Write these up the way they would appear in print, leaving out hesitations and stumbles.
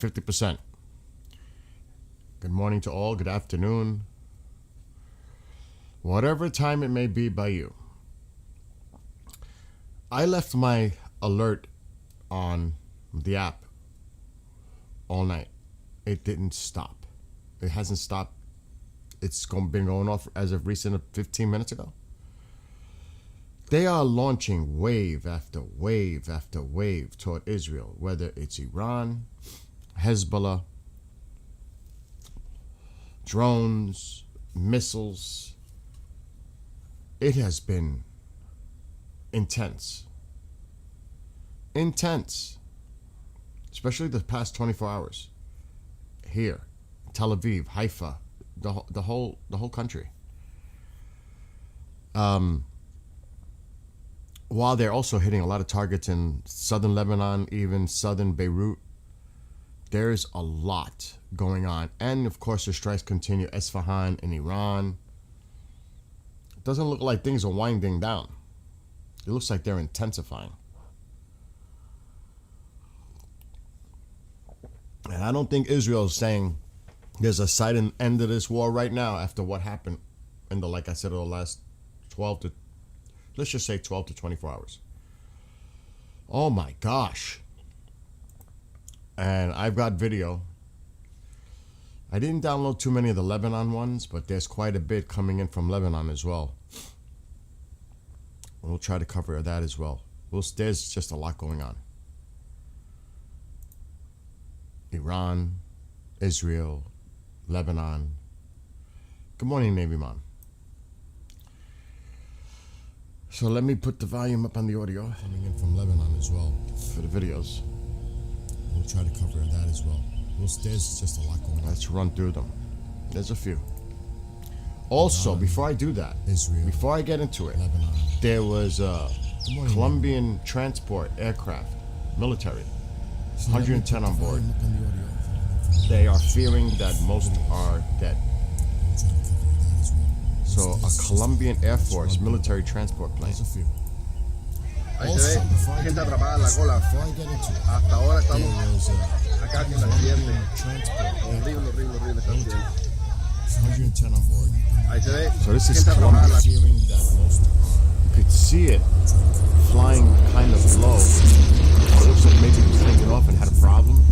50%. Good morning to all. Good afternoon. Whatever time it may be by you. I left my alert on the app all night. It didn't stop. It hasn't stopped. It's been going off as of recent 15 minutes ago. They are launching wave after wave after wave toward Israel, whether it's Iran, Hezbollah, drones, missiles. It has been intense. Intense. Especially the past 24 hours. Here, Tel Aviv, Haifa, the whole country. While they're also hitting a lot of targets in southern Lebanon, even southern Beirut, there's a lot going on. And of course, the strikes continue. Isfahan in Iran. It doesn't look like things are winding down. It looks like they're intensifying. And I don't think Israel is saying there's a sudden end of this war right now after what happened in the, like I said, the last 12 to, let's just say 12 to 24 hours. Oh my gosh. And I've got video. I didn't download too many of the Lebanon ones, but there's quite a bit coming in from Lebanon as well. We'll try to cover that as well. There's just a lot going on. Iran, Israel, Lebanon. Good morning, Navy Mom. So let me put the volume up on the audio. Coming in from Lebanon as well for the videos. We'll try to cover that as well. There's just a lot going on. Let's run through them. There's a few. Also, before I do that, before I get into it, there was a Colombian transport aircraft, military, 110 on board. They are fearing that most are dead. So a Colombian Air Force military transport plane. Ahí se ve gente atrapada en la cola. Hasta ahora estamos acá con el accidente. Horrible accidente. 110 on board. Ahí se ve So this is gente atrapada en la Colombia. You could see it flying kind of low. It looks like maybe it was taking off and had a problem.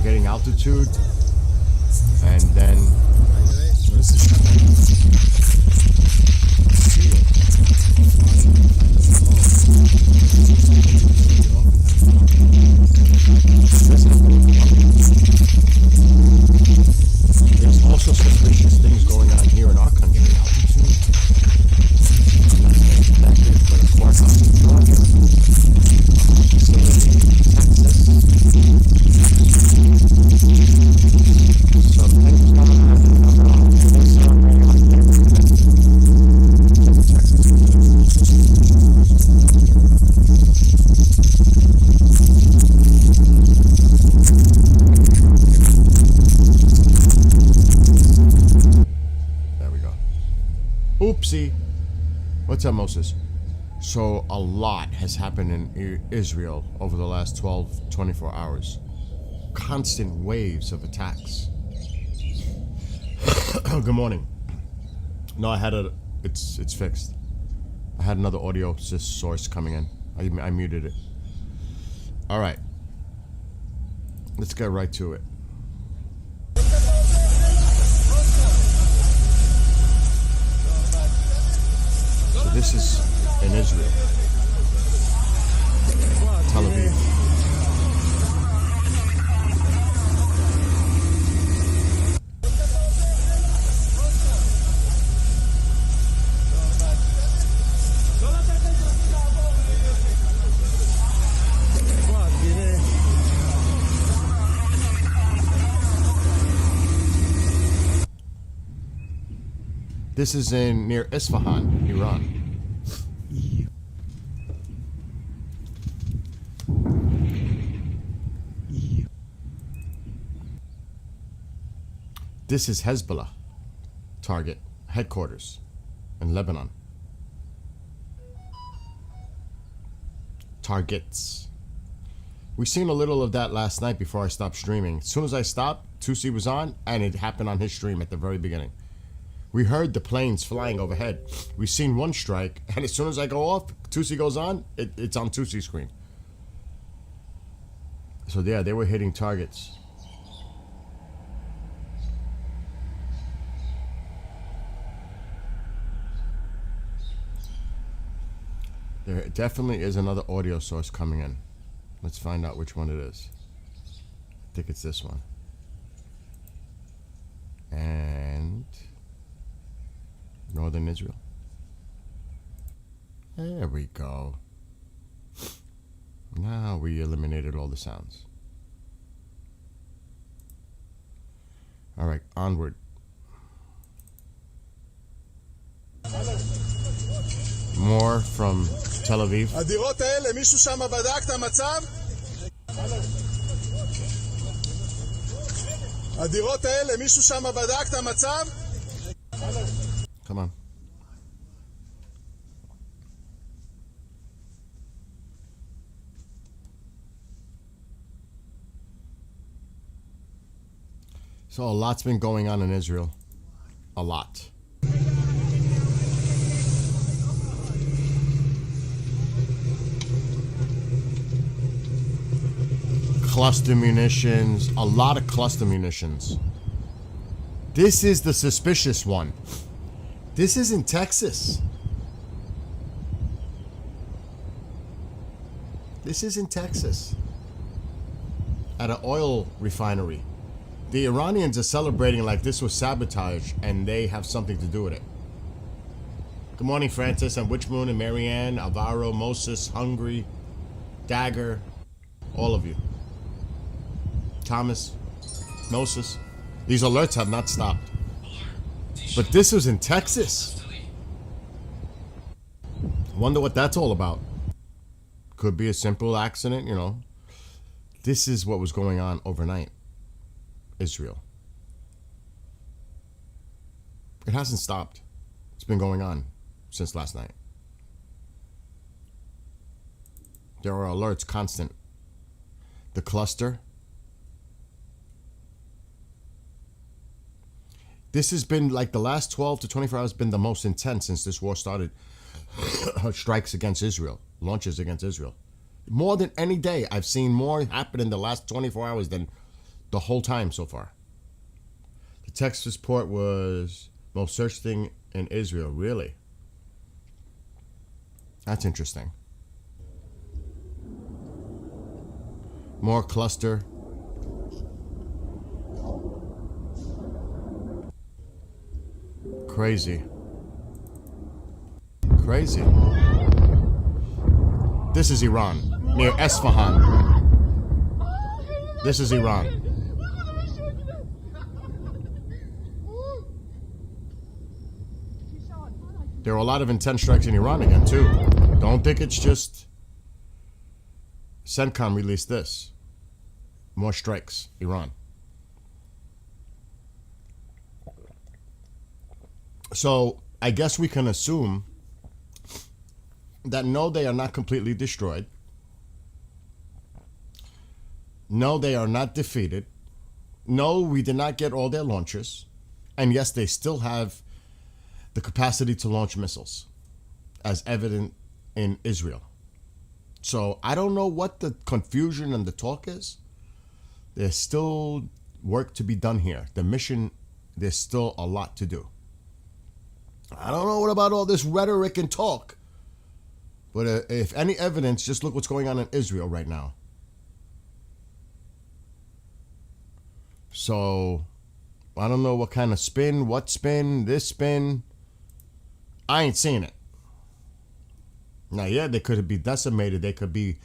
Getting altitude, and then so this is there's also suspicious things going on here in our country. But of course, Georgia, facility, Texas. So things coming up. There we go. Oopsie. What's up, Moses? So a lot has happened in Israel over the last 24 hours. Constant waves of attacks. Good morning. No, it's fixed. I had another audio source coming in. I muted it. All right. Let's get right to it. So this is in Israel. Tel Aviv. This is near Isfahan, Iran. This is Hezbollah target headquarters in Lebanon. targets. We seen a little of that last night before I stopped streaming. As soon as I stopped, Tusi was on, and it happened on his stream at the very beginning. We heard the planes flying overhead. We seen one strike, and as soon as I go off, Tusi goes on, it's on Tusi's screen. So yeah, they were hitting targets. There definitely is another audio source coming in. Let's find out which one it is. I think it's this one. And Northern Israel. There we go. Now we eliminated all the sounds. All right, onward. More from Tel Aviv. הדירות האלה, מישהו שם בדק את המצב? הדירות האלה, מישהו שם בדק את המצב? Come on. So a lot's been going on in Israel. A lot. Cluster munitions, a lot of cluster munitions. This is the suspicious one. This is in Texas. This is in Texas. At an oil refinery. The Iranians are celebrating like this was sabotage and they have something to do with it. Good morning, Francis and Witchmoon and Marianne, Alvaro, Moses, Hungry, Dagger, all of you. Thomas, Moses. These alerts have not stopped. But this was in Texas. Wonder what that's all about. Could be a simple accident, you know. This is what was going on overnight. Israel. It hasn't stopped. It's been going on since last night. There are alerts constant. The cluster. This has been like the last 12 to 24 hours been the most intense since this war started. Strikes against Israel. Launches against Israel. More than any day. I've seen more happen in the last 24 hours than the whole time so far. The Texas port was most searched thing in Israel. Really? That's interesting. More cluster. Crazy. Crazy. This is Iran, near Esfahan. This is Iran. There are a lot of intense strikes in Iran again, too. Don't think it's just... CENTCOM released this. More strikes, Iran. So, I guess we can assume that no, they are not completely destroyed. No, they are not defeated. No, we did not get all their launchers. And yes, they still have the capacity to launch missiles, as evident in Israel. So I don't know what the confusion and the talk is. There's still work to be done here. The mission, there's still a lot to do. I don't know what about all this rhetoric and talk. But if any evidence, just look what's going on in Israel right now. So, I don't know what kind of spin, what spin, this spin. I ain't seeing it. Now, yeah, they could be decimated. They could be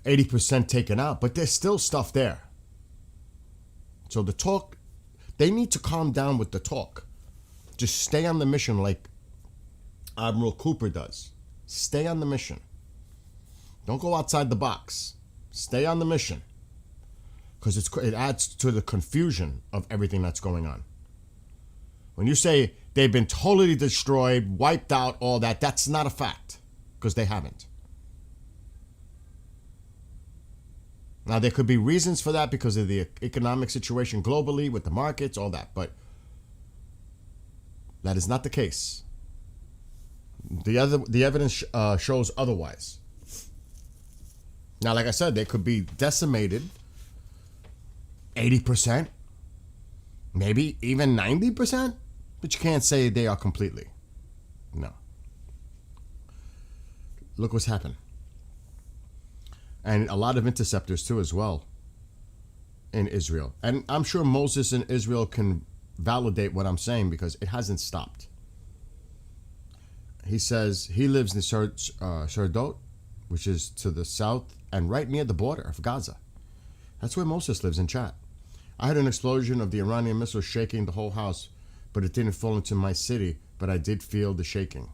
80% taken out. But there's still stuff there. So the talk, they need to calm down with the talk. Just stay on the mission like Admiral Cooper does. Stay on the mission. Don't go outside the box. Stay on the mission. Because it adds to the confusion of everything that's going on. When you say they've been totally destroyed, wiped out, all that, that's not a fact. Because they haven't. Now, there could be reasons for that because of the economic situation globally with the markets, all that. But that is not the case. The evidence shows otherwise. Now, like I said, they could be decimated 80%, maybe even 90%, but you can't say they are completely. No. Look what's happened. And a lot of interceptors too as well in Israel. And I'm sure Moses in Israel can validate what I'm saying because it hasn't stopped. He says he lives in Serdot, which is to the south and right near the border of Gaza. That's where Moses lives in chat. I heard an explosion of the Iranian missile shaking the whole house, but it didn't fall into my city, but I did feel the shaking.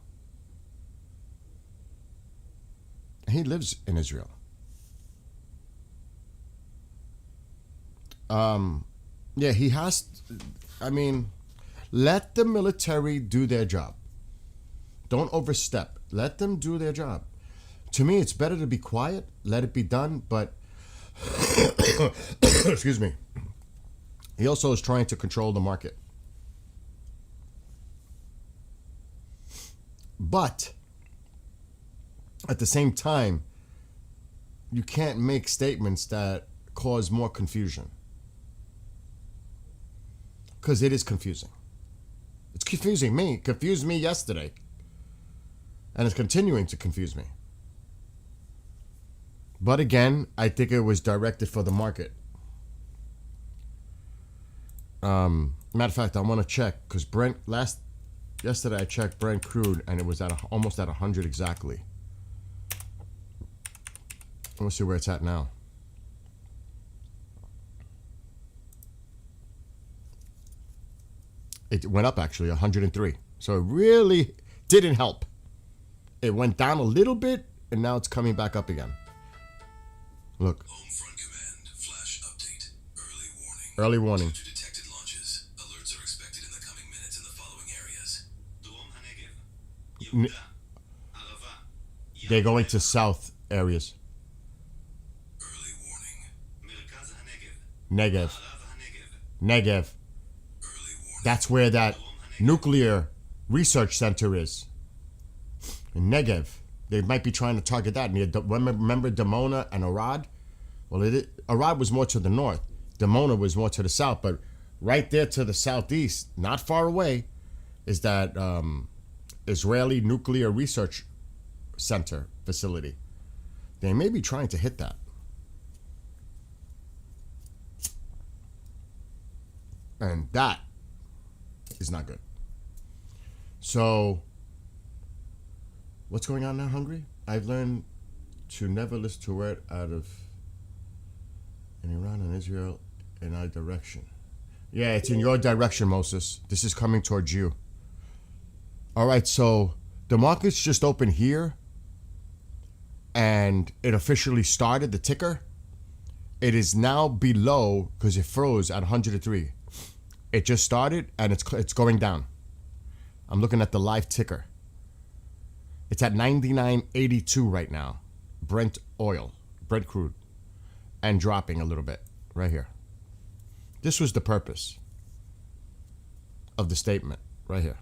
He lives in Israel. Yeah, he has, let the military do their job. Don't overstep. Let them do their job. To me, it's better to be quiet, let it be done, but, excuse me, he also is trying to control the market. But, at the same time, you can't make statements that cause more confusion. Because it is confusing. It's confusing me. It confused me yesterday. And it's continuing to confuse me. But again, I think it was directed for the market. Matter of fact, I want to check. Because yesterday I checked Brent crude and it was at almost at 100 exactly. Let's see where it's at now. It went up actually 103. So it really didn't help. It went down a little bit and now it's coming back up again. Look. Home front command. Flash update. Early warning. Early warning. Due to detected launches. Alerts are expected in the coming minutes in the following areas. Drom HaNegev. Yehuda. Arava. They're going to south areas. Early warning. Merkaz HaNegev. Negev. Arav HaNegev. Negev. Early warning. That's where that Drom HaNegev. nuclear research center is. In Negev. They might be trying to target that. Remember Dimona and Arad? Well, Arad was more to the north. Dimona was more to the south. But right there to the southeast, not far away, is that Israeli nuclear research center facility. They may be trying to hit that. And that is not good. So, what's going on now, Hungary? I've learned to never listen to a word out of in Iran and Israel in our direction. Yeah, it's in your direction, Moses. This is coming towards you. All right, so the markets just opened here and it officially started, the ticker. It is now below, because it froze at 103. It just started and it's going down. I'm looking at the live ticker. It's at 99.82 right now. Brent oil, Brent crude, and dropping a little bit right here. This was the purpose of the statement right here,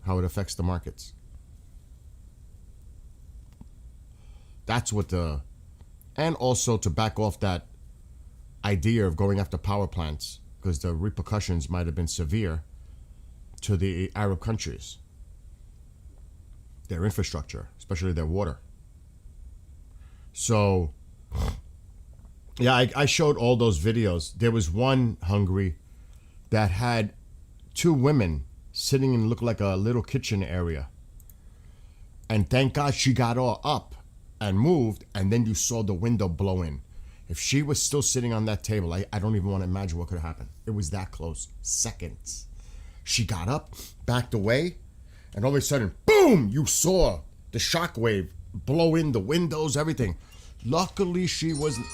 how it affects the markets. That's what and also to back off that idea of going after power plants, because the repercussions might have been severe to the Arab countries. Their infrastructure, especially their water. So, yeah, I showed all those videos. There was one Hungary that had two women sitting in looked like a little kitchen area. And thank God she got all up and moved, and then you saw the window blow in. If she was still sitting on that table, I don't even want to imagine what could have happened. It was that close. Seconds. She got up, backed away, and all of a sudden, boom, you saw the shockwave blow in the windows, everything. Luckily, she wasn't.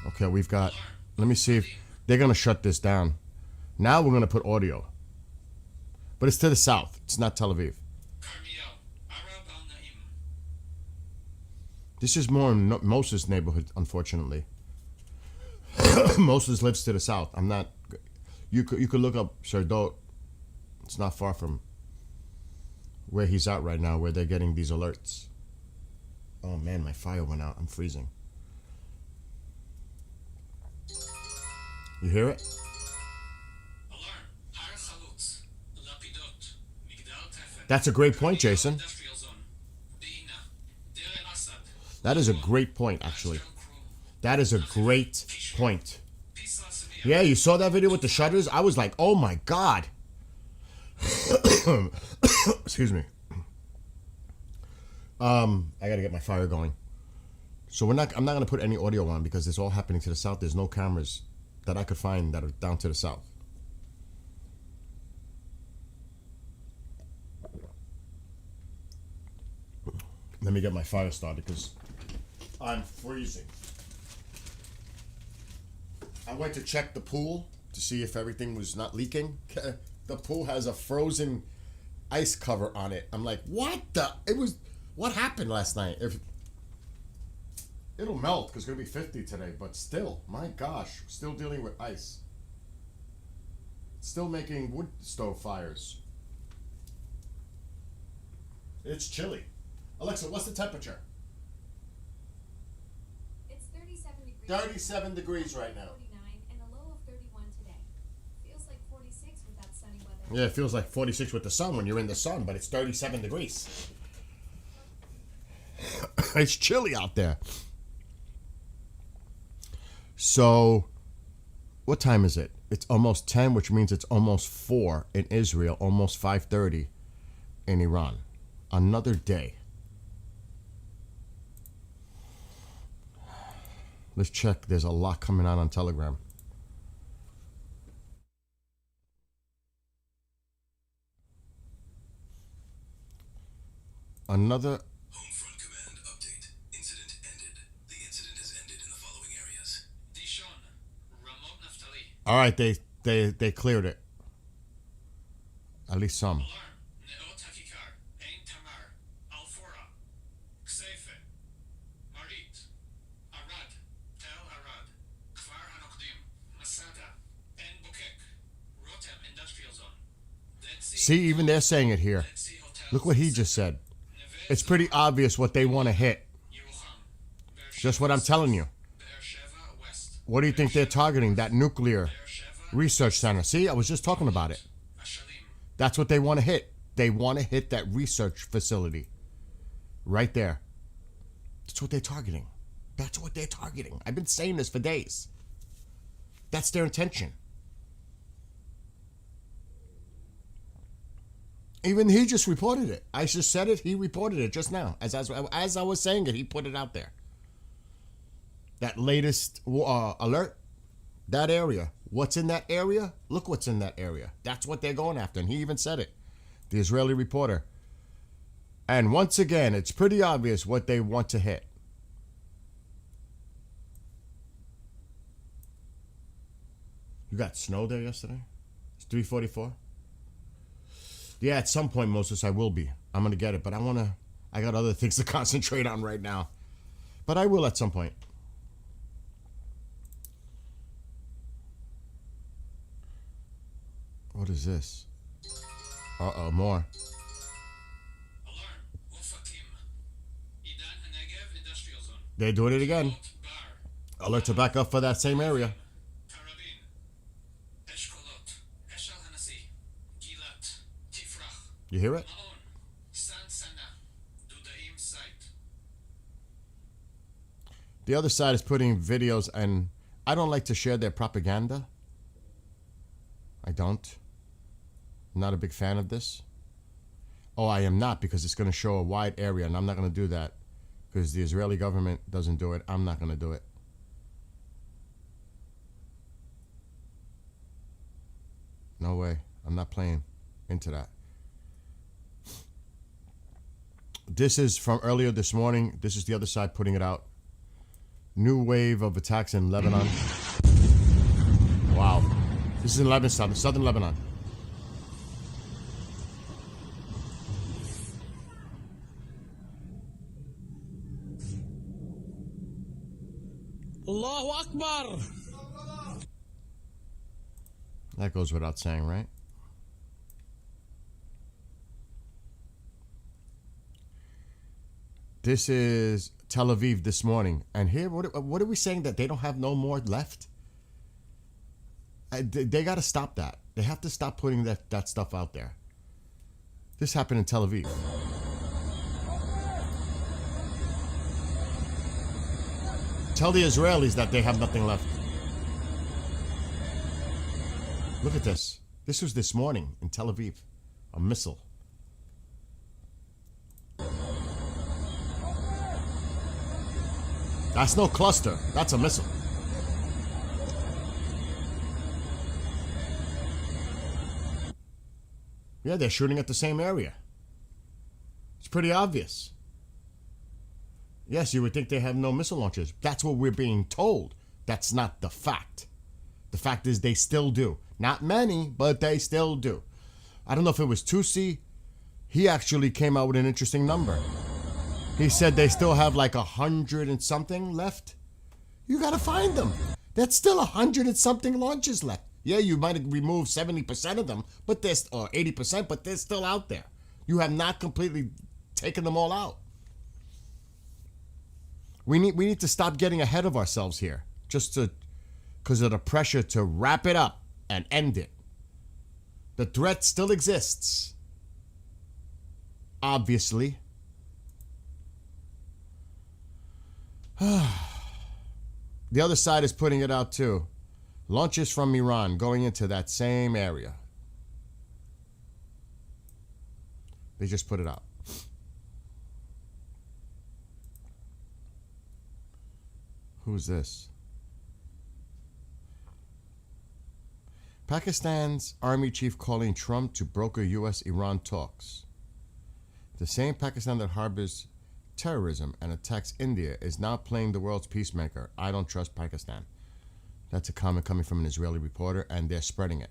Okay, we've got, let me see if they're going to shut this down. Now we're going to put audio. But it's to the south. It's not Tel Aviv. This is more in Moses' neighborhood, unfortunately. Moses lives to the south. I'm not. You could look up Serdot. It's not far from where he's at right now, where they're getting these alerts. Oh man, my fire went out. I'm freezing. You hear it? That's a great point, Jason. That is a great point, actually. That is a great point. Yeah, you saw that video with the shutters? I was like, oh my God. Excuse me. I gotta get my fire going. So I'm not gonna put any audio on because it's all happening to the south. There's no cameras that I could find that are down to the south. Let me get my fire started because I'm freezing. I went to check the pool to see if everything was not leaking. The pool has a frozen ice cover on it. I'm like, what happened last night? If it'll melt because it's gonna be 50 today, but still, my gosh, still dealing with ice. Still making wood stove fires. It's chilly. Alexa, what's the temperature? It's 37 degrees. 37 degrees right now. 49 and a low of 31 today. Feels like 46 with that sunny weather. Yeah, it feels like 46 with the sun when you're in the sun, but it's 37 degrees. It's chilly out there. So, what time is it? It's almost 10, which means it's almost 4 in Israel, almost 5:30 in Iran. Another day. Let's check. There's a lot coming out on Telegram. Another. Home front command update. Incident ended. The incident has ended in the following areas. Dishon, Ramot Naftali. All right, they cleared it. At least some. Alarm. Neot Hakikar. Ein Tamar. Al-Fora. Kseife. Marit. Arad. Tel Arad. Kfar Hanokdim. Masada. En Bokek. Rotem Industrial Zone. Dead Sea. See, even they're saying it here. Dead Sea Hotels. Look what he just said. It's pretty obvious what they want to hit. Just what I'm telling you. What do you think they're targeting? That nuclear research center. See, I was just talking about it. That's what they want to hit. They want to hit that research facility. Right there. That's what they're targeting. That's what they're targeting. I've been saying this for days. That's their intention. Even he just reported it. I just said it. He reported it just now. As I was saying it, he put it out there. That latest alert, that area. What's in that area? Look what's in that area. That's what they're going after. And he even said it. The Israeli reporter. And once again, it's pretty obvious what they want to hit. You got snow there yesterday? It's 3:44. Yeah, at some point, Moses, I will be. I'm going to get it, but I got other things to concentrate on right now. But I will at some point. What is this? Uh-oh, more. Alarm. Ofakim. Iran and Lebanon Industrial Zone. They're doing it again. Bar. Alert to back up for that same area. Karabin. Eshkolot. Eshal Hanasi. Gilat. Tifrach. You hear it? Maon. San Sana. Dudaim Site. The other side is putting videos, and I don't like to share their propaganda. I don't. I'm not a big fan of this. Oh, I am not, because it's going to show a wide area, and I'm not going to do that because the Israeli government doesn't do it. I'm not going to do it. No way. I'm not playing into that. This is from earlier this morning. This is the other side putting it out. New wave of attacks in Lebanon. Wow. This is in Lebanon, southern Lebanon. Allahu Akbar. That goes without saying, right? This is Tel Aviv this morning. And here, what are we saying? That they don't have no more left? They got to stop that. They have to stop putting that stuff out there. This happened in Tel Aviv. Tell the Israelis that they have nothing left. Look at this. This was this morning in Tel Aviv. A missile. That's no cluster. That's a missile. Yeah, they're shooting at the same area. It's pretty obvious. Yes, you would think they have no missile launchers. That's what we're being told. That's not the fact. The fact is they still do. Not many, but they still do. I don't know if it was Tusi. He actually came out with an interesting number. He said they still have like 100 and something left. You gotta find them. That's still 100 and something launches left. Yeah, you might have removed 70% of them, but they're, or 80%, but they're still out there. You have not completely taken them all out. We need to stop getting ahead of ourselves here, just because of the pressure to wrap it up and end it. The threat still exists. Obviously. The other side is putting it out too. Launches from Iran going into that same area. They just put it out. Who's this? Pakistan's army chief calling Trump to broker U.S.-Iran talks. The same Pakistan that harbors terrorism and attacks India is now playing the world's peacemaker. I don't trust Pakistan. That's a comment coming from an Israeli reporter, and they're spreading it.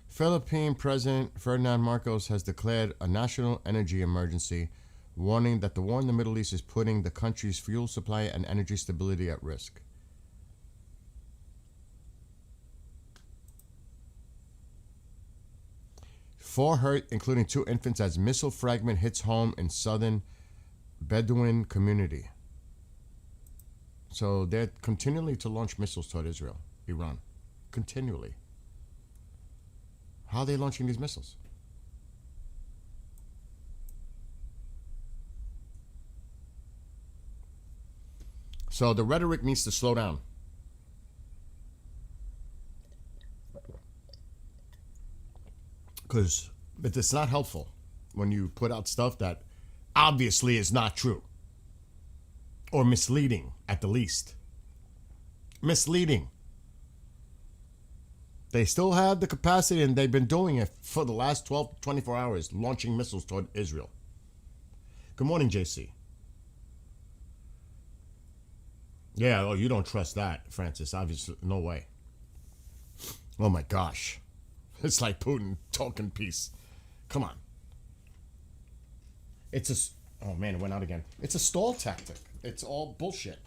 Philippine President Ferdinand Marcos has declared a national energy emergency, warning that the war in the Middle East is putting the country's fuel supply and energy stability at risk. Four hurt, including 2 infants, as missile fragment hits home in southern Bedouin community. So they're continually to launch missiles toward Israel, Iran. Continually. How are they launching these missiles? So the rhetoric needs to slow down. Because it's not helpful when you put out stuff that obviously is not true. Or misleading, at the least. Misleading. They still have the capacity, and they've been doing it for the last 12, 24 hours, launching missiles toward Israel. Good morning, JC. Yeah, oh, you don't trust that, Francis. Obviously, no way. Oh my gosh. It's like Putin talking peace. Come on. Oh man, it went out again. It's a stall tactic. It's all bullshit.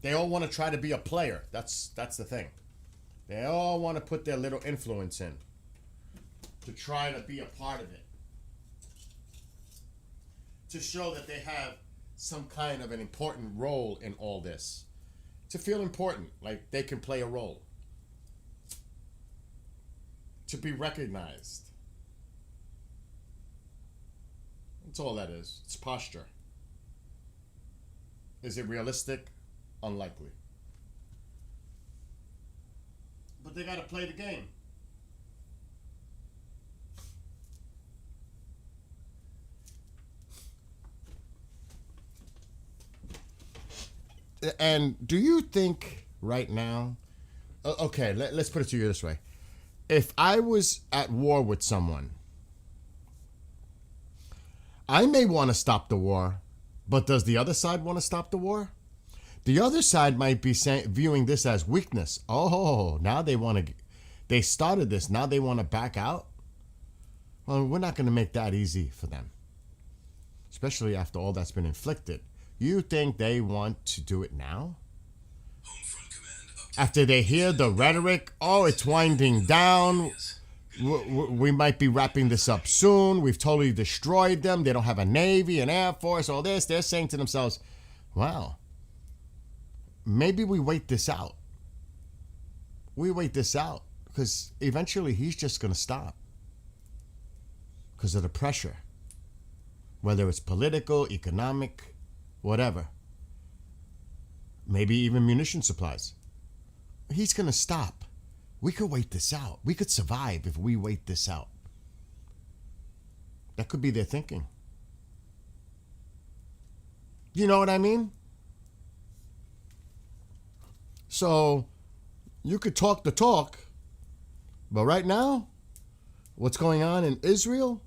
They all want to try to be a player. That's the thing. They all want to put their little influence in to try to be a part of it. To show that they have some kind of an important role in all this. To feel important, like they can play a role. To be recognized. That's all that is. It's posture. Is it realistic? Unlikely. But they got to play the game. And do you think right now, okay, let's put it to you this way. If I was at war with someone, I may want to stop the war, but does the other side want to stop the war? The other side might be viewing this as weakness. Oh, now they started this. Now they want to back out. Well, we're not going to make that easy for them, especially after all that's been inflicted. You think they want to do it now? Home front command update. After they hear the rhetoric, oh, it's winding down. We might be wrapping this up soon. We've totally destroyed them. They don't have a navy, an air force, all this. They're saying to themselves, wow, maybe we wait this out. We wait this out because eventually he's just going to stop because of the pressure, whether it's political, economic, whatever. Maybe even munition supplies. He's going to stop. We could wait this out. We could survive if we wait this out. That could be their thinking. You know what I mean? So, you could talk the talk, but right now, what's going on in Israel?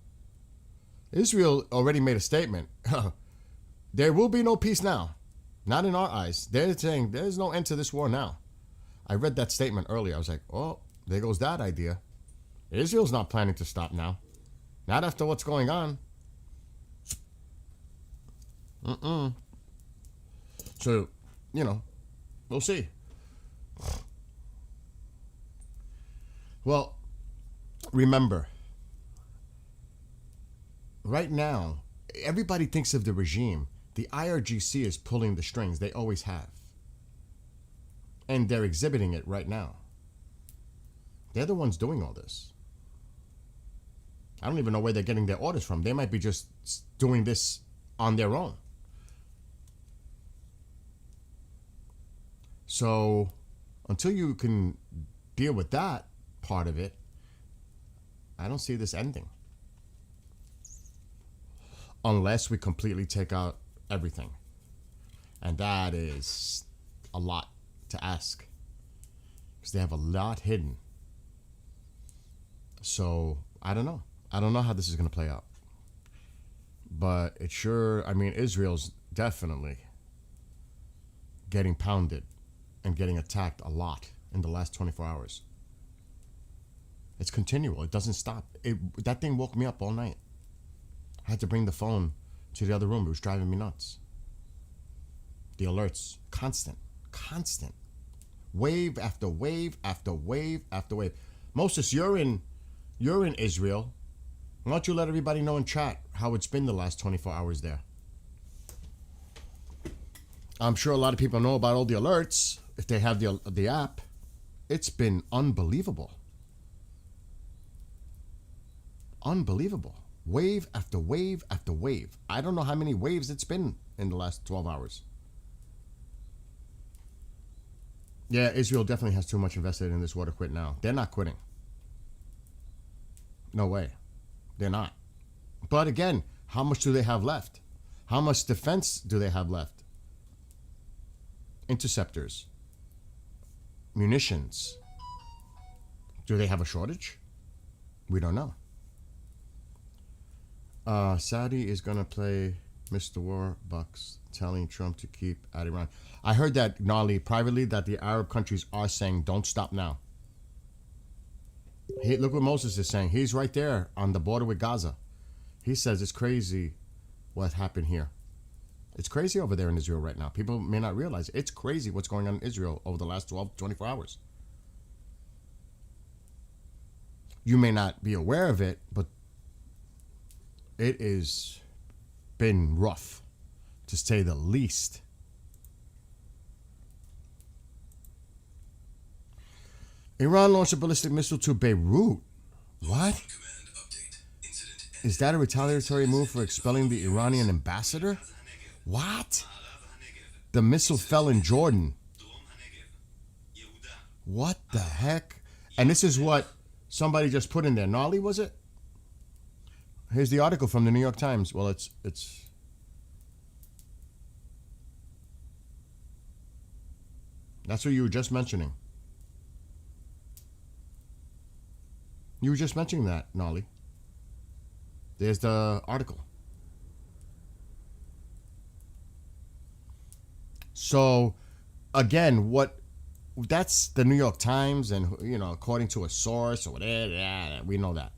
Israel already made a statement. There will be no peace now. Not in our eyes. They're saying there's no end to this war now. I read that statement earlier. I was like, oh, there goes that idea. Israel's not planning to stop now. Not after what's going on. So, we'll see. Well, remember, right now, everybody thinks of the regime. The IRGC is pulling the strings. They always have. And they're exhibiting it right now. They're the ones doing all this. I don't even know where they're getting their orders from. They might be just doing this on their own. So, until you can deal with that part of it, I don't see this ending. Unless we completely take out everything. And that is a lot to ask. Because they have a lot hidden. So, I don't know. I don't know how this is going to play out. But it sure, Israel's definitely getting pounded and getting attacked a lot in the last 24 hours. It's continual. It doesn't stop. That thing woke me up all night. I had to bring the phone to the other room. It was driving me nuts. The alerts, constant. Wave after wave after wave after wave. Moses, you're in Israel. Why don't you let everybody know in chat how it's been the last 24 hours there? I'm sure a lot of people know about all the alerts if they have the app. It's been unbelievable. Unbelievable. Wave after wave after wave. I don't know how many waves it's been in the last 12 hours. Yeah, Israel definitely has too much invested in this war to quit now. They're not quitting. No way. They're not. But again, how much do they have left? How much defense do they have left? Interceptors. Munitions. Do they have a shortage? We don't know. Saudi is going to play Mr. Warbucks, telling Trump to keep at Iran. I heard that, Nali, privately, that the Arab countries are saying, don't stop now. Look what Moses is saying. He's right there on the border with Gaza. He says it's crazy what happened here. It's crazy over there in Israel right now. People may not realize it. It's crazy what's going on in Israel over the last 24 hours. You may not be aware of it, but it has been rough, to say the least. Iran launched a ballistic missile to Beirut. What? Is that a retaliatory move for expelling the Iranian ambassador? What? The missile fell in Jordan. What the heck? And this is what somebody just put in there. Nolly, was it? Here's the article from the New York Times. Well, it's that's what you were just mentioning. You were just mentioning that, Nolly. There's the article. So, again, that's the New York Times, and according to a source or whatever, we know that.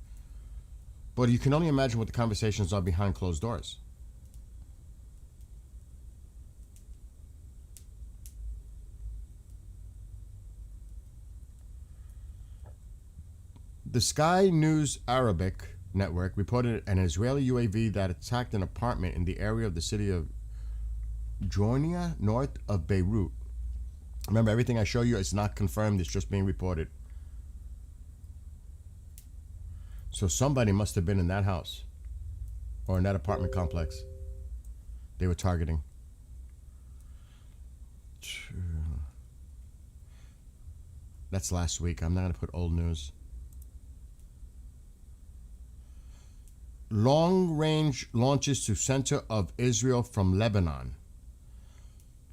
But you can only imagine what the conversations are behind closed doors. The Sky News Arabic network reported an Israeli UAV that attacked an apartment in the area of the city of Jornia, north of Beirut. Remember, everything I show you is not confirmed, it's just being reported. So somebody must have been in that house or in that apartment complex they were targeting. That's last week. I'm not going to put old news. Long-range launches to center of Israel from Lebanon.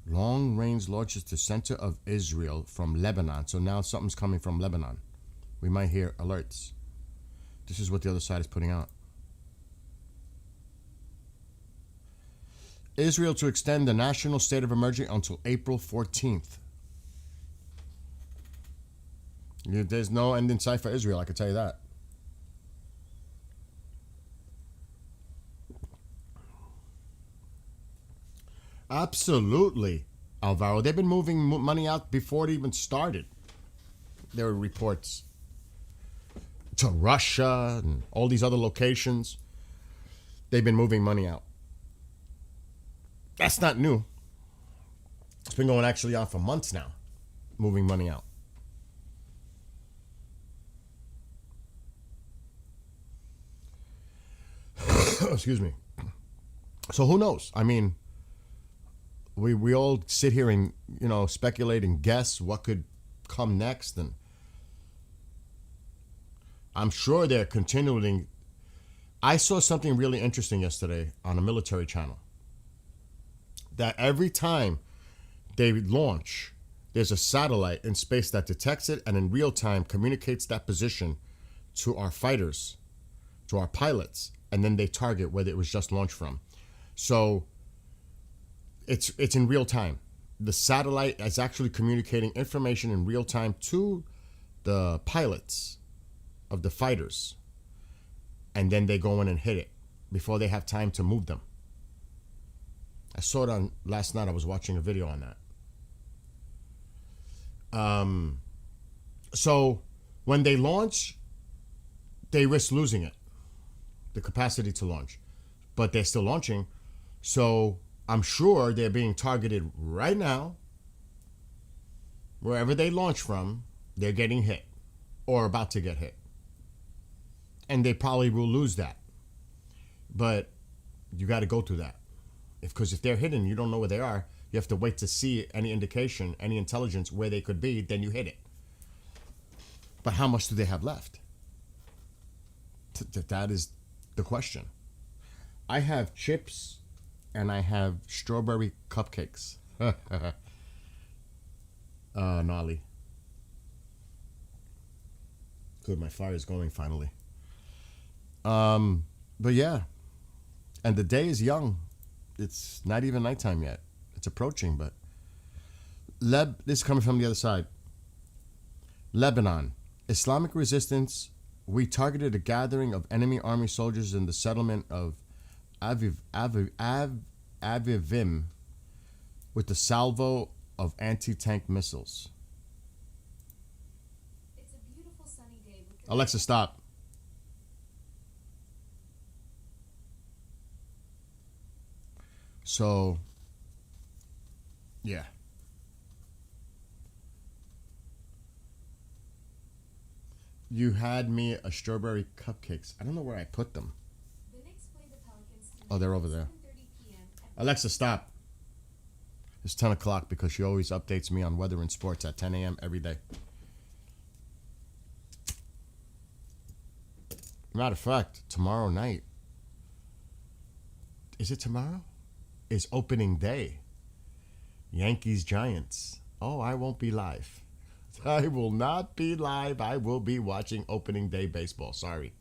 Long-range launches to center of Israel from Lebanon. So now something's coming from Lebanon. We might hear alerts. This is what the other side is putting out. Israel to extend the national state of emergency until April 14th. There's no end in sight for Israel, I can tell you that. Absolutely, Alvaro. They've been moving money out before it even started. There were reports to Russia and all these other locations. They've been moving money out. That's not new. It's been going actually on for months now, moving money out. Excuse me. So who knows? I mean, we all sit here and, speculate and guess what could come next. And I'm sure they're continuing. I saw something really interesting yesterday on a military channel. That every time they launch, there's a satellite in space that detects it and in real time communicates that position to our fighters, to our pilots, and then they target where it was just launched from. So it's in real time. The satellite is actually communicating information in real time to the pilots of the fighters, and then they go in and hit it before they have time to move them. I saw it on last night. I was watching a video on that. So when they launch, they risk losing it, the capacity to launch, but they're still launching. So I'm sure they're being targeted right now. Wherever they launch from, they're getting hit or about to get hit. And they probably will lose that. But you got to go through that. Because if they're hidden, you don't know where they are. You have to wait to see any indication, any intelligence where they could be, then you hit it. But how much do they have left? That is the question. I have chips and I have strawberry cupcakes. Gnarly. Good, my fire is going finally. But yeah. And the day is young. It's not even nighttime yet. It's approaching, but this is coming from the other side. Lebanon. Islamic resistance. We targeted a gathering of enemy army soldiers in the settlement of Avivim with a salvo of anti-tank missiles. It's a beautiful sunny day with Alexa, stop. So, yeah. You had me a strawberry cupcakes. I don't know where I put them. the Knicks play the Pelicans tonight Oh, they're at over there. 7:30 p.m. at Alexa, stop. It's 10 o'clock because she always updates me on weather and sports at 10 a.m. every day. Matter of fact, tomorrow night. Is it tomorrow? Is opening day. Yankees Giants. Oh, I won't be live. I will not be live. I will be watching opening day baseball. Sorry.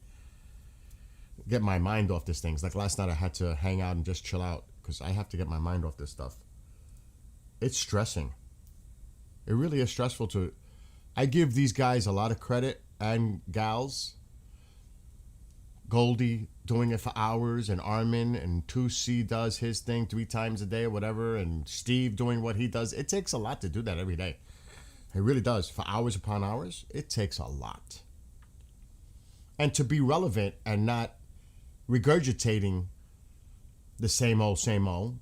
Get my mind off this thing. Like last night I had to hang out and just chill out because I have to get my mind off this stuff. It's stressing. It really is stressful to. I give these guys a lot of credit and gals. Goldie doing it for hours, and Armin, and 2C does his thing 3 times a day or whatever, and Steve doing what he does. It takes a lot to do that every day. It really does. For hours upon hours, it takes a lot. And to be relevant and not regurgitating the same old,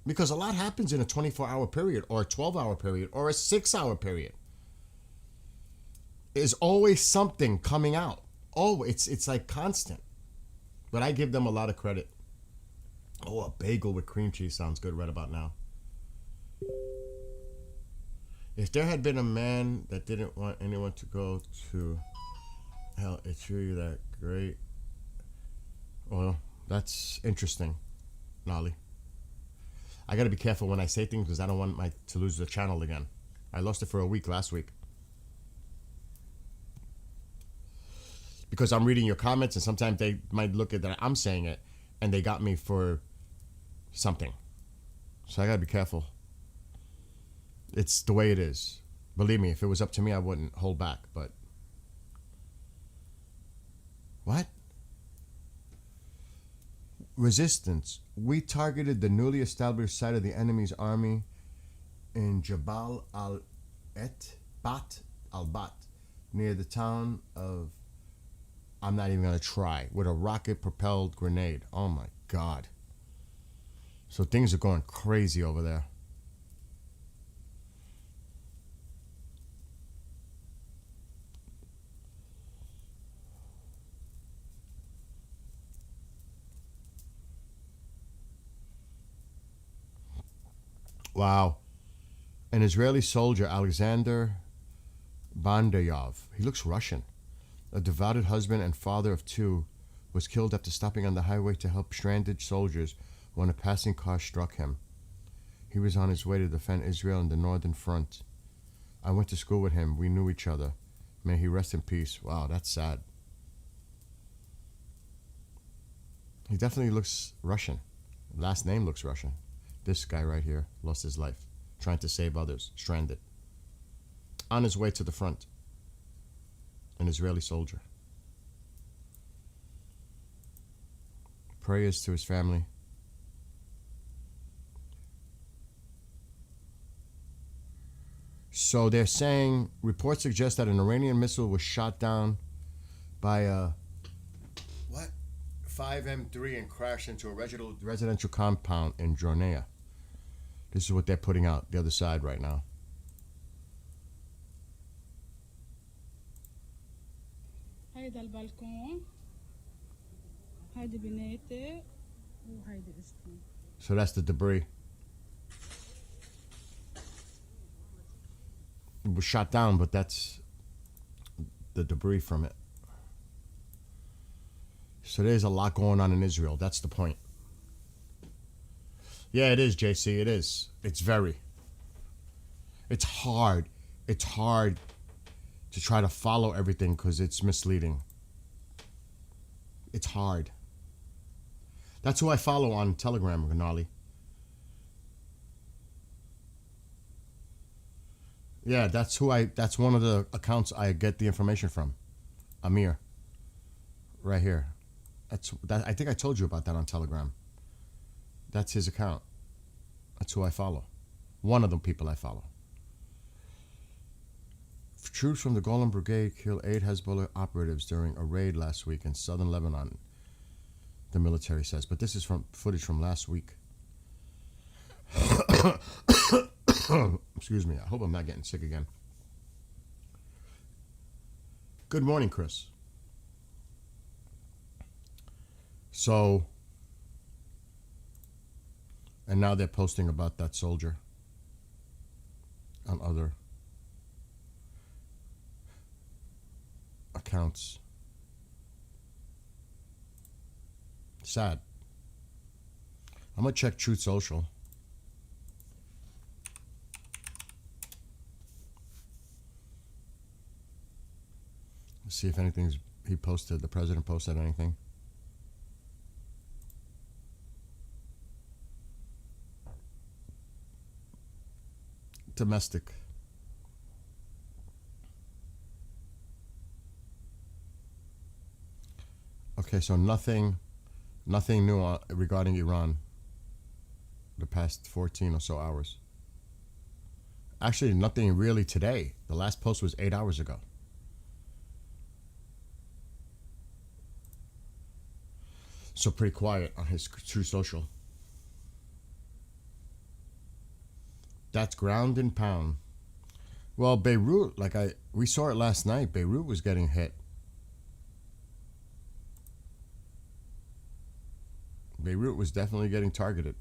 because a lot happens in a 24-hour period or a 12-hour period or a 6-hour period. There's always something coming out. Oh, it's like constant. But I give them a lot of credit. Oh, a bagel with cream cheese sounds good right about now. If there had been a man that didn't want anyone to go to hell, it's really that great. Well, that's interesting, Nolly. I gotta be careful when I say things because I don't want to lose the channel again. I lost it for a week last week. Because I'm reading your comments and sometimes they might look at that I'm saying it and they got me for something. So I gotta be careful. It's the way it is. Believe me, if it was up to me, I wouldn't hold back, but. What? Resistance. We targeted the newly established site of the enemy's army in Jabal al-Bat, near the town of. I'm not even going to try. With a rocket-propelled grenade. Oh, my God. So things are going crazy over there. Wow. An Israeli soldier, Alexander Bandayov. He looks Russian. A devoted husband and father of 2, was killed after stopping on the highway to help stranded soldiers when a passing car struck him. He was on his way to defend Israel in the Northern Front. I went to school with him. We knew each other. May he rest in peace. Wow, that's sad. He definitely looks Russian. Last name looks Russian. This guy right here lost his life trying to save others, stranded. On his way to the front. An Israeli soldier. Prayers to his family. So they're saying reports suggest that an Iranian missile was shot down by a 5M3 and crashed into a residential compound in Jornea. This is what they're putting out the other side right now. هيدا البالكون هيدي بنايتي وهيدي اسمي. So that's the debris. It was shot down, but that's the debris from it. So there's a lot going on in Israel. That's the point. Yeah, it is, JC. It is. It's very. It's hard. It's hard to try to follow everything because it's misleading. It's hard. That's who I follow on Telegram, Ganali. Yeah, that's one of the accounts I get the information from. Amir. Right here. I think I told you about that on Telegram. That's his account. That's who I follow. One of the people I follow. Troops from the Golem Brigade killed 8 Hezbollah operatives during a raid last week in southern Lebanon, the military says. But this is from footage from last week. Excuse me. I hope I'm not getting sick again. Good morning, Chris. So, and now they're posting about that soldier on other accounts. Sad. I'm gonna check Truth Social. Let's see if he posted, the president posted anything. Domestic. Okay, so nothing new regarding Iran the past 14 or so hours. Actually, nothing really today. The last post was 8 hours ago. So pretty quiet on his True Social. That's ground and pound. Well, Beirut, we saw it last night. Beirut was getting hit. Beirut was definitely getting targeted.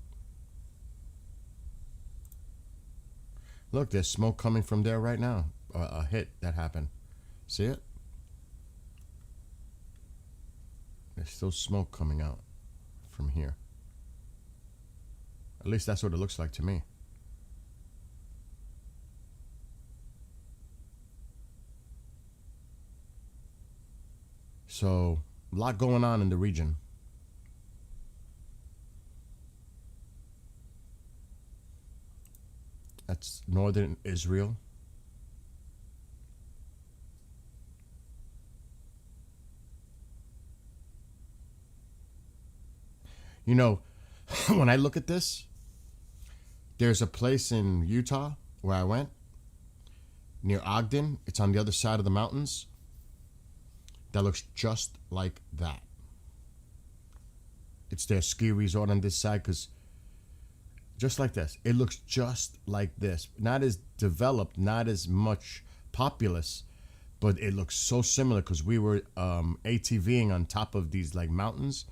Look, there's smoke coming from there right now. A hit that happened. See it? There's still smoke coming out from here. At least that's what it looks like to me. So, a lot going on in the region. That's northern Israel. You know, when I look at this, there's a place in Utah where I went, near Ogden. It's on the other side of the mountains. That looks just like that. It's their ski resort on this side, because just like this. It looks just like this. Not as developed, not as much populous, but it looks so similar because we were ATVing on top of these like mountains,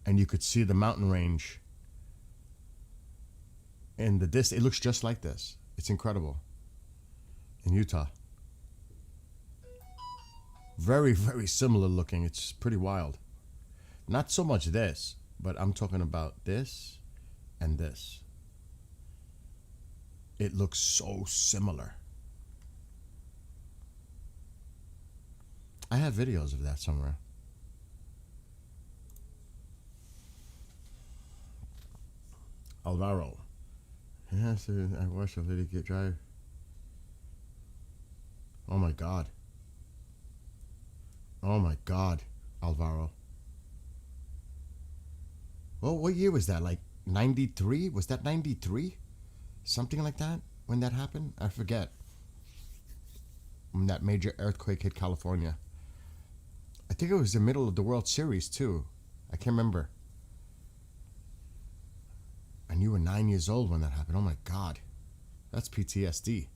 and you could see the mountain range in the distance. It looks just like this. It's incredible. In Utah. Very, very similar looking. It's pretty wild. Not so much this, but I'm talking about this and this. It looks so similar. I have videos of that somewhere. Alvaro. Yes, I watched a video get drive. Oh my God. Oh my God, Alvaro. Well, what year was that? Like 93? Was that 93? Something like that when that happened? I forget. When that major earthquake hit California. I think it was the middle of the World Series too. I can't remember. And you were 9 years old when that happened. Oh my God. That's PTSD.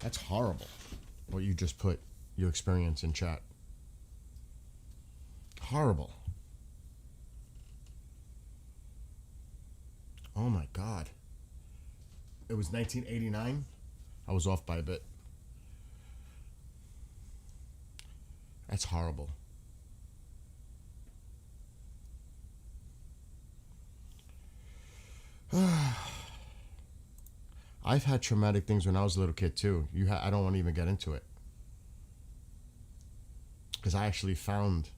That's horrible. What you just put your experience in chat. Horrible. Oh my God. It was 1989. I was off by a bit. That's horrible. I've had traumatic things when I was a little kid too. I don't want to even get into it. Because I actually found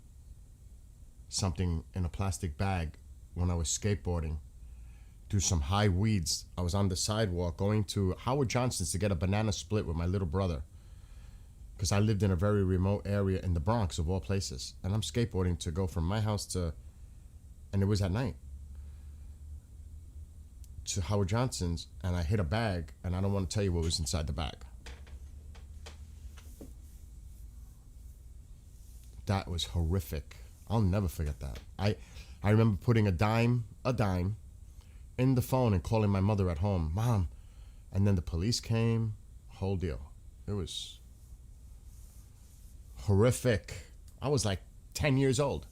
something in a plastic bag when I was skateboarding through some high weeds. I was on the sidewalk going to Howard Johnson's to get a banana split with my little brother. Because I lived in a very remote area in the Bronx, of all places. And I'm skateboarding to go from my house to, and it was at night, to Howard Johnson's, and I hit a bag, and I don't want to tell you what was inside the bag. That was horrific. I'll never forget that. I remember putting a dime in the phone and calling my mother at home, Mom, and then the police came, whole deal. It was horrific. I was like 10 years old.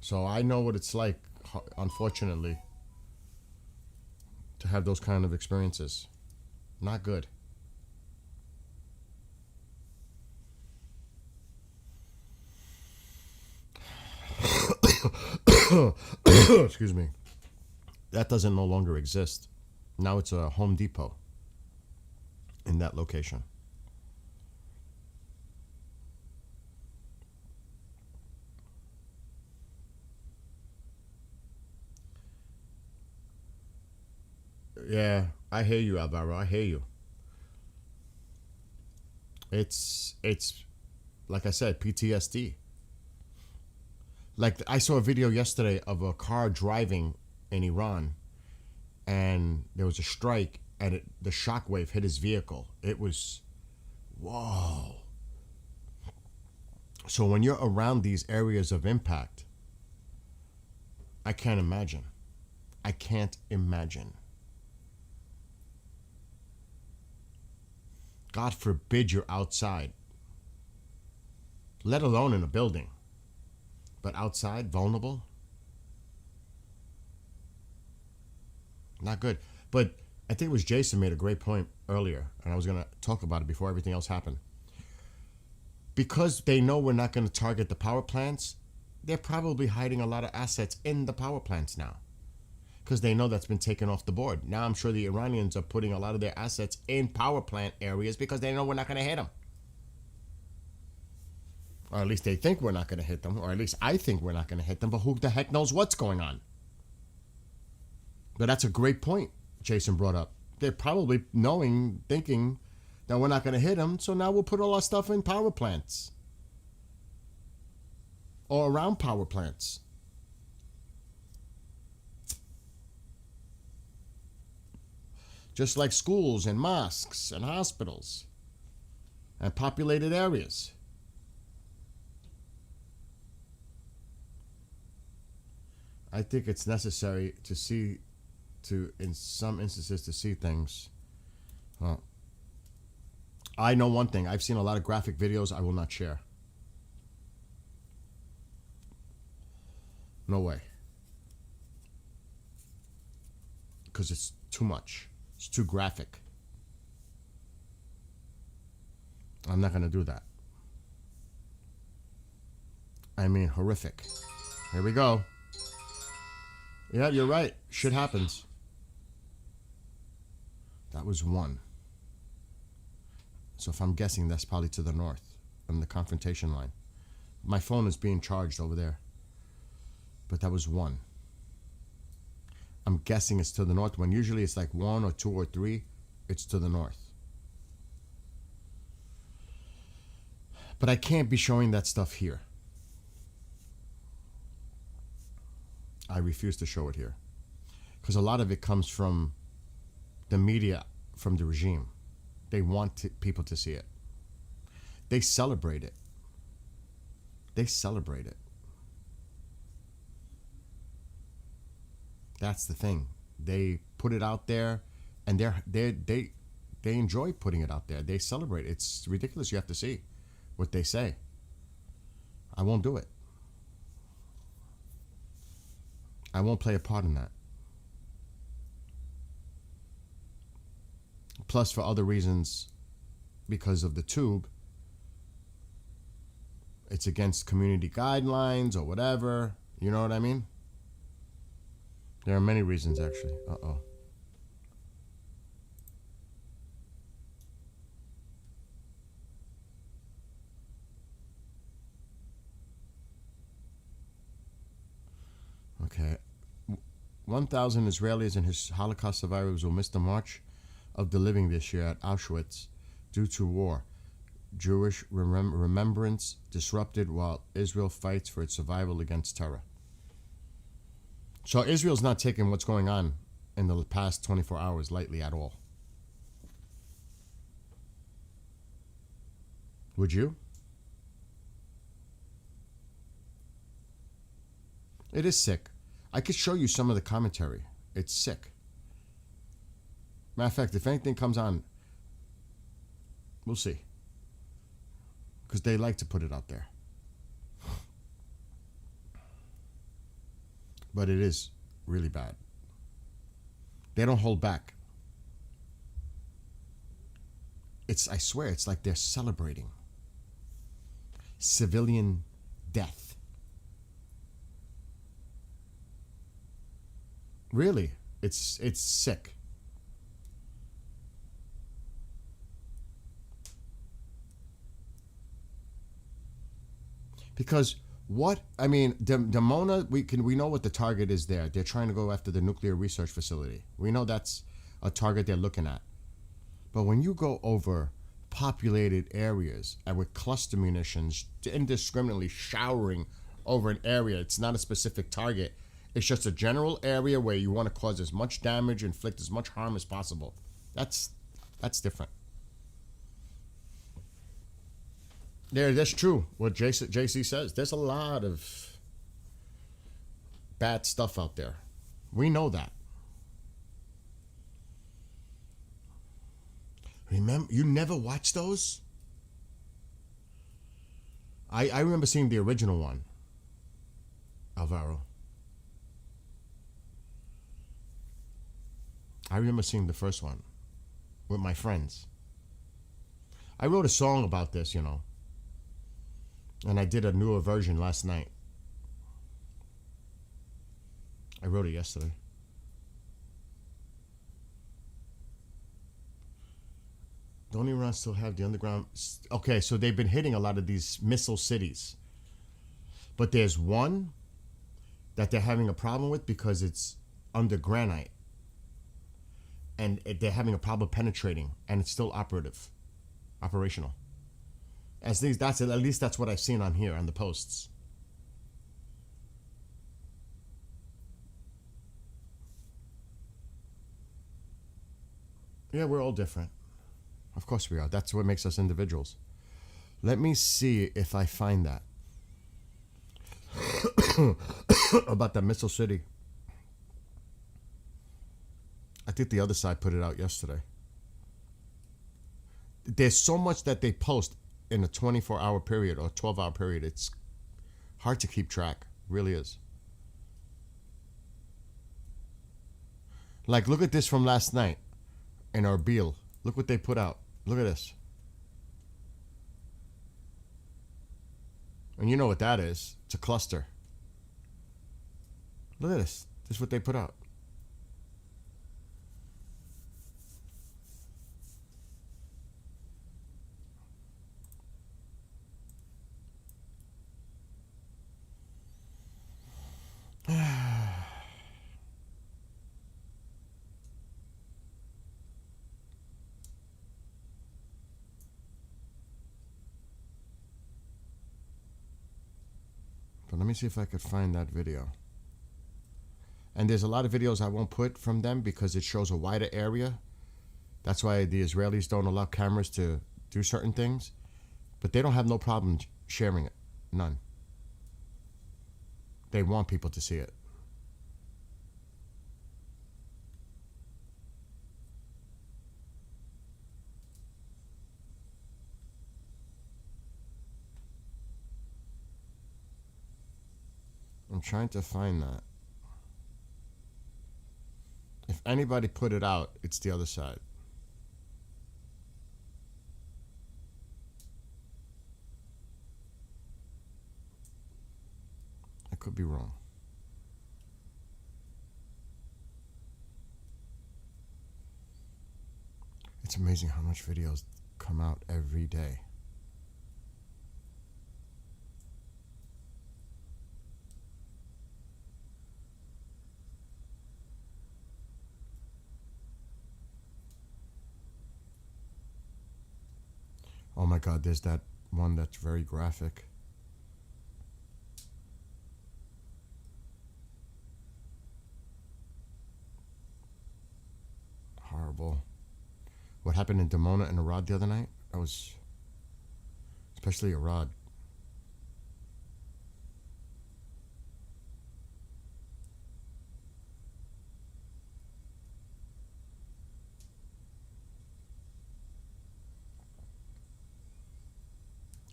So I know what it's like, unfortunately, to have those kind of experiences. Not good. Excuse me. That doesn't no longer exist. Now it's a Home Depot in that location. Yeah, I hear you, Alvaro. I hear you. It's like I said, PTSD. Like I saw a video yesterday of a car driving in Iran, and there was a strike, and the shockwave hit his vehicle. It was, whoa. So when you're around these areas of impact, I can't imagine. I can't imagine. God forbid you're outside, let alone in a building, but outside, vulnerable. Not good. But I think it was Jason made a great point earlier, and I was going to talk about it before everything else happened. Because they know we're not going to target the power plants, they're probably hiding a lot of assets in the power plants now, because they know that's been taken off the board. Now I'm sure the Iranians are putting a lot of their assets in power plant areas because they know we're not going to hit them. Or at least they think we're not going to hit them, or at least I think we're not going to hit them, but who the heck knows what's going on? But that's a great point Jason brought up. They're probably thinking that we're not going to hit them, so now we'll put all our stuff in power plants. Or around power plants. Just like schools and mosques and hospitals and populated areas. I think it's necessary in some instances, to see things. I know one thing. I've seen a lot of graphic videos I will not share. No way. Because it's too much. It's too graphic. I'm not going to do that. I mean, horrific. Here we go. Yeah, you're right. Shit happens. That was one. So if I'm guessing, that's probably to the north on the confrontation line. My phone is being charged over there. But that was one. I'm guessing it's to the north, when usually it's like 1 or 2 or 3. It's to the north. But I can't be showing that stuff here. I refuse to show it here. Because a lot of it comes from the media, from the regime. They want people to see it. They celebrate it. They celebrate it. That's the thing. They put it out there, and they enjoy putting it out there. They celebrate it. It's ridiculous. You have to see what they say. I won't do it. I won't play a part in that. Plus, for other reasons, because of the tube, it's against community guidelines or whatever. You know what I mean? There are many reasons, actually. Uh-oh. Okay. 1,000 Israelis and his Holocaust survivors will miss the March of the Living this year at Auschwitz due to war. Jewish remembrance disrupted while Israel fights for its survival against terror. So Israel's not taking what's going on in the past 24 hours lightly at all. Would you? It is sick. I could show you some of the commentary. It's sick. Matter of fact, if anything comes on, we'll see. Because they like to put it out there. But it is really bad. They don't hold back. I swear, it's like they're celebrating civilian death. Really, it's sick. Because Dimona, we know what the target is there. They're trying to go after the nuclear research facility. We know that's a target they're looking at. But when you go over populated areas and with cluster munitions indiscriminately showering over an area. It's not a specific target. It's just a general area where you want to cause as much damage, inflict as much harm as possible. That's different. That's true. What JC says. There's a lot of bad stuff out there. We know that. Remember, you never watched those? I remember seeing the original one, Alvaro. I remember seeing the first one with my friends. I wrote a song about this, you know. And I did a newer version last night. I wrote it yesterday. Don't Iran still have the underground? Okay, so they've been hitting a lot of these missile cities. But there's one that they're having a problem with because it's under granite. And they're having a problem penetrating, and it's still operational. At least that's what I've seen on here on the posts. Yeah, we're all different. Of course we are. That's what makes us individuals. Let me see if I find that. About that missile city. I think the other side put it out yesterday. There's so much that they post in a 24-hour period or 12-hour period. It's hard to keep track. It really is. Like, look at this from last night in Erbil. Look what they put out. Look at this. And you know what that is. It's a cluster. Look at this. This is what they put out. But let me see if I could find that video. And there's a lot of videos I won't put from them because it shows a wider area. That's why the Israelis don't allow cameras to do certain things. But they don't have no problem sharing it. None. They want people to see it. I'm trying to find that. If anybody put it out, it's the other side. I could be wrong. It's amazing how much videos come out every day. Oh my God, there's that one that's very graphic. Horrible. What happened in Dimona and Arad the other night? That was, especially Arad.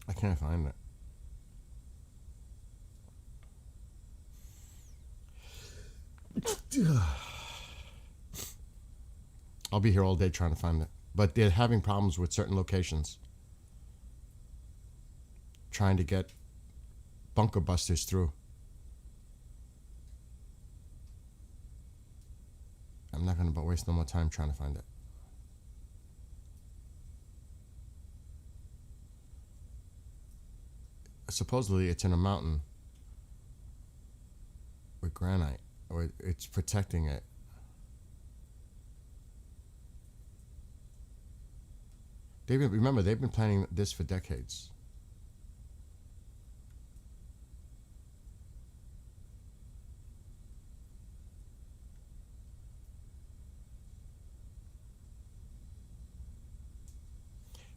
I can't find it. I'll be here all day trying to find it. But they're having problems with certain locations. Trying to get bunker busters through. I'm not going to waste no more time trying to find it. Supposedly it's in a mountain with granite, or it's protecting it. Remember, they've been planning this for decades.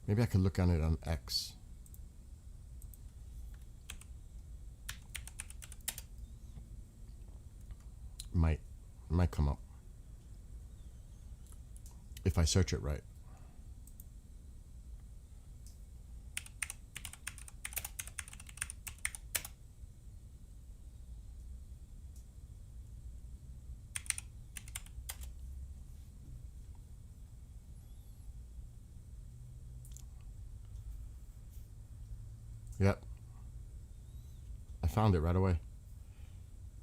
Maybe I could look on it on X. Might come up if I search it right. Yep. I found it right away.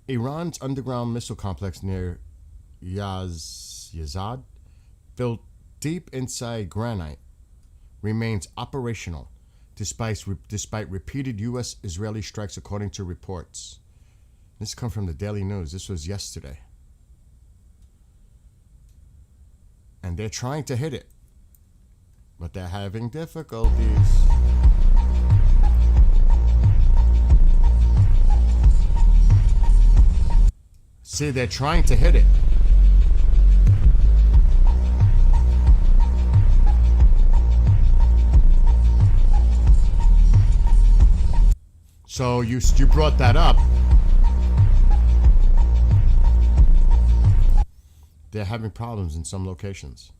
Iran's underground missile complex near Yazd, built deep inside granite, remains operational despite repeated U.S.-Israeli strikes, according to reports. This comes from the Daily News. This was yesterday. And they're trying to hit it, but they're having difficulties. See, they're trying to hit it. So you brought that up. They're having problems in some locations.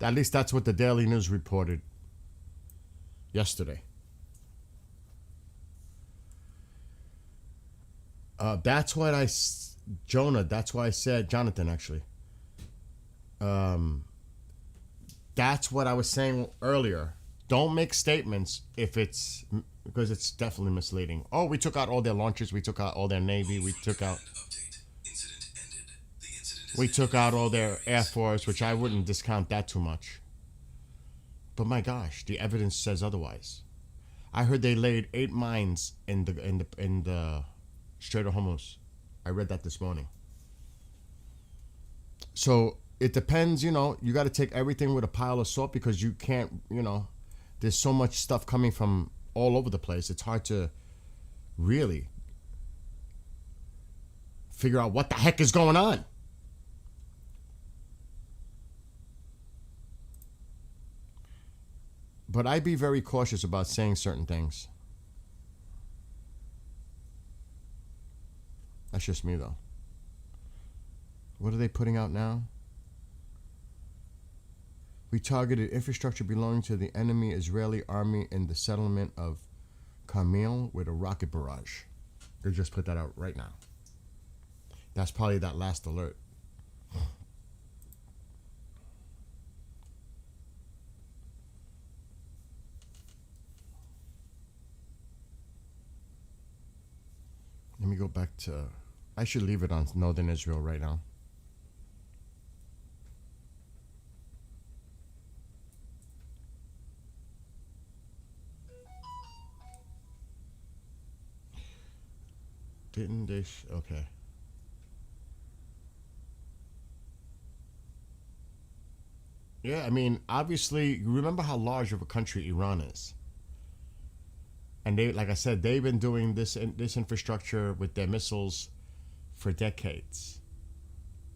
At least that's what the Daily News reported yesterday. That's what that's why I said, Jonathan, actually. That's what I was saying earlier. Don't make statements because it's definitely misleading. Oh, we took out all their launchers. We took out all their Navy. We took out all their Air Force, which I wouldn't discount that too much. But my gosh, the evidence says otherwise. I heard they laid 8 mines in the Strait of Hormuz. I read that this morning. So it depends, you got to take everything with a pile of salt because you can't, there's so much stuff coming from all over the place. It's hard to really figure out what the heck is going on. But I'd be very cautious about saying certain things. That's just me, though. What are they putting out now? We targeted infrastructure belonging to the enemy Israeli army in the settlement of Carmel with a rocket barrage. They just put that out right now. That's probably that last alert. Let me go back to... I should leave it on Northern Israel right now. Didn't they... okay. Yeah, I mean, obviously, remember how large of a country Iran is. And they, like I said, they've been doing this infrastructure with their missiles for decades.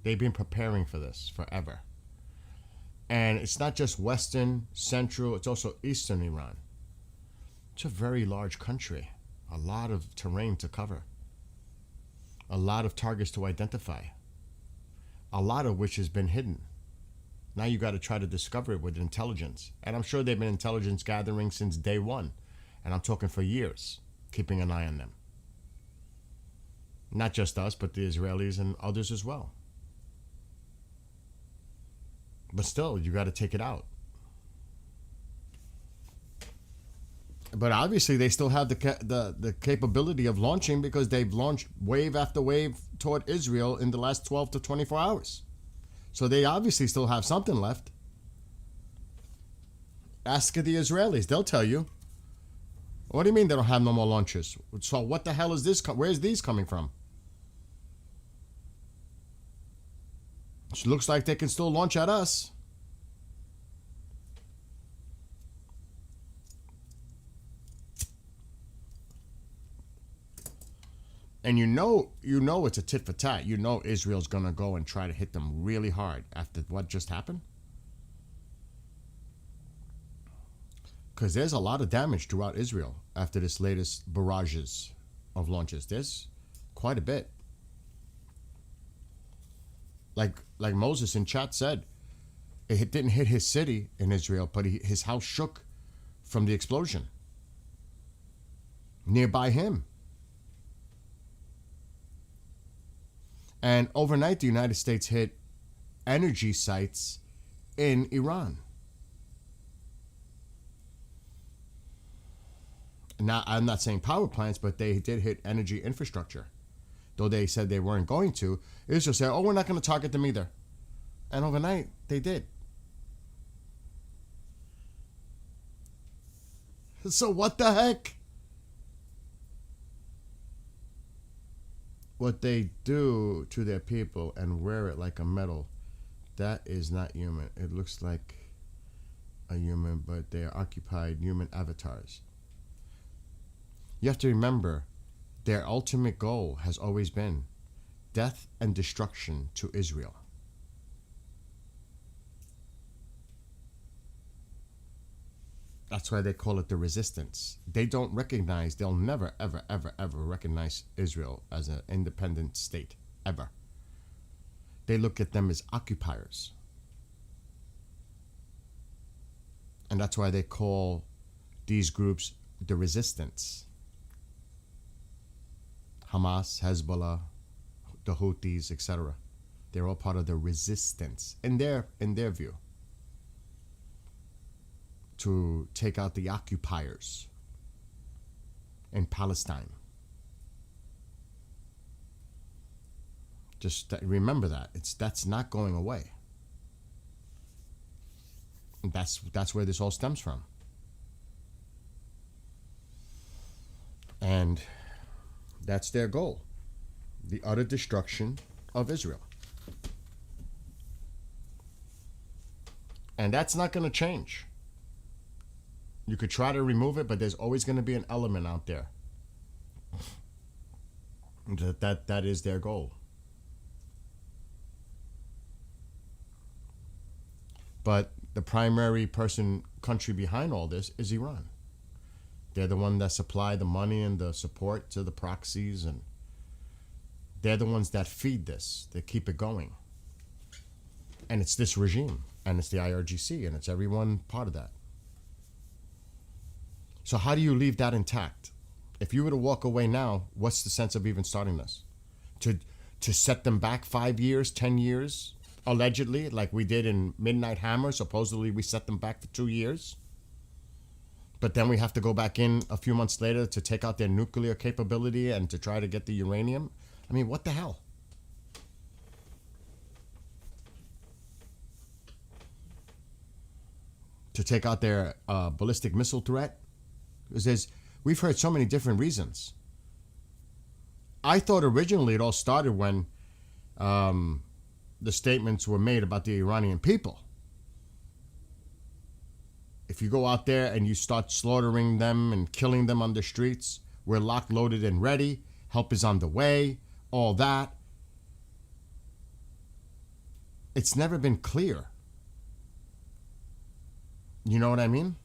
They've been preparing for this forever. And it's not just Western, Central, it's also Eastern Iran. It's a very large country. A lot of terrain to cover. A lot of targets to identify. A lot of which has been hidden. Now you got to try to discover it with intelligence. And I'm sure they've been intelligence gathering since day one. And I'm talking for years, keeping an eye on them. Not just us, but the Israelis and others as well. But still, you got to take it out. But obviously, they still have the capability of launching because they've launched wave after wave toward Israel in the last 12 to 24 hours. So they obviously still have something left. Ask the Israelis. They'll tell you. What do you mean they don't have no more launches? So what the hell is this? Where's these coming from? It looks like they can still launch at us. And you know it's a tit for tat. You know Israel's going to go and try to hit them really hard after what just happened. Because there's a lot of damage throughout Israel after this latest barrages of launches. There's quite a bit. Like Moses in chat said, it didn't hit his city in Israel, but his house shook from the explosion nearby him. And overnight, the United States hit energy sites in Iran. Now, I'm not saying power plants, but they did hit energy infrastructure. Though they said they weren't going to, Israel said, oh, we're not going to target them either. And overnight, they did. So what the heck? What they do to their people and wear it like a medal, that is not human. It looks like a human, but they are occupied human avatars. You have to remember, their ultimate goal has always been death and destruction to Israel. That's why they call it the resistance. They don't recognize, they'll never, ever, ever, ever recognize Israel as an independent state, ever. They look at them as occupiers. And that's why they call these groups the resistance. Hamas, Hezbollah, the Houthis, etc. They're all part of the resistance in their view, to take out the occupiers in Palestine. Just remember that. That's not going away. And that's where this all stems from. And that's their goal. The utter destruction of Israel. And that's not going to change. You could try to remove it, but there's always going to be an element out there. That is their goal. But the primary country behind all this is Iran. They're the one that supply the money and the support to the proxies, and they're the ones that feed this. They keep it going. And it's this regime, and it's the IRGC, and it's everyone part of that. So how do you leave that intact? If you were to walk away now, what's the sense of even starting this? To set them back 5 years, 10 years, allegedly, like we did in Midnight Hammer. Supposedly we set them back for 2 years. But then we have to go back in a few months later to take out their nuclear capability and to try to get the uranium. I mean, what the hell? To take out their ballistic missile threat? Because we've heard so many different reasons. I thought originally it all started when the statements were made about the Iranian people. If you go out there and you start slaughtering them and killing them on the streets, we're locked, loaded, and ready. Help is on the way. All that. It's never been clear. You know what I mean?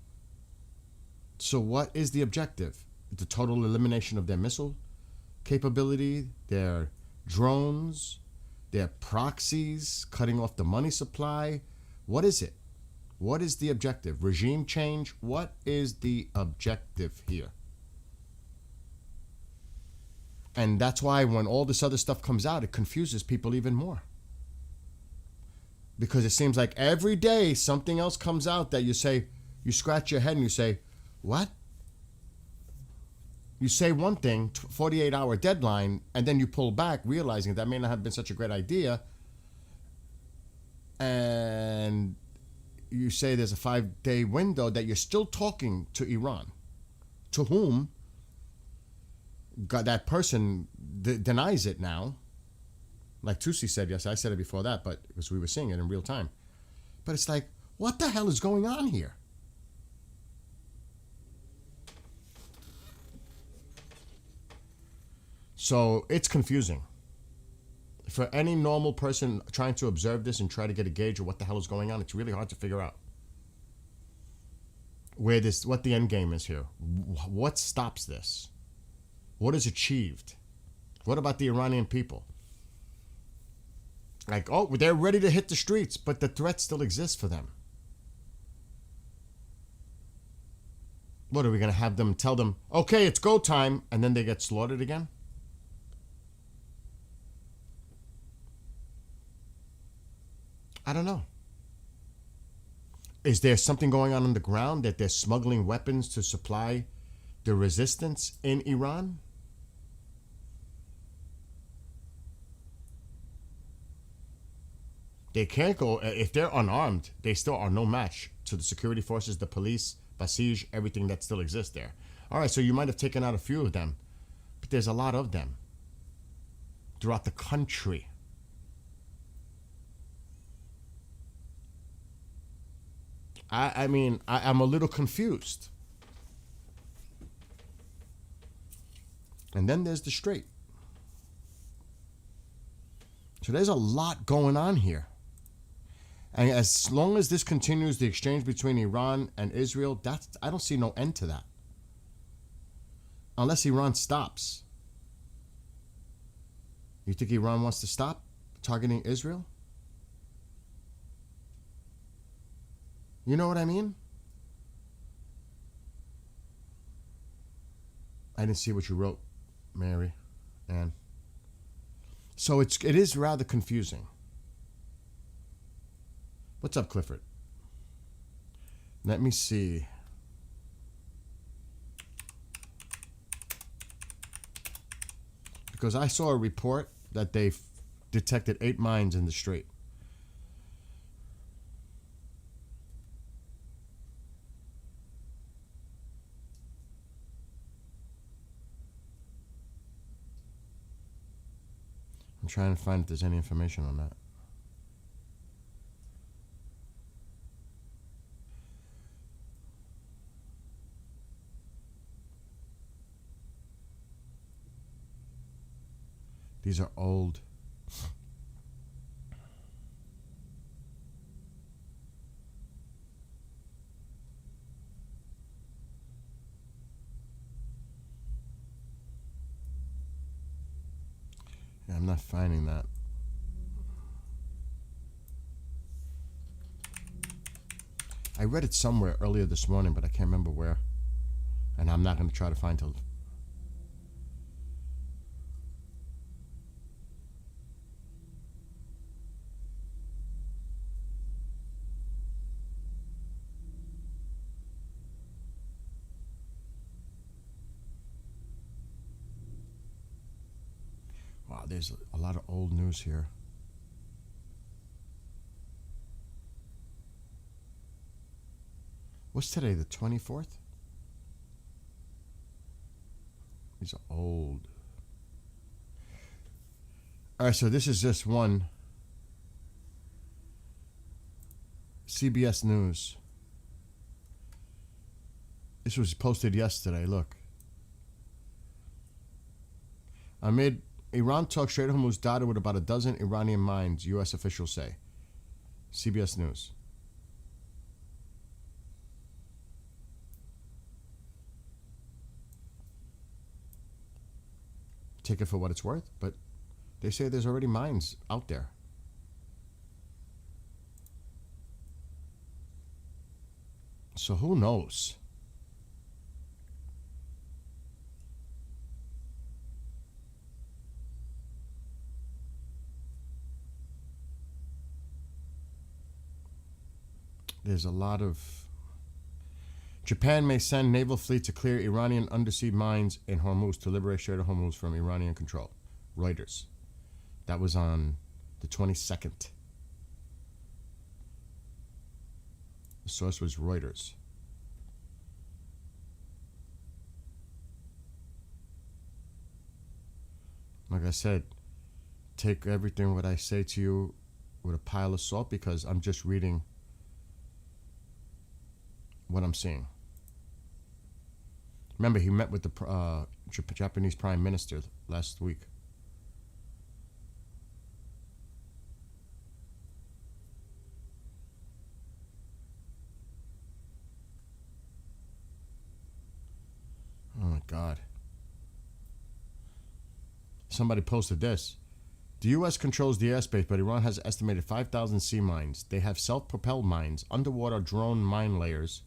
So what is the objective? The total elimination of their missile capability, their drones, their proxies, cutting off the money supply? What is it? What is the objective? Regime change? What is the objective here? And that's why when all this other stuff comes out, it confuses people even more. Because it seems like every day something else comes out that you say, you scratch your head and you say, what? You say one thing, 48-hour deadline, and then you pull back, realizing that may not have been such a great idea. And you say there's a 5-day window that you're still talking to Iran, to whom that person denies it now. Like Tusi said, yes, I said it before that, but because we were seeing it in real time. But it's like, what the hell is going on here? So it's confusing. For any normal person trying to observe this and try to get a gauge of what the hell is going on, it's really hard to figure out what the end game is here. What stops this? What is achieved? What about the Iranian people? Like, oh, they're ready to hit the streets, but the threat still exists for them. What, are we going to have them tell them, okay, it's go time, and then they get slaughtered again? I don't know. Is there something going on the ground that they're smuggling weapons to supply the resistance in Iran? They can't go, if they're unarmed, they still are no match to the security forces, the police, Basij, everything that still exists there. All right, so you might have taken out a few of them, but there's a lot of them throughout the country. I mean, I'm a little confused. And then there's the Strait. So there's a lot going on here. And as long as this continues, the exchange between Iran and Israel, I don't see no end to that. Unless Iran stops. You think Iran wants to stop targeting Israel? You know what I mean? I didn't see what you wrote, Mary Ann. So it is rather confusing. What's up, Clifford? Let me see. Because I saw a report that they detected 8 mines in the Strait. I'm trying to find if there's any information on that. These are old. Yeah, I'm not finding that. I read it somewhere earlier this morning, but I can't remember where. And I'm not going to try to find till. Wow, there's a lot of old news here. What's today, the 24th? These are old. All right, so this is just one. CBS News. This was posted yesterday, look. Amid Iran talks, Strait of Hormuz dotted with about a dozen Iranian mines, U.S. officials say. CBS News. Take it for what it's worth, but they say there's already mines out there. So who knows? There's a lot of... Japan may send naval fleet to clear Iranian undersea mines in Hormuz to liberate Strait of Hormuz from Iranian control. Reuters. That was on the 22nd. The source was Reuters. Like I said, take everything what I say to you with a pile of salt, because I'm just reading what I'm seeing. Remember, he met with the Japanese Prime Minister last week. Oh my God. Somebody posted this. The U.S. controls the airspace, but Iran has estimated 5,000 sea mines. They have self-propelled mines, underwater drone mine layers,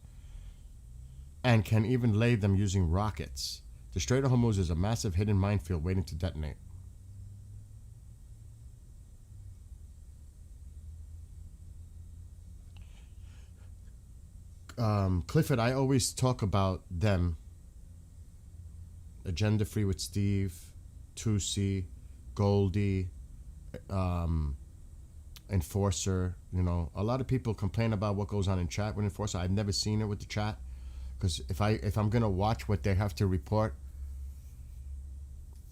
and can even lay them using rockets. The Strait of Hormuz is a massive hidden minefield waiting to detonate. Clifford, I always talk about them. Agenda Free with Steve, Tusi, Goldie, Enforcer. You know, a lot of people complain about what goes on in chat with Enforcer. I've never seen it with the chat, because if I'm gonna watch what they have to report,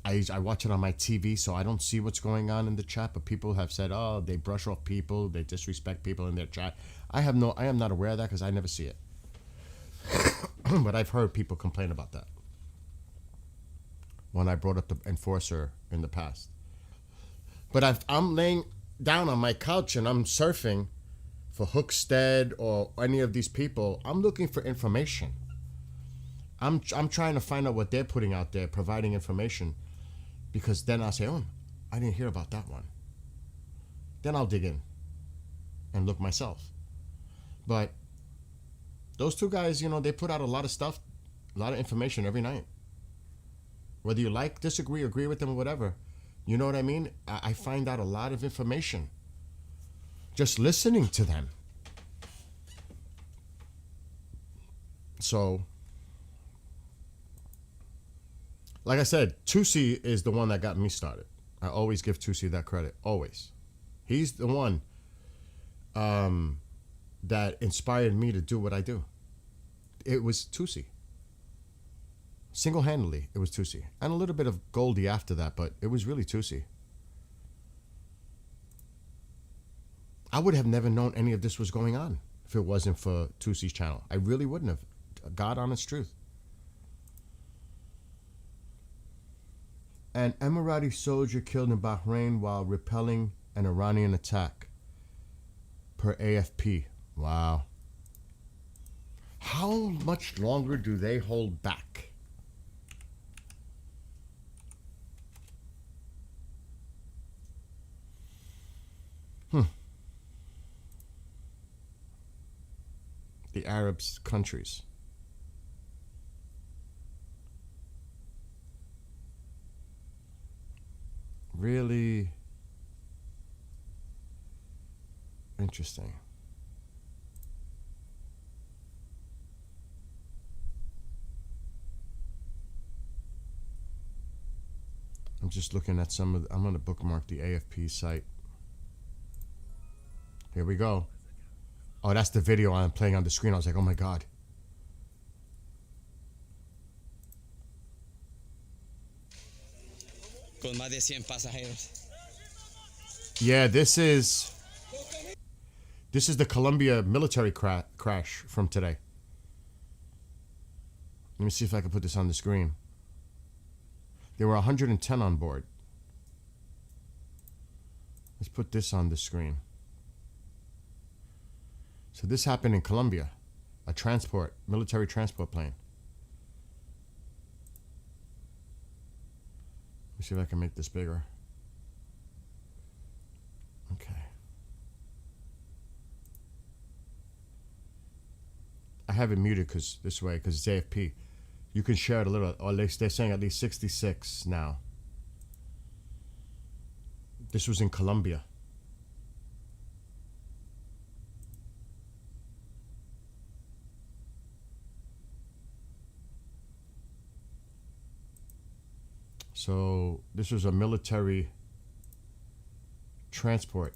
I watch it on my TV, so I don't see what's going on in the chat. But people have said, oh, they brush off people, they disrespect people in their chat. I am not aware of that because I never see it. But I've heard people complain about that when I brought up the Enforcer in the past. But if I'm laying down on my couch and I'm surfing for Hookstead or any of these people, I'm looking for information. I'm trying to find out what they're putting out there, providing information, because then I'll say, oh, I didn't hear about that one. Then I'll dig in and look myself. But those two guys, you know, they put out a lot of stuff, a lot of information every night. Whether you like, disagree, agree with them, or whatever, you know what I mean? I find out a lot of information just listening to them. So, like I said, Tusi is the one that got me started. I always give Tusi that credit, always. He's the one that inspired me to do what I do. It was Tusi. Single-handedly, it was Tusi. And a little bit of Goldie after that, but it was really Tusi. I would have never known any of this was going on if it wasn't for Tusi's channel. I really wouldn't have. God honest truth. An Emirati soldier killed in Bahrain while repelling an Iranian attack, per AFP. Wow. How much longer do they hold back? The Arab countries. Really interesting. I'm just looking at some of I'm going to bookmark the AFP site. Here we go. Oh, that's the video I'm playing on the screen. I was like, oh my God. Con más de 100 pasajeros. Yeah, this is the Colombia military crash from today. Let me see if I can put this on the screen. There were 110 on board. Let's put this on the screen. So this happened in Colombia, a military transport plane. Let me see if I can make this bigger. Okay. I have it muted because it's AFP. You can share it a little, or they're saying at least 66 now. This was in Colombia. So this was a military transport.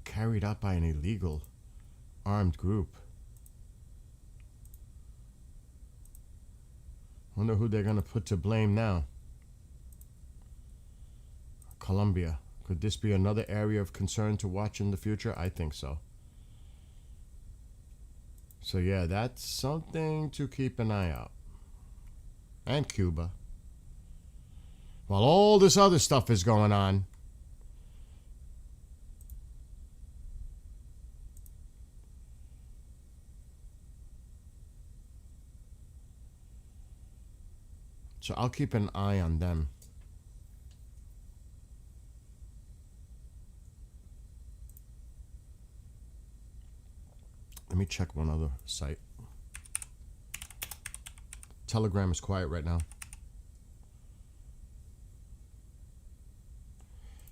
Carried out by an illegal armed group. Wonder who they're gonna put to blame now. Colombia. Could this be another area of concern to watch in the future? I think so. So yeah, that's something to keep an eye out. And Cuba. While all this other stuff is going on, so I'll keep an eye on them. Let me check one other site. Telegram is quiet right now.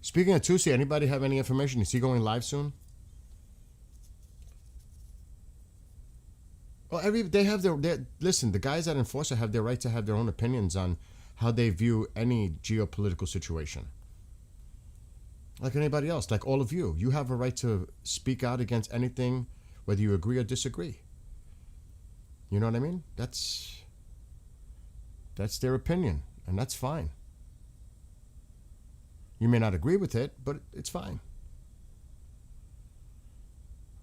Speaking of Tusi, anybody have any information? Is he going live soon? Well, they have their listen, the guys at Enforcer have their right to have their own opinions on how they view any geopolitical situation. Like anybody else, like all of you. You have a right to speak out against anything, whether you agree or disagree. You know what I mean? That's their opinion, and that's fine. You may not agree with it, but it's fine.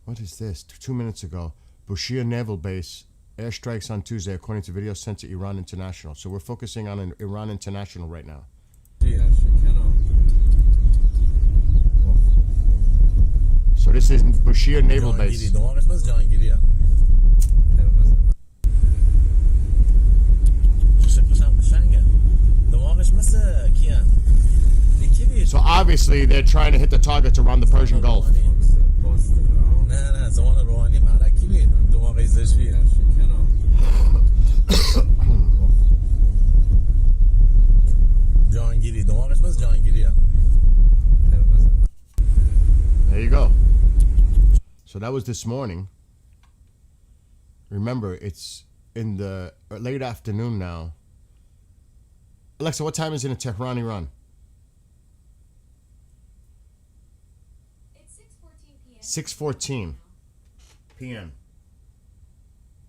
What is this? 2 minutes ago, Bushehr Naval Base, airstrikes on Tuesday, according to video sent to Iran International. So we're focusing on Iran International right now. So this is Bushehr Naval Base. So obviously they're trying to hit the targets around the Persian Gulf. There you go. So that was this morning. Remember, it's in the late afternoon now. Alexa, what time is it in Tehran, Iran? It's 6:14 p.m. 6:14 p.m.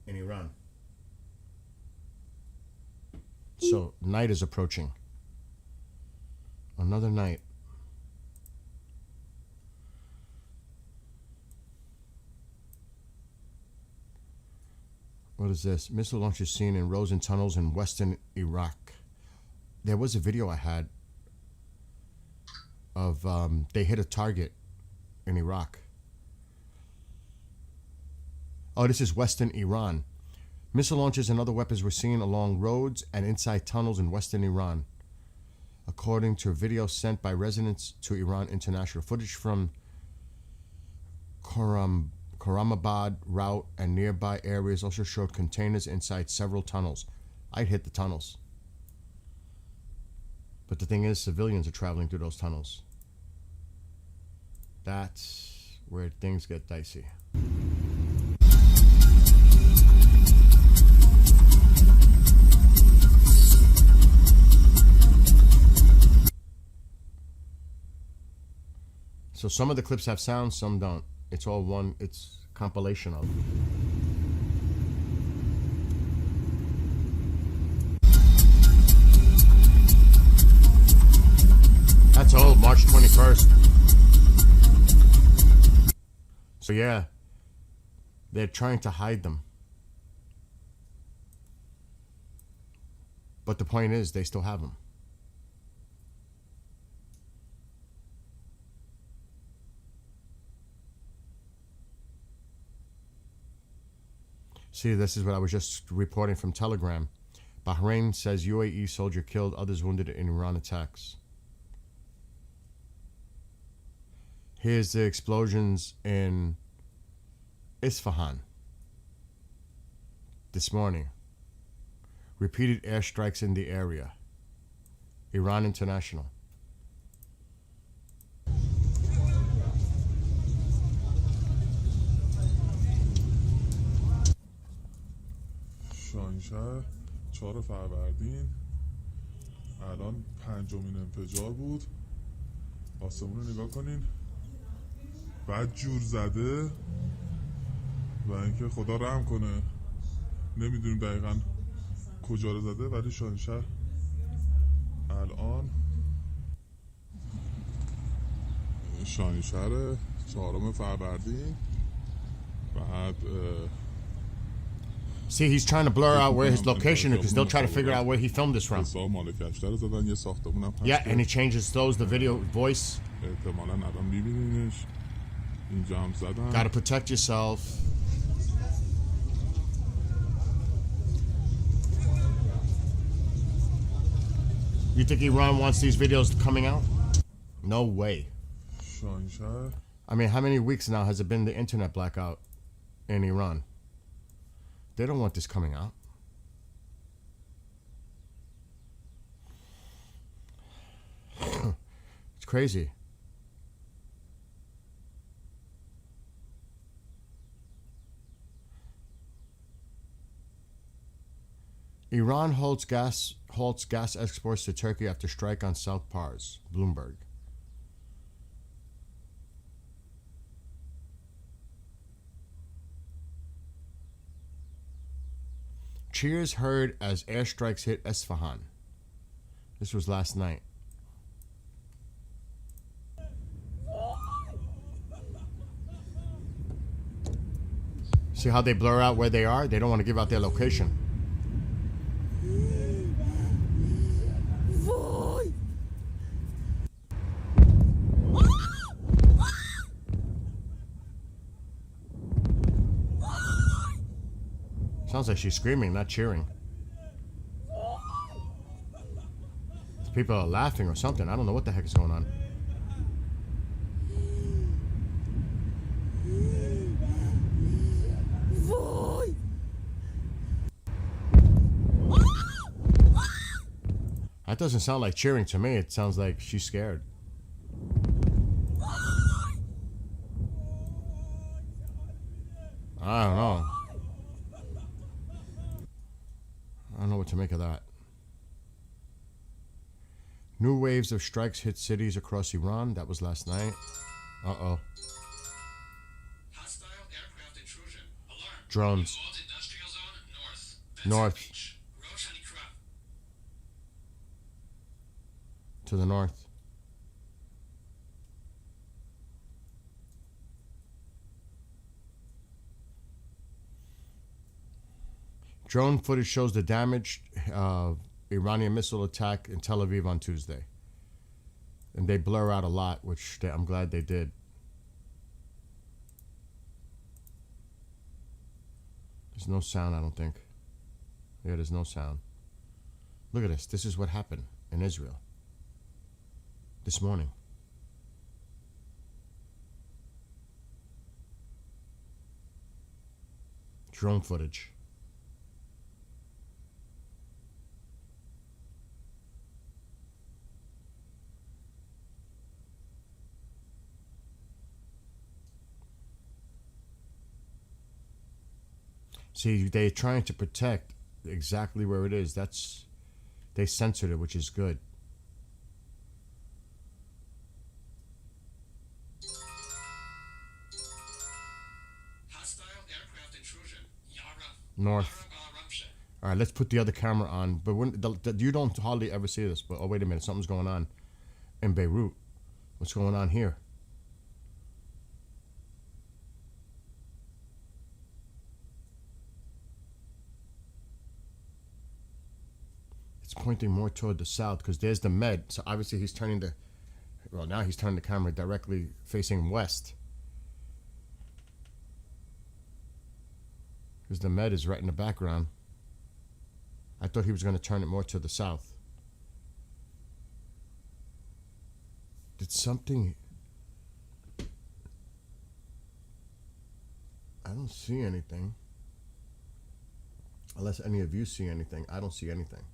in Iran. So night is approaching. Another night. What is this? Missile launches seen in roads and tunnels in western Iraq. There was a video I had of they hit a target in Iraq. Oh, this is western Iran. Missile launches and other weapons were seen along roads and inside tunnels in western Iran, according to a video sent by residents to Iran International. Footage from Karamabad route and nearby areas also showed containers inside several tunnels. I'd hit the tunnels. But the thing is, civilians are traveling through those tunnels. That's where things get dicey. So some of the clips have sound, some don't. It's all one, it's compilation of. That's old, March 21st. So yeah, they're trying to hide them. But the point is, they still have them. See, this is what I was just reporting from Telegram. Bahrain says UAE soldier killed, others wounded in Iran attacks. Here's the explosions in Isfahan this morning. Repeated airstrikes in the area. Iran International. شاهینشهر 4 فروردین الان 5مین انفجار بود. آسمون رو نگاه کنین، بعد جور زده و اینکه خدا رحم کنه. نمیدونیم دقیقا کجا رو زده، ولی شاهنشهر الان شاهنشهر 4 فروردین. بعد See, he's trying to blur out where his location is because they'll try to figure out where he filmed this from. حساب مال کشتر زدن، یه ساختمون هم هست. Yeah, and he slows the video voice. احتمالاً الان میبینینش. اینجا هم زدن. Gotta protect yourself. You think Iran wants these videos coming out? No way. شاهنشهر I mean, how many weeks now has it been the internet blackout in Iran? They don't want this coming out. It's crazy. Iran halts gas exports to Turkey after strike on South Pars. Bloomberg. Cheers heard as airstrikes hit Esfahan. This was last night. See how they blur out where they are? They don't want to give out their location. Sounds like she's screaming, not cheering. People are laughing or something. I don't know what the heck is going on. That doesn't sound like cheering to me. It sounds like she's scared. I don't know. I don't know what to make of that. New waves of strikes hit cities across Iran. That was last night. Uh-oh. Hostile aircraft intrusion. Alarm. Drones. Walled industrial zone north. North. Beach. Rosh Hanikra. To the north. Drone footage shows the damaged Iranian missile attack in Tel Aviv on Tuesday. And they blur out a lot, which I'm glad they did. There's no sound, I don't think. Yeah, there's no sound. Look at this. This is what happened in Israel this morning. Drone footage. See, they're trying to protect exactly where it is. They censored it, which is good. Hostile aircraft intrusion. Yara. North. All right, let's put the other camera on. But you don't hardly ever see this. But oh, wait a minute, something's going on in Beirut. What's going on here? It's pointing more toward the south because there's the Med. So obviously he's turning now he's turning the camera directly facing west. Because the Med is right in the background. I thought he was going to turn it more to the south. Did something... I don't see anything. Unless any of you see anything. I don't see anything.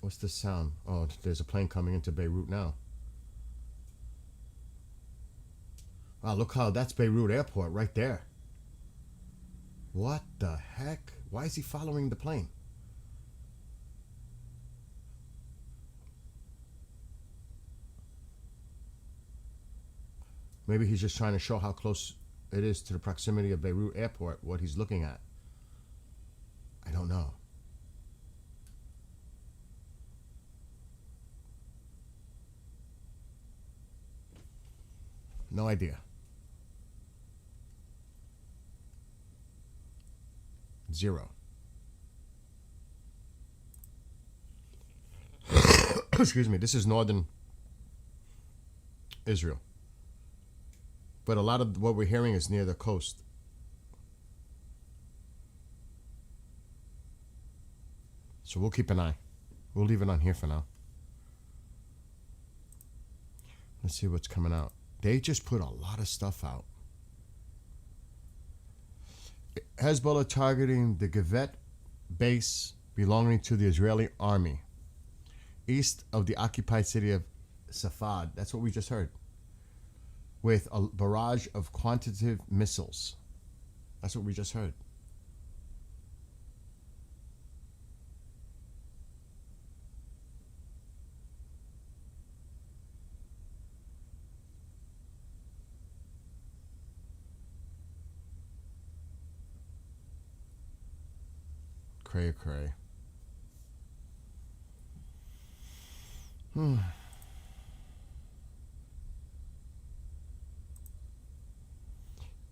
What's this sound? Oh, there's a plane coming into Beirut now. Wow, look how that's Beirut Airport right there. What the heck? Why is he following the plane? Maybe he's just trying to show how close it is to the proximity of Beirut Airport, what he's looking at. I don't know. No idea. 0. Excuse me. This is northern Israel. But a lot of what we're hearing is near the coast. So we'll keep an eye. We'll leave it on here for now. Let's see what's coming out. They just put a lot of stuff out. Hezbollah targeting the Givet base belonging to the Israeli army east of the occupied city of Safad. That's what we just heard. With a barrage of quantitative missiles. That's what we just heard. Cray.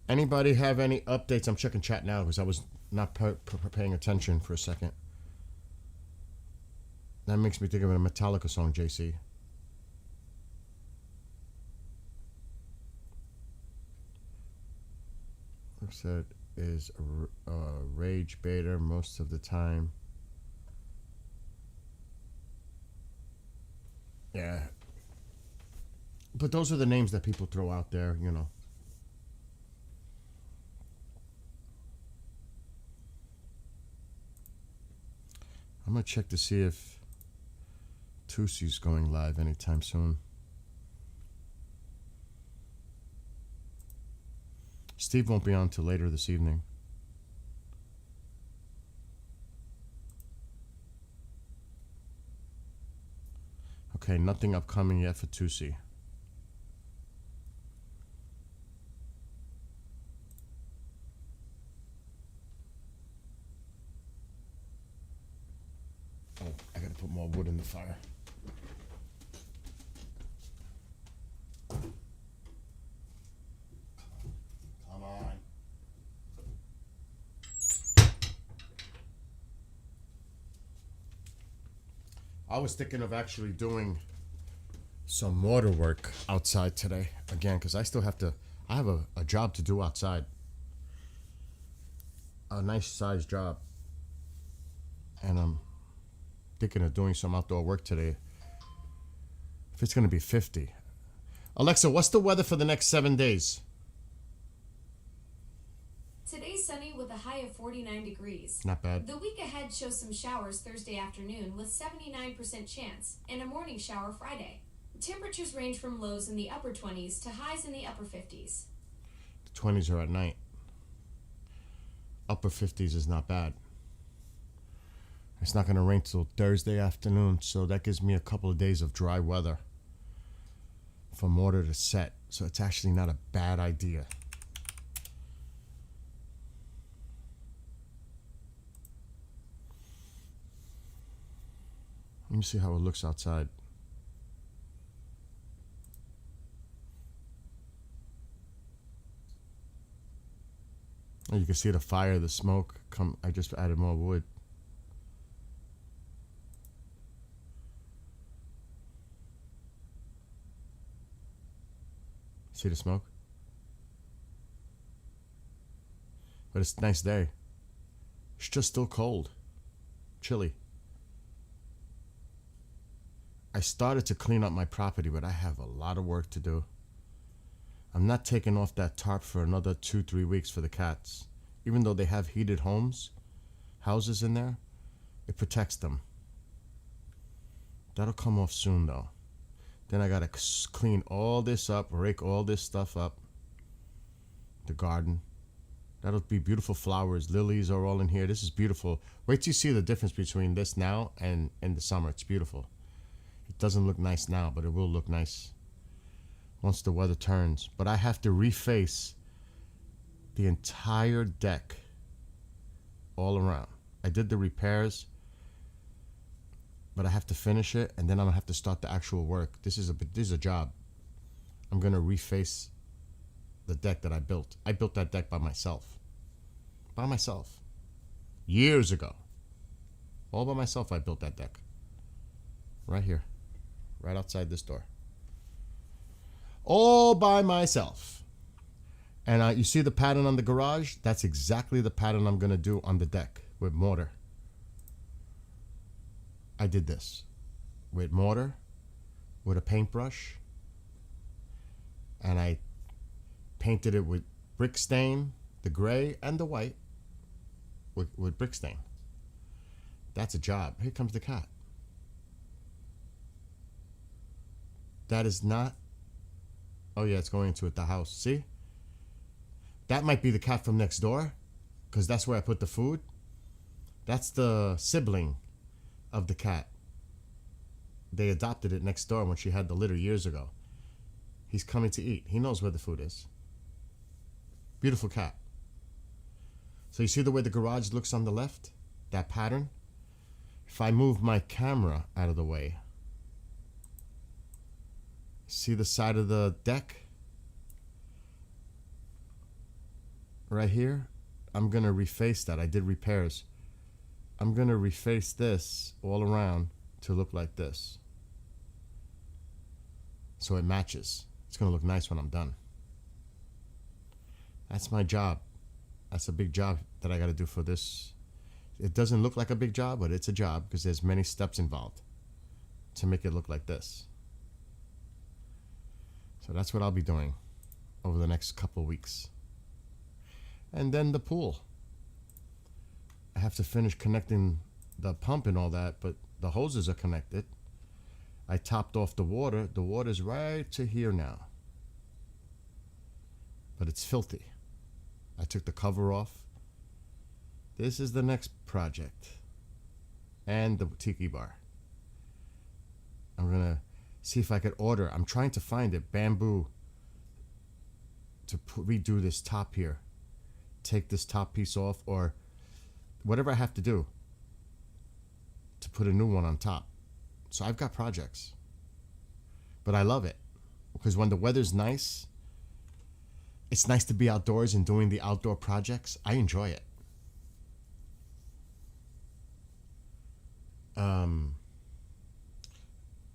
Anybody have any updates? I'm checking chat now because I was not paying attention for a second. That makes me think of a Metallica song, JC. Said is a rage baiter most of the time. Yeah. But those are the names that people throw out there, you know. I'm going to check to see if Tusi's going live anytime soon. Steve won't be on till later this evening. Okay, nothing upcoming yet for Tusi. Oh, I gotta put more wood in the fire. Come on. I was thinking of actually doing some water work outside today again because I have a job to do outside. A nice sized job. And I'm thinking of doing some outdoor work today. If it's going to be 50. Alexa, what's the weather for the next 7 days? Today's sunny with a high of 49 degrees. Not bad. The week ahead shows some showers Thursday afternoon with 79% chance and a morning shower Friday. Temperatures range from lows in the upper 20s to highs in the upper 50s. The 20s are at night. Upper 50s is not bad. It's not going to rain till Thursday afternoon, so that gives me a couple of days of dry weather for mortar to set. So it's actually not a bad idea. Let me see how it looks outside. Oh, you can see the fire, the smoke. I just added more wood. See the smoke? But it's a nice day. It's just still cold. Chilly. I started to clean up my property, but I have a lot of work to do. I'm not taking off that tarp for another 2-3 weeks for the cats. Even though they have heated houses in there, it protects them. That'll come off soon though. Then I gotta clean all this up, rake all this stuff up. The garden. That'll be beautiful flowers. Lilies are all in here. This is beautiful. Wait till you see the difference between this now and in the summer. It's beautiful. It doesn't look nice now, but it will look nice once the weather turns. But I have to reface the entire deck all around. I did the repairs, but I have to finish it, and then I'm gonna have to start the actual work. This is a job. I'm gonna reface the deck that I built. I built that deck by myself. By myself. Years ago. All by myself I built that deck. Right here. Right outside this door. All by myself. And you see the pattern on the garage? That's exactly the pattern I'm gonna do on the deck with mortar. I did this with mortar, with a paintbrush, and I painted it with brick stain, the gray and the white, with brick stain. That's a job. Here comes the cat. That is not, oh yeah, it's going into the house. See? That might be the cat from next door, because that's where I put the food. That's the sibling of the cat. They adopted it next door when she had the litter years ago. He's coming to eat. He knows where the food is. Beautiful cat. So you see the way the garage looks on the left? That pattern? If I move my camera out of the way, see the side of the deck? Right here? I'm going to reface that. I did repairs. I'm going to reface this all around to look like this. So it matches. It's going to look nice when I'm done. That's my job. That's a big job that I got to do for this. It doesn't look like a big job, but it's a job because there's many steps involved to make it look like this. So that's what I'll be doing over the next couple of weeks. And then the pool. I have to finish connecting the pump and all that, but the hoses are connected. I topped off the water. The water's right to here now. But it's filthy. I took the cover off. This is the next project. And the tiki bar. I'm going to see if I could order. I'm trying to find it. Bamboo. To redo this top here. Take this top piece off or whatever I have to do to put a new one on top. So I've got projects. But I love it. Because when the weather's nice, it's nice to be outdoors and doing the outdoor projects. I enjoy it.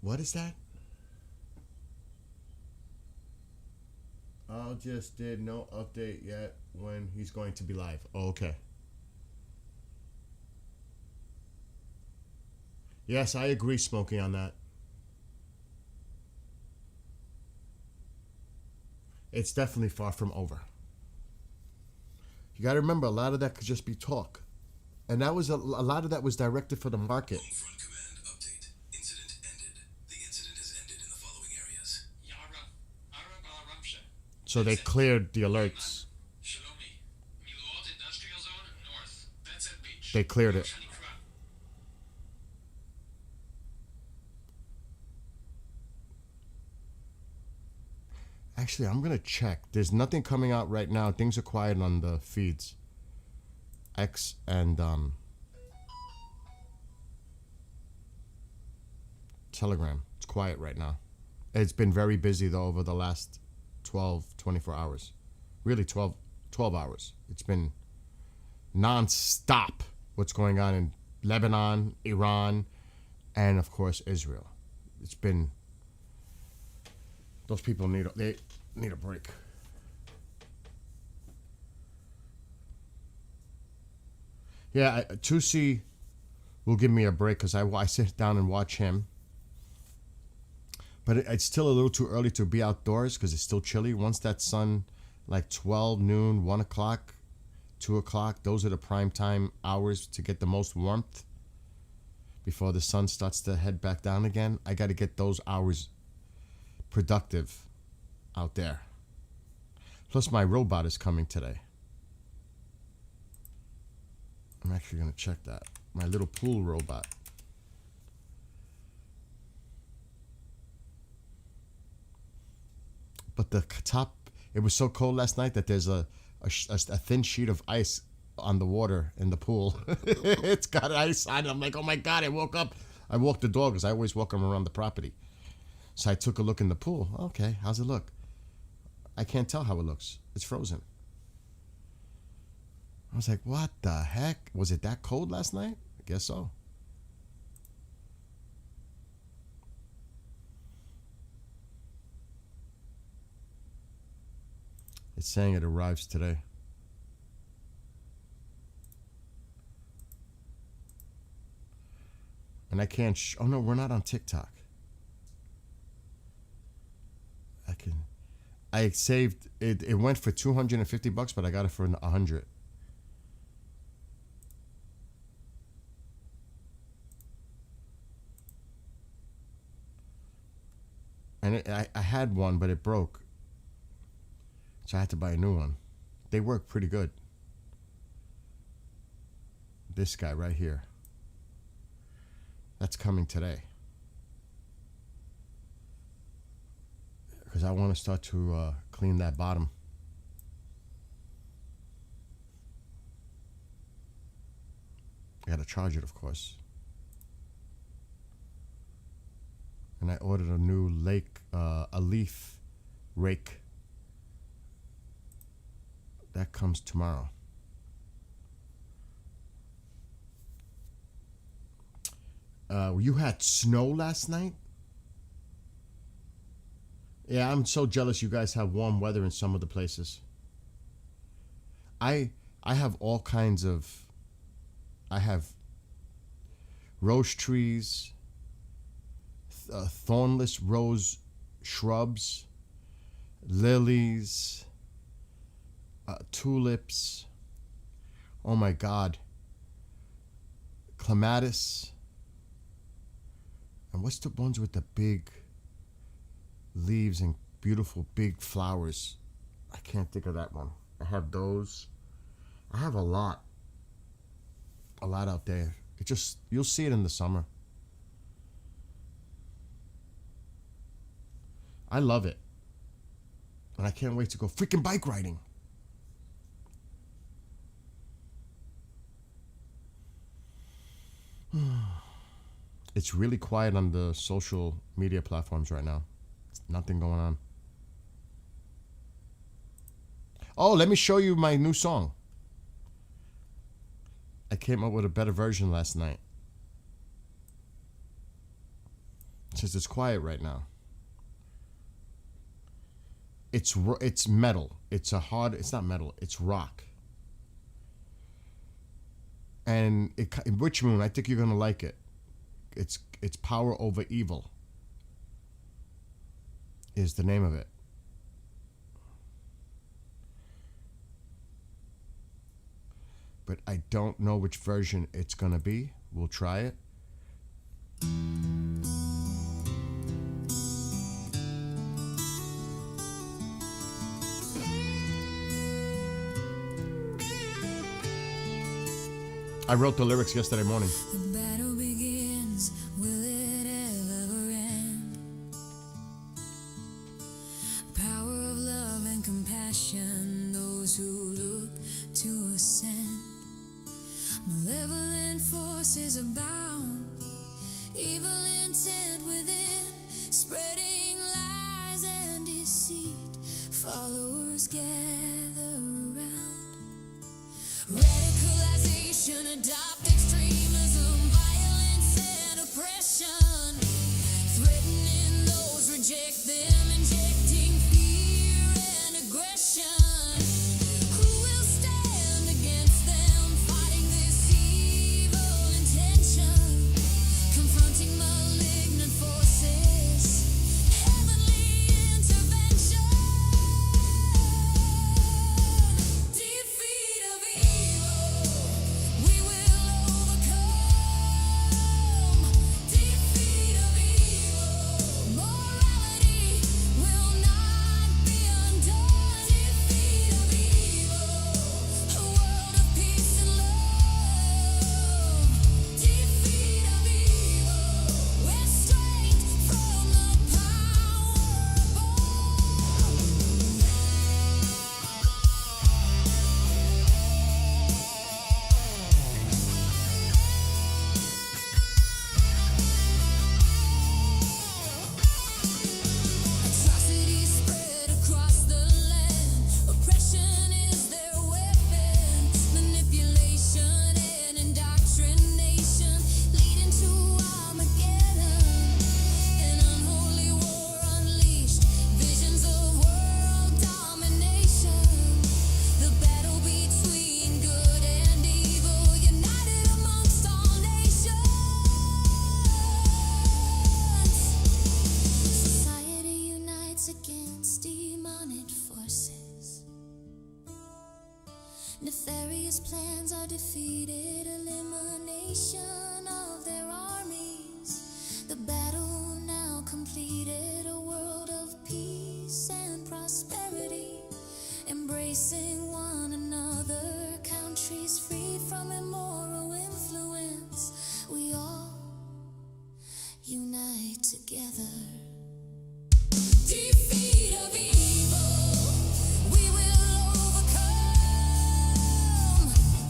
What is that? I just did no update yet when he's going to be live. Oh, okay. Yes, I agree, Smokey, on that. It's definitely far from over. You got to remember, a lot of that could just be talk. And that was a lot of that was directed for the market. Front command update. Incident ended. The incident has ended in the following areas. So they cleared the alerts. They cleared it. Actually, I'm going to check. There's nothing coming out right now. Things are quiet on the feeds. X and Telegram. It's quiet right now. It's been very busy, though, over the last 24 hours. Really, 12 hours. It's been non-stop what's going on in Lebanon, Iran, and, of course, Israel. It's been... Those people need a break. Yeah, Tusi will give me a break because I sit down and watch him. But it's still a little too early to be outdoors because it's still chilly. Once that sun, like 12, noon, 1 o'clock, 2 o'clock, those are the prime time hours to get the most warmth before the sun starts to head back down again. I got to get those hours productive out there. Plus my robot is coming today. I'm actually going to check that. My little pool robot. But the top, it was so cold last night that there's a thin sheet of ice on the water in the pool. It's got ice on it. I'm like, oh my God, I woke up. I walked the dog because I always walk him around the property. So I took a look in the pool. Okay, how's it look? I can't tell how it looks. It's frozen. I was like, what the heck? Was it that cold last night? I guess so. It's saying it arrives today. And I can't oh no, we're not on TikTok. I saved it. It went for $250, but I got it for $100. And I had one, but it broke. So I had to buy a new one. They work pretty good. This guy right here. That's coming today. Because I want to start to clean that bottom. I got to charge it, of course. And I ordered a new a leaf rake. That comes tomorrow. You had snow last night? Yeah, I'm so jealous you guys have warm weather in some of the places. I have all kinds of... I have rose trees, thornless rose shrubs, lilies, tulips. Oh my God. Clematis. And what's the ones with the big leaves and beautiful big flowers? I can't think of that one. I have those. I have a lot out there. It just, you'll see it in the summer. I love it. And I can't wait to go freaking bike riding. It's really quiet on the social media platforms right now. Nothing going on. Oh, let me show you my new song. I came up with a better version last night. Since it's quiet right now. It's metal. It's not metal. It's rock. And Witch Moon, I think you're gonna like it. It's Power Over Evil. Is the name of it. But I don't know which version it's gonna be. We'll try it. I wrote the lyrics yesterday morning. The battle begins, will it ever end? Power of love and compassion, those who look to ascend. Malevolent forces abound, evil intent within, spreading lies and deceit. Followers gather around. Radicalization, adopt extremism, violence and oppression, threatening those reject them, injecting fear and aggression. Who will stand against them, fighting this evil intention, confronting malignant forces, heavenly intervention, defeat of evil. We will plans are defeated, elimination of their armies. The battle now completed, a world of peace and prosperity, embracing one another, countries free from immoral influence. We all unite together. Defeat of evil, we will overcome.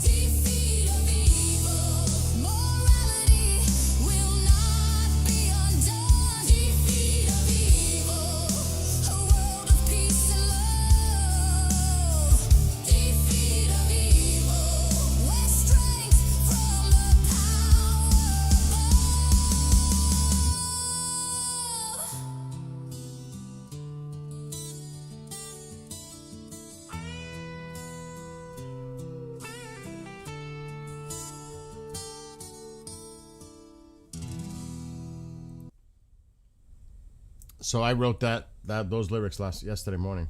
Defeat of evil, morality will not be undone. Defeat of evil, a world of peace and love. Defeat of evil, where strength from the power above. So I wrote those lyrics yesterday morning.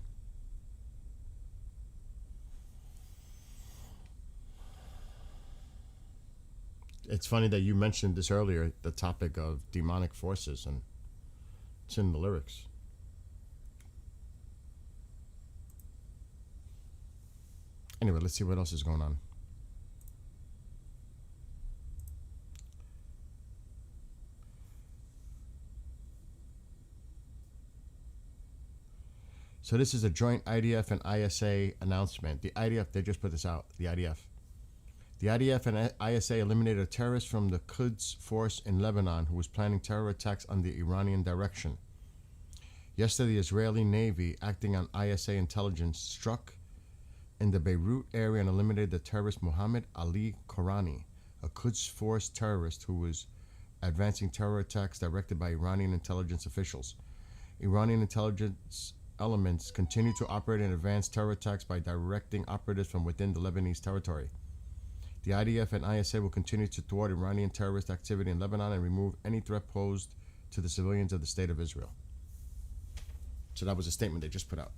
It's funny that you mentioned this earlier, the topic of demonic forces, and it's in the lyrics. Anyway, let's see what else is going on. So this is a joint IDF and ISA announcement. The IDF, they just put this out, the IDF. The IDF and ISA eliminated a terrorist from the Quds force in Lebanon who was planning terror attacks on the Iranian direction. Yesterday, the Israeli Navy, acting on ISA intelligence, struck in the Beirut area and eliminated the terrorist Mohammed Ali Korani, a Quds force terrorist who was advancing terror attacks directed by Iranian intelligence officials. Iranian intelligence elements continue to operate and advance terror attacks by directing operatives from within the Lebanese territory. The IDF and ISA will continue to thwart Iranian terrorist activity in Lebanon and remove any threat posed to the civilians of the State of Israel. So that was a statement they just put out.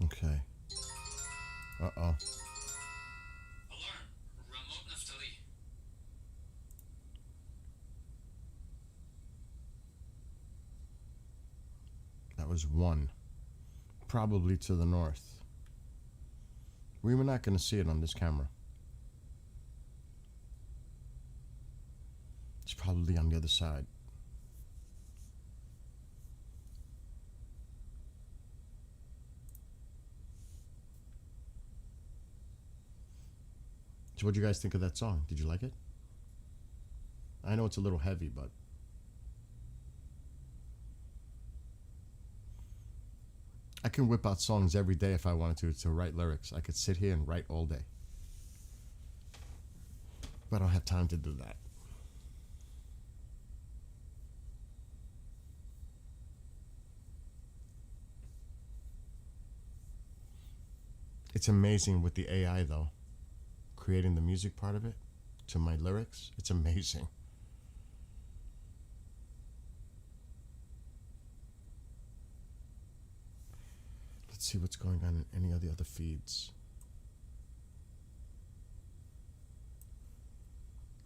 Okay. Uh-oh. Alarm. Ramot Naftali. That was one. Probably to the north. We were not going to see it on this camera. It's probably on the other side. So what do you guys think of that song? Did you like it? I know it's a little heavy, but I can whip out songs every day if I wanted to write lyrics. I could sit here and write all day. But I don't have time to do that. It's amazing with the AI, though. Creating the music part of it to my lyrics. It's amazing. Let's see what's going on in any of the other feeds.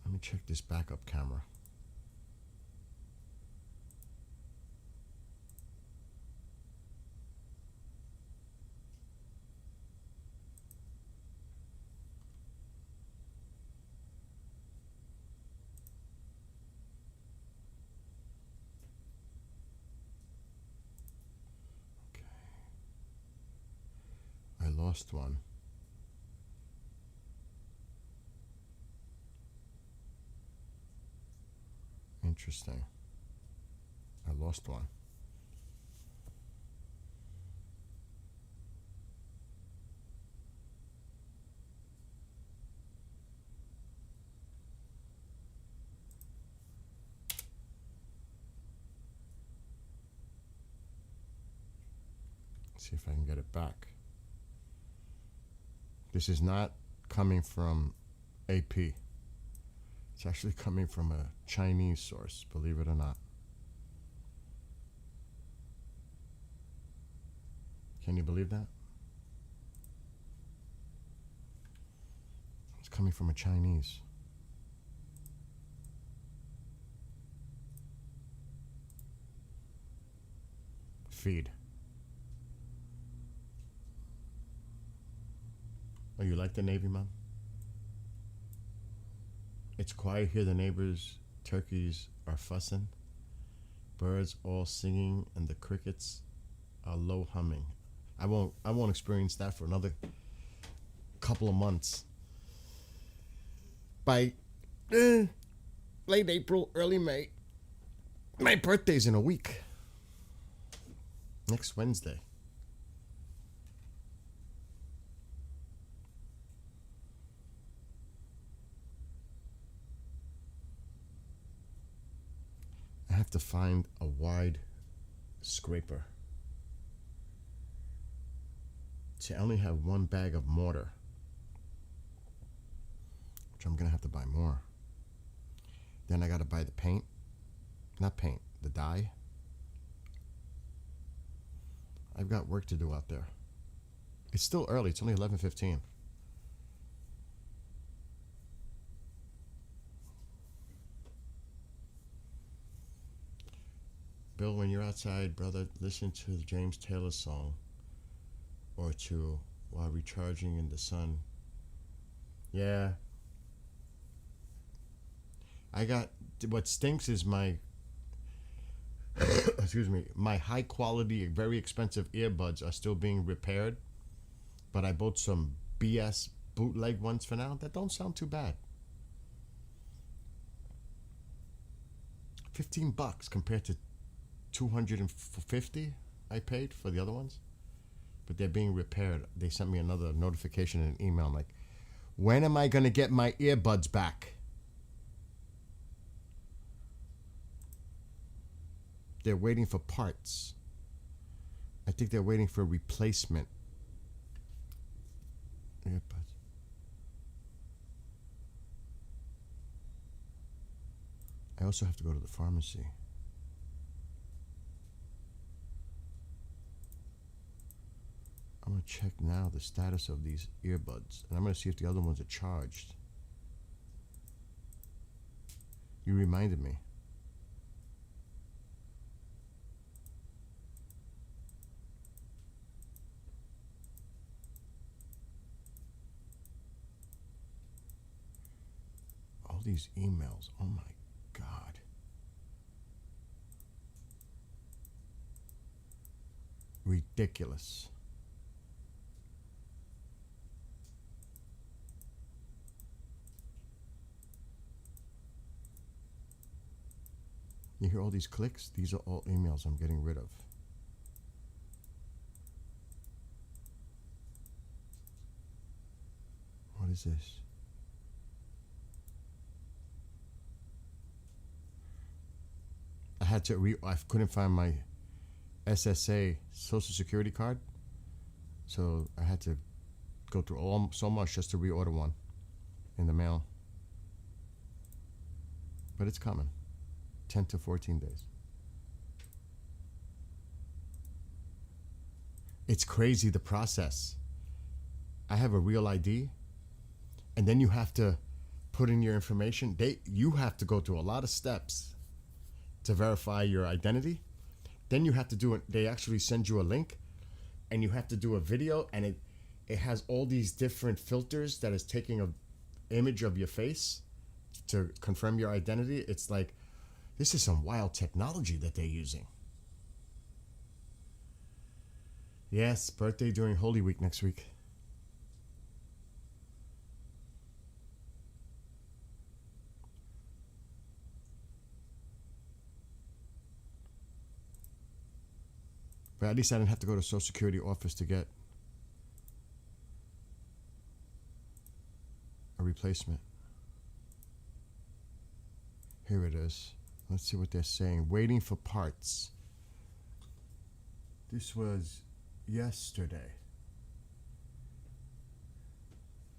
Let me check this backup camera. Lost one. Interesting. I lost one. See if I can get it back. This is not coming from AP. It's actually coming from a Chinese source, believe it or not. Can you believe that? It's coming from a Chinese. Feed. Oh, you like the Navy, Mom? It's quiet here. The neighbors' turkeys are fussing. Birds all singing, and the crickets are low humming. I won't experience that for another couple of months. By late April, early May, my birthday's in a week. Next Wednesday. I have to find a wide scraper. See, I only have one bag of mortar, which I'm gonna have to buy more. Then I gotta buy the paint. Not paint, the dye. I've got work to do out there. It's still early, it's only 11:15. Bill, when you're outside, brother, listen to the James Taylor song or to while recharging in the sun. Yeah. What stinks is my excuse me, my high quality, very expensive earbuds are still being repaired, but I bought some BS bootleg ones for now that don't sound too bad. $15 compared to $250 I paid for the other ones, but they're being repaired. They sent me another notification in an email. I'm like, when am I gonna get my earbuds back? They're waiting for parts. I think they're waiting for replacement earbuds. I also have to go to the pharmacy. I'm gonna check now the status of these earbuds, and I'm gonna see if the other ones are charged. You reminded me. All these emails, oh my God. Ridiculous. You hear all these clicks? These are all emails I'm getting rid of. What is this? I couldn't find my SSA Social Security card, so I had to go through so much just to reorder one in the mail. But it's coming. 10 to 14 days. It's crazy, the process. I have a real ID, and then you have to put in your information. You have to go through a lot of steps to verify your identity. Then you have to do it. They actually send you a link, and you have to do a video, and it has all these different filters that is taking an image of your face to confirm your identity. It's like, this is some wild technology that they're using. Yes, birthday during Holy Week next week. But at least I didn't have to go to Social Security office to get a replacement. Here it is. Let's see what they're saying. Waiting for parts. This was yesterday.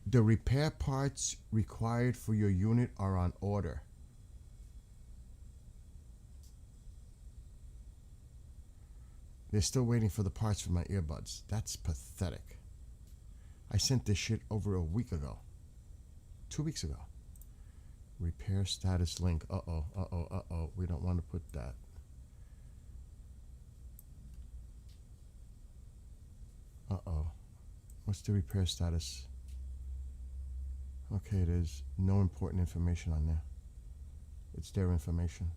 The repair parts required for your unit are on order. They're still waiting for the parts for my earbuds. That's pathetic. I sent this shit over a week ago. 2 weeks ago. Repair status link. Uh-oh. We don't want to put that. Uh-oh. What's the repair status? Okay, it is. No important information on there. It's their information.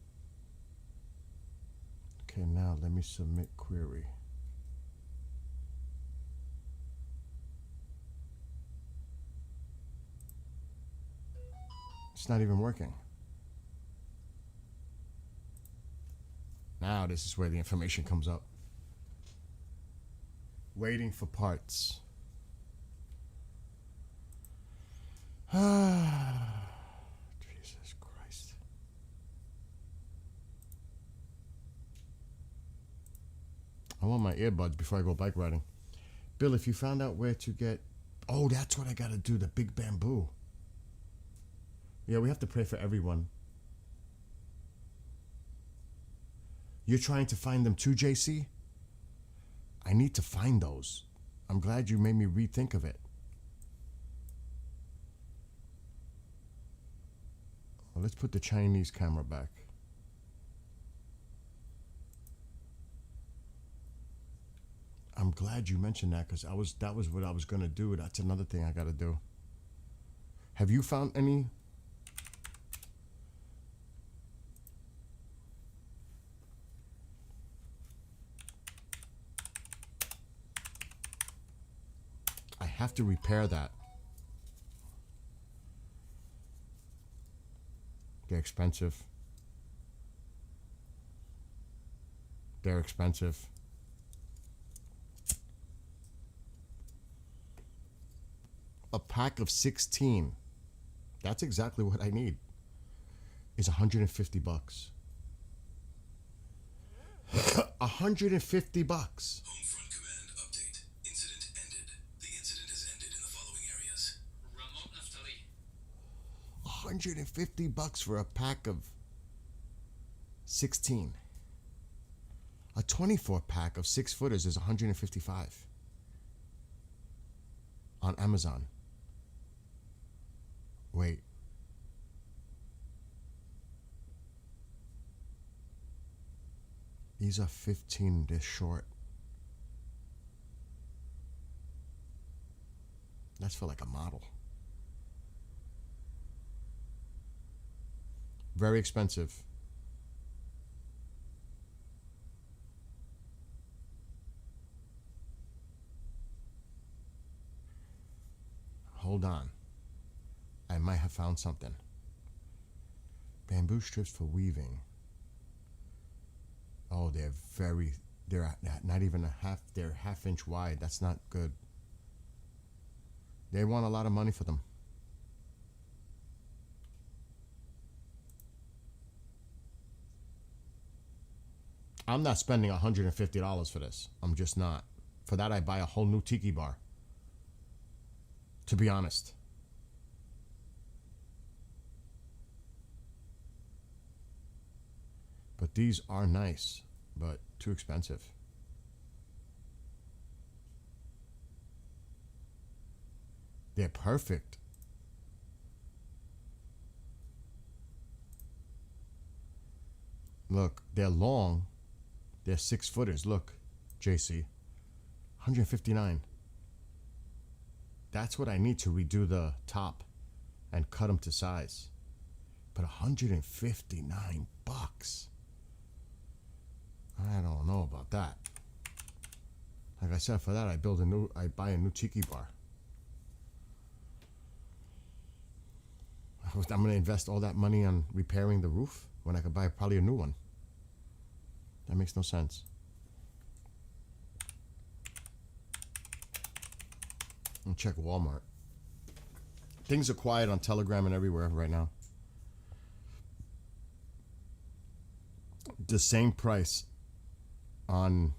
Okay, now let me submit query. It's not even working. Now this is where the information comes up. Waiting for parts. Jesus Christ. I want my earbuds before I go bike riding. Bill, if you found out where to get... Oh, that's what I gotta do, the big bamboo. Yeah, we have to pray for everyone. You're trying to find them too, JC? I need to find those. I'm glad you made me rethink of it. Well, let's put the Chinese camera back. I'm glad you mentioned that because that was what I was gonna do. That's another thing I gotta do. Have you found any? I have to repair that. They're expensive. They're expensive. A pack of 16. That's exactly what I need. Is $150. $150. Home front command update. Incident ended. The incident has ended in the following areas. Remote Naftali. $150 for a pack of 16. A 24 pack of 6-footers is $155 on Amazon. Wait. These are 15 this short. That's for like a model. Very expensive. Hold on. I might have found something. Bamboo strips for weaving. Oh, they're not even they're half-inch wide. That's not good. They want a lot of money for them. I'm not spending $150 for this. I'm just not. For that, I buy a whole new tiki bar. To be honest. But these are nice, but too expensive. They're perfect. Look, they're long. They're 6-footers. Look, JC. $159. That's what I need to redo the top and cut them to size. But $159. I don't know about that. Like I said, for that I buy a new tiki bar. I'm gonna invest all that money on repairing the roof when I could buy probably a new one. That makes no sense. I'll check Walmart. Things are quiet on Telegram and everywhere right now. The same price on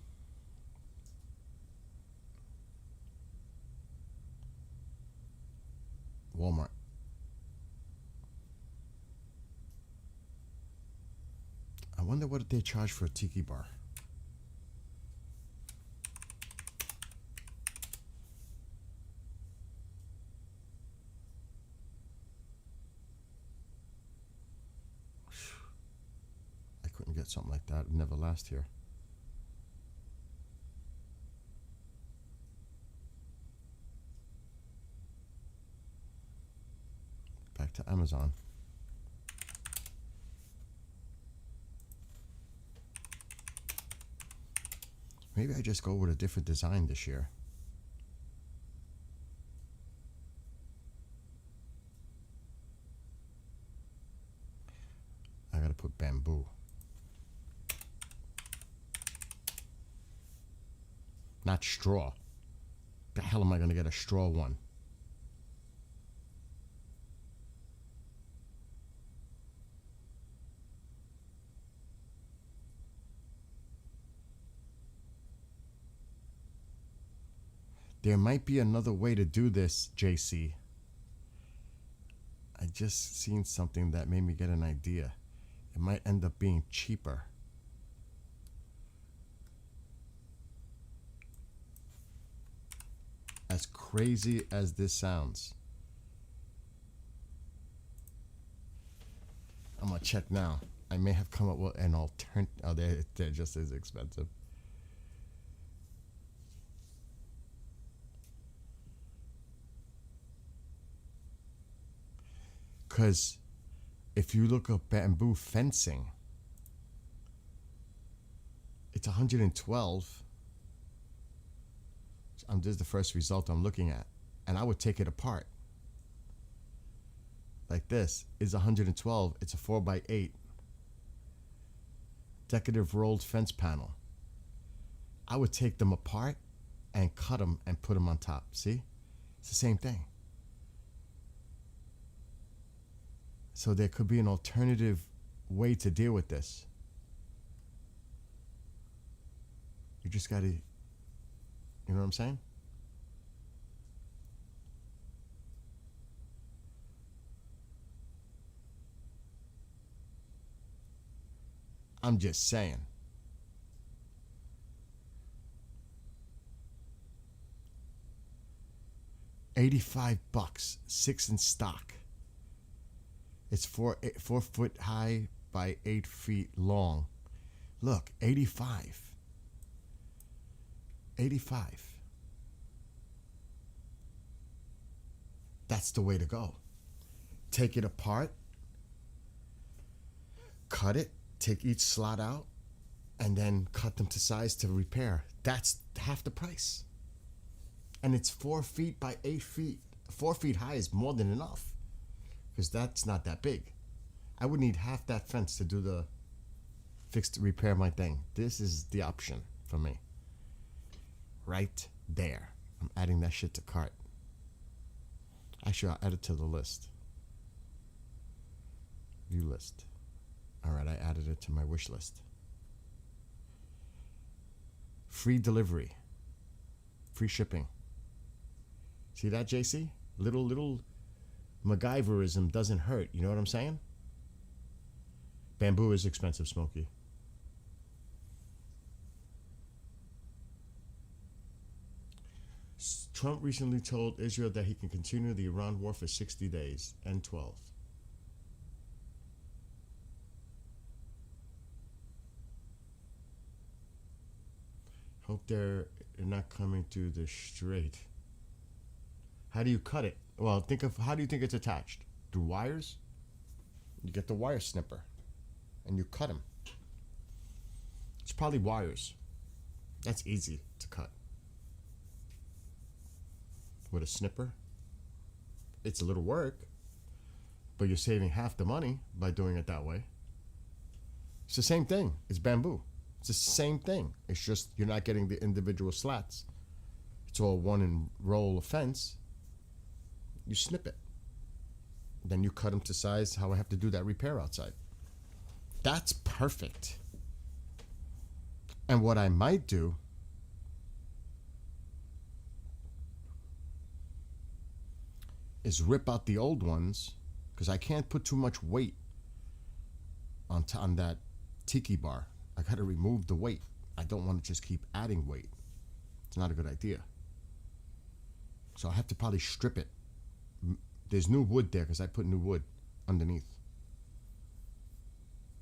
Walmart. I wonder what they charge for a tiki bar. I couldn't get something like that. It'd never last here. Back to Amazon. Maybe I just go with a different design this year. I gotta put bamboo. Not straw. The hell am I gonna get a straw one? There might be another way to do this, JC. I just seen something that made me get an idea. It might end up being cheaper. As crazy as this sounds. I'm gonna check now. I may have come up with an alternative. Oh, they're just as expensive. Because if you look up bamboo fencing, it's 112. This is the first result I'm looking at. And I would take it apart. Like this is 112. It's a 4x8 decorative rolled fence panel. I would take them apart and cut them and put them on top. See? It's the same thing. So there could be an alternative way to deal with this. You just gotta, you know what I'm saying? I'm just saying. $85, 6 in stock. It's 4 foot high by 8 feet long. Look, 85. 85. That's the way to go. Take it apart, cut it, take each slot out, and then cut them to size to repair. That's half the price. And it's 4 feet by 8 feet. 4 feet high is more than enough. Because that's not that big. I would need half that fence to do the repair my thing. This is the option for me. Right there. I'm adding that shit to cart. Actually, I'll add it to the list. View list. All right, I added it to my wish list. Free delivery. Free shipping. See that, JC? Little MacGyverism doesn't hurt. You know what I'm saying? Bamboo is expensive, Smokey. Trump recently told Israel that he can continue the Iran war for 60 days. N12. Hope they're not coming to the Strait. How do you cut it? Well, how do you think it's attached? Through wires? You get the wire snipper and you cut them. It's probably wires. That's easy to cut. With a snipper. It's a little work, but you're saving half the money by doing it that way. It's the same thing. It's bamboo. It's the same thing. It's just you're not getting the individual slats. It's all one roll of fence. You snip it. Then you cut them to size how I have to do that repair outside. That's perfect. And what I might do is rip out the old ones, because I can't put too much weight on that tiki bar. I got to remove the weight. I don't want to just keep adding weight. It's not a good idea. So I have to probably strip it. There's new wood there because I put new wood underneath.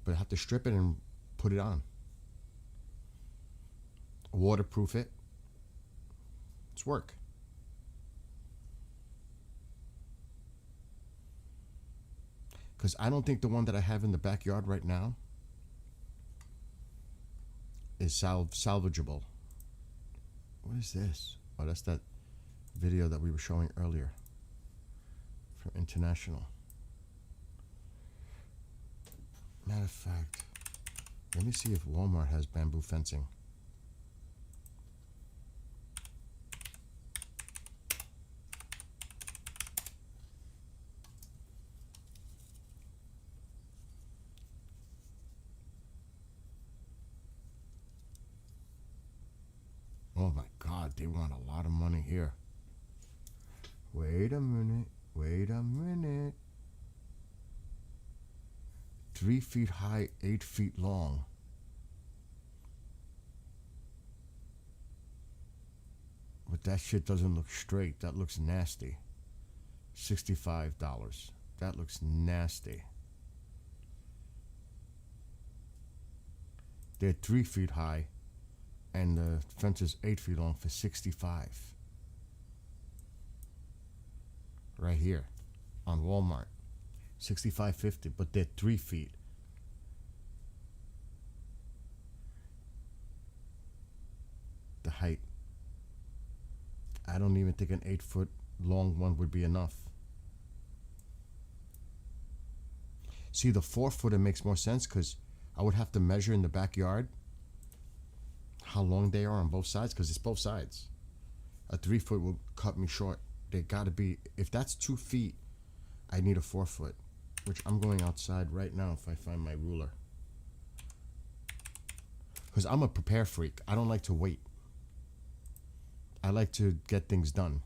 But I have to strip it and put it on. Waterproof it. It's work. Because I don't think the one that I have in the backyard right now is salvageable. What is this? Oh, that's that video that we were showing earlier from International. Matter of fact, let me see if Walmart has bamboo fencing. Oh my God, they want a lot of money here. Wait a minute, wait a minute. 3 feet high, 8 feet long. But that shit doesn't look straight. That looks nasty. $65. That looks nasty. They're 3 feet high, and the fence is 8 feet long for $65. Right here on Walmart. $65.50, but they're 3 feet. The height. I don't even think an 8 foot long one would be enough. See, the 4 footer makes more sense because I would have to measure in the backyard how long they are on both sides, because it's both sides. A 3 foot will cut me short. They gotta be, if that's 2 feet, I need a 4 foot, which I'm going outside right now if I find my ruler. Because I'm a prepare freak. I don't like to wait. I like to get things done.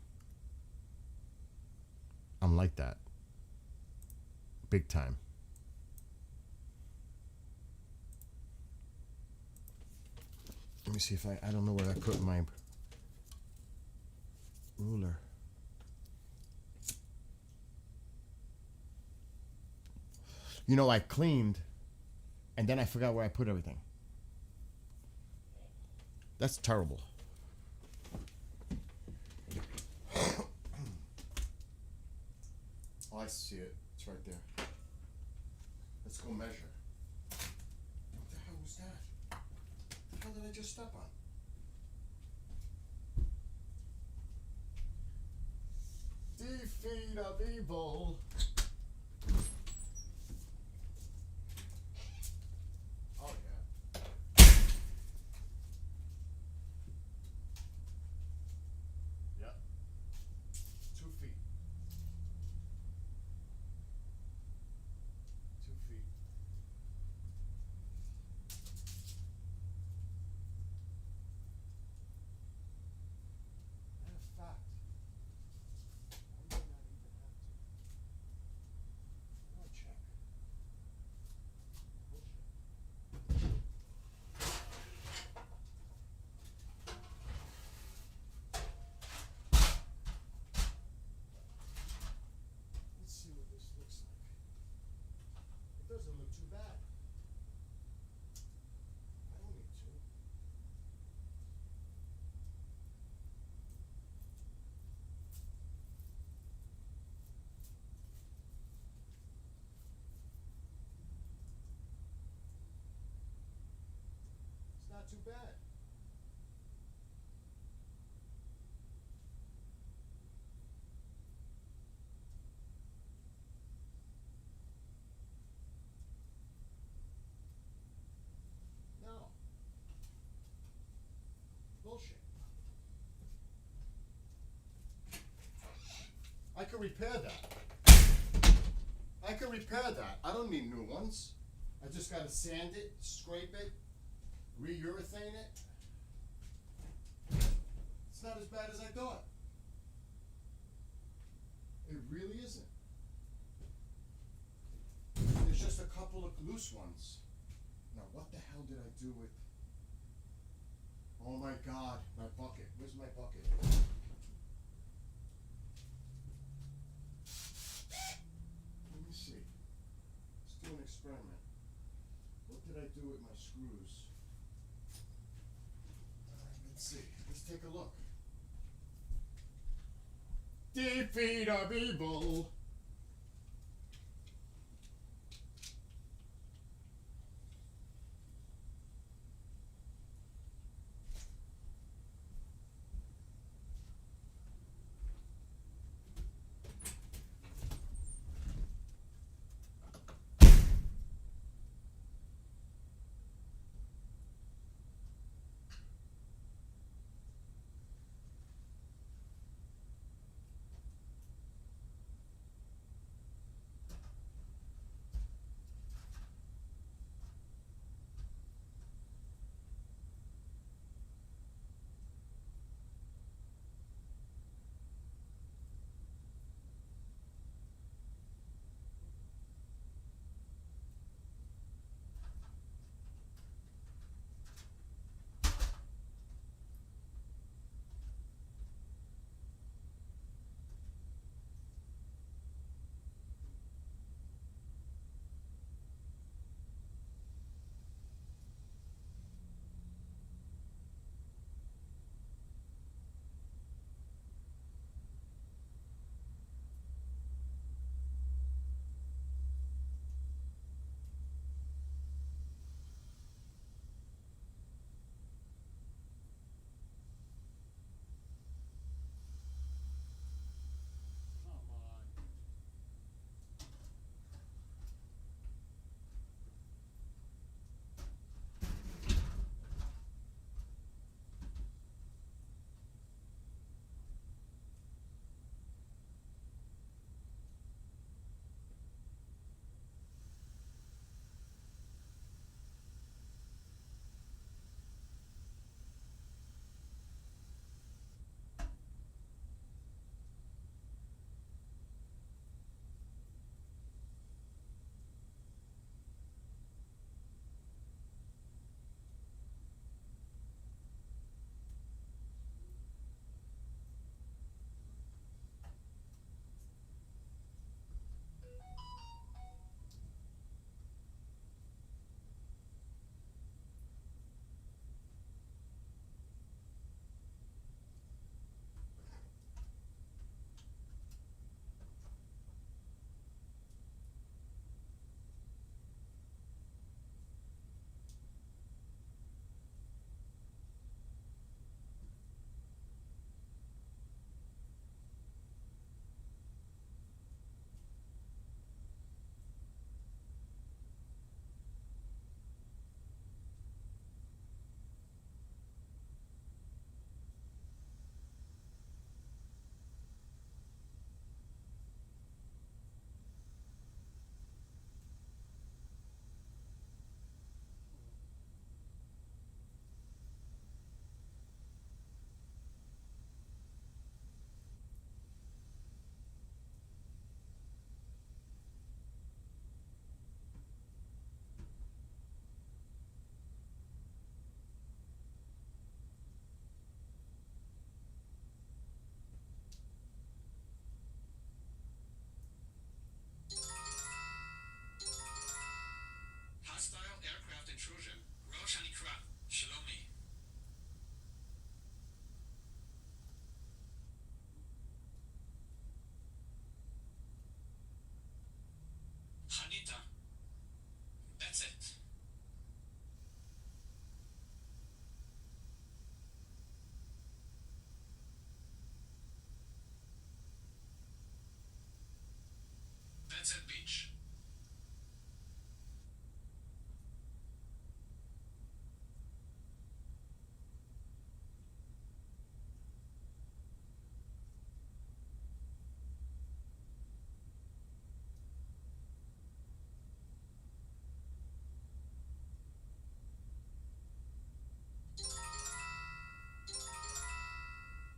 I'm like that. Big time. Let me see if I don't know where I put my ruler. You know, I cleaned and then I forgot where I put everything. That's terrible. Oh, I see it. It's right there. Let's go measure. What the hell was that? What the hell did I just step on? Defeat of evil. Oh yeah. Yep. 2 feet. 2 feet. Matter of fact, I may not even have to. I'll check. Let's see what this looks like. It doesn't look too bad. I don't need to. It's not too bad. No. Bullshit. I could repair that. I could repair that. I don't need new ones. I just gotta sand it, scrape it, re-urethane it. It's not as bad as I thought. It really isn't. There's just a couple of loose ones. Now, what the hell did I do with... Oh my God, my bucket. Where's my bucket? Let me see. Let's do an experiment. What did I do with my screws? Let's see. Let's take a look. Defeat of evil. Sunset Beach.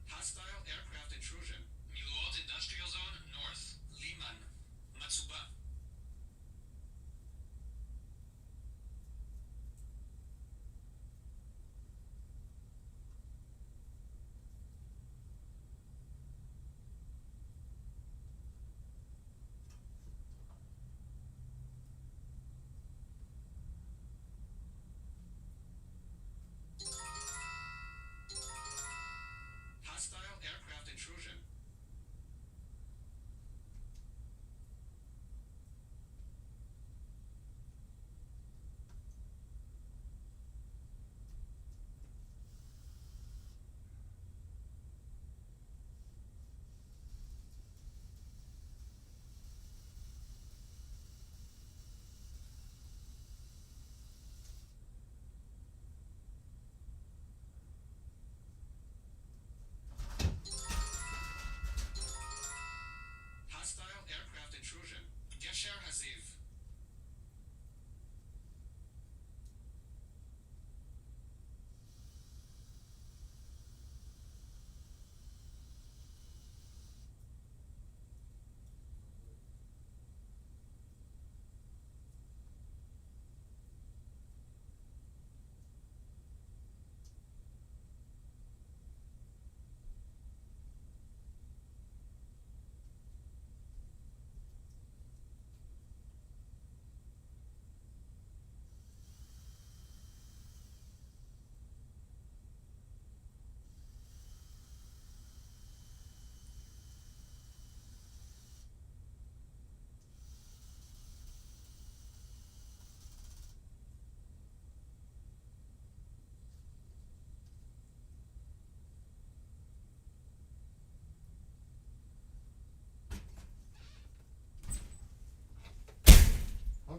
Hostile aircraft intrusion. Milwaukee Industrial Zone, north.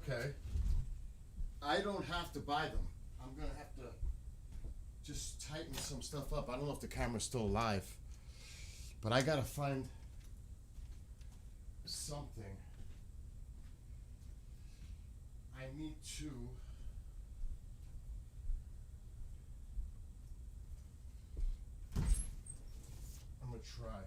Okay. I don't have to buy them. I'm gonna have to just tighten some stuff up. I don't know if the camera's still live, but I gotta find something. I need to. I'm gonna try.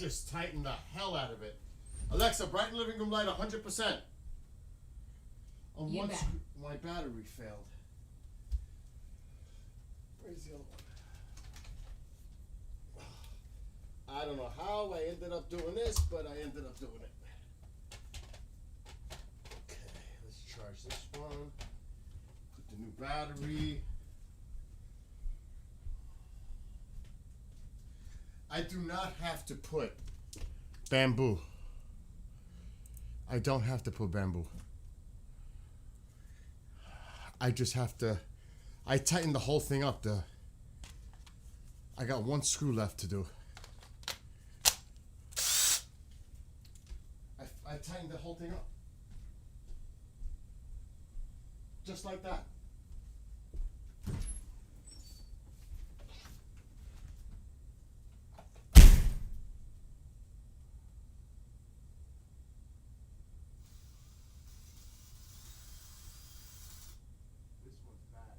just tightened the hell out of it. Alexa, brighten living room light 100%. On You one bet. my battery failed. Where's the other one? I don't know how I ended up doing this, but I ended up doing it. Okay, let's charge this one. Put the new battery. I do not have to put bamboo. I don't have to put bamboo. I just have to. I tightened the whole thing up. I got one screw left to do. I tightened the whole thing up. Just like that. This one's bad.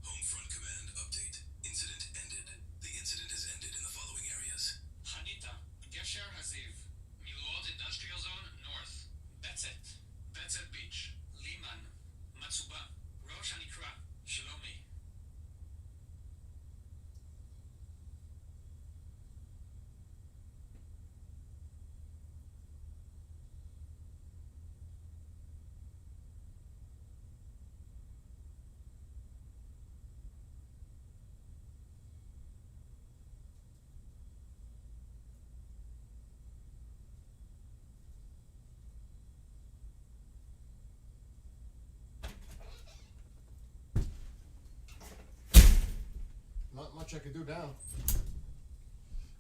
Home front command update. Incident ended. The incident has ended in the following areas. Hanita, Gesher Haziv, Miluot Industrial Zone North, Betzet Beach, Liman, Matsuba, Rosh Hanikra, Shalomi. Not much I could do now.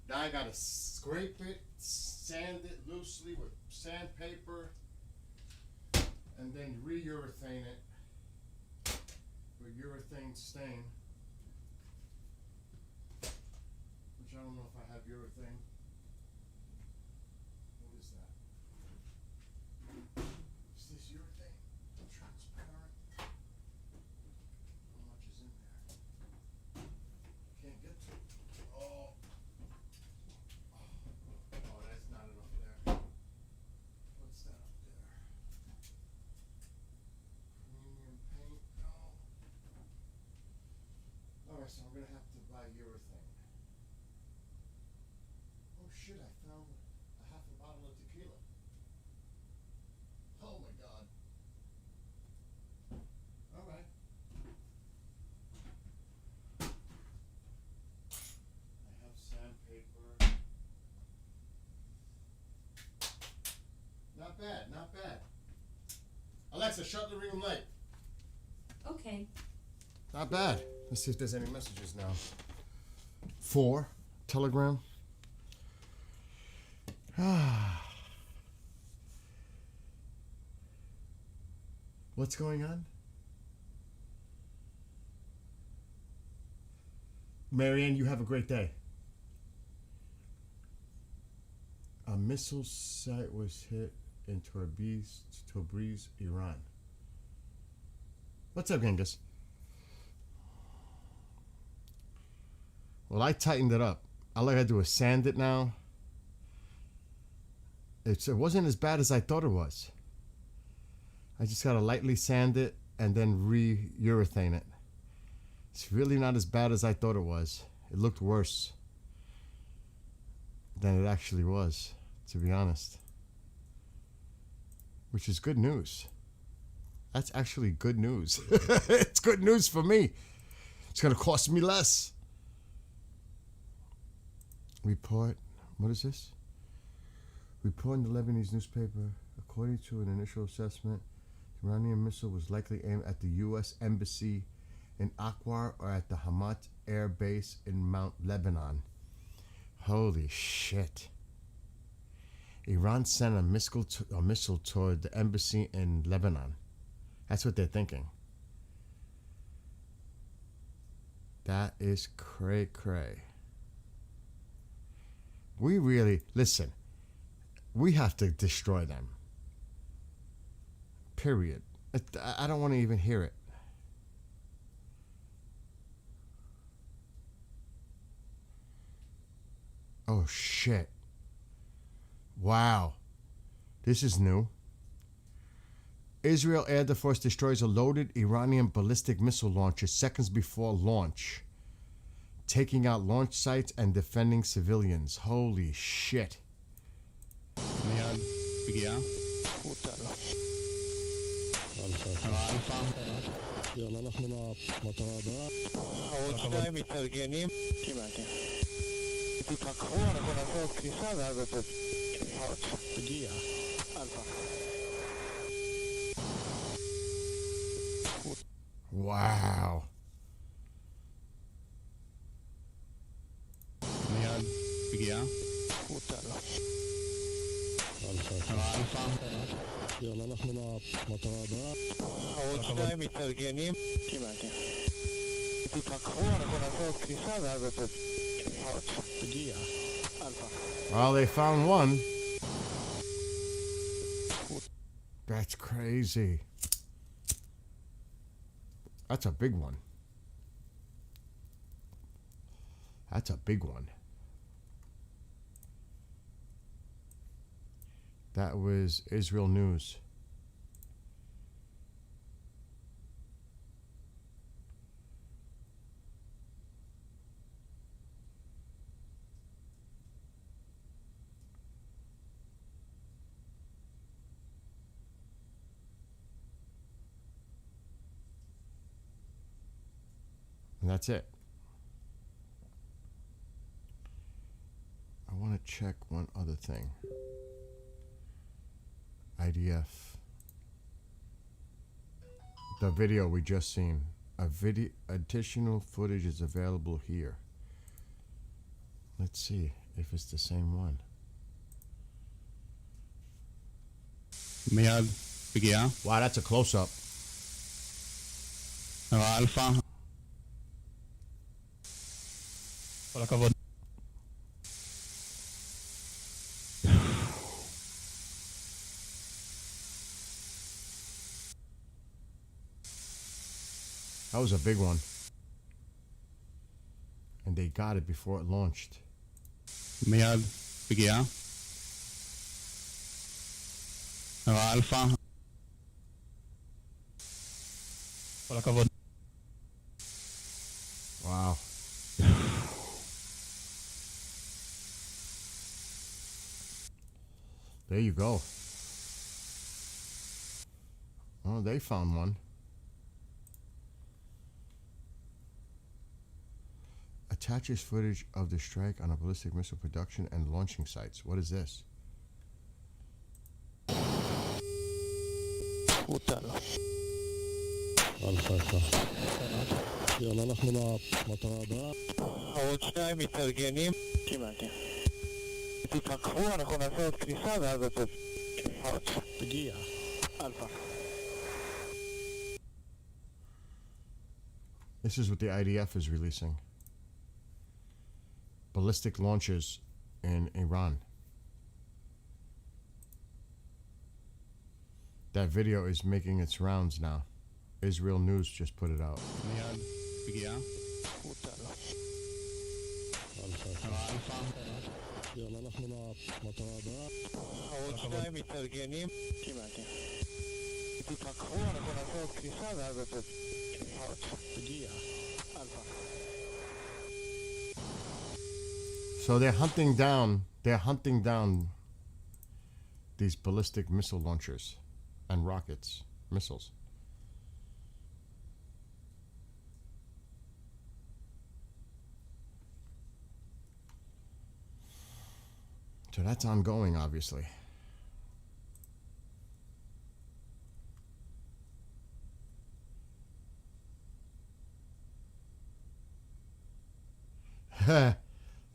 Now I gotta scrape it, sand it loosely with sandpaper, and then re-urethane it with urethane stain. Which I don't know if I have urethane. What is that? Is this urethane? Transparent. How much is in there? Can't get to it. Oh. Oh, that's not enough there. What's that up there? Premium paint? No. Alright, so I'm gonna have to buy urethane. Oh shit, I found a half a bottle of tequila. Oh my god. Alright. I have sandpaper. Not bad, not bad. Alexa, shut the room light. Okay. Not bad. Let's see if there's any messages now. 4, Telegram. What's going on? Marianne, you have a great day. A missile site was hit in Tabriz, Iran. What's up, Genghis? Well, I tightened it up. All I gotta do is sand it now. It wasn't as bad as I thought it was. I just gotta lightly sand it and then re-urethane it. It's really not as bad as I thought it was. It looked worse than it actually was, to be honest. Which is good news. That's actually good news. It's good news for me. It's gonna cost me less. Report. What is this? Report in the Lebanese newspaper. According to an initial assessment, the Iranian missile was likely aimed at the U.S. Embassy in Akwar or at the Hamat Air Base in Mount Lebanon. Holy shit. Iran sent a missile toward the embassy in Lebanon. That's what they're thinking. That is cray-cray. We really, listen, we have to destroy them. Period. I don't want to even hear it. Oh, shit. Wow. This is new. Israel Air Force destroys a loaded Iranian ballistic missile launcher seconds before launch, taking out launch sites and defending civilians. Holy shit. Wow. Well, they found one. That's crazy. That's a big one. That's a big one. That was Israel News. And that's it. I want to check one other thing. IDF. The video we just seen. Additional footage is available here. Let's see if it's the same one. Wow, that's a close-up. Alpha. That was a big one. And they got it before it launched. Alpha. Wow. There you go. Oh, they found one. Attaches footage of the strike on a ballistic missile production and launching sites. What is this? תתפקחו, אנחנו נעשה עוד כניסה ואז אתם... תגיע. אלפא. This is what the IDF is releasing. Ballistic launches in Iran. That video is making its rounds now. Israel News just put it out. עוד שניים מתארגנים. תתפקחו, אנחנו נעשה עוד כניסה ואז אתם... תגיע. אלפא. So they're hunting down these ballistic missile launchers and rockets, missiles. So that's ongoing, obviously.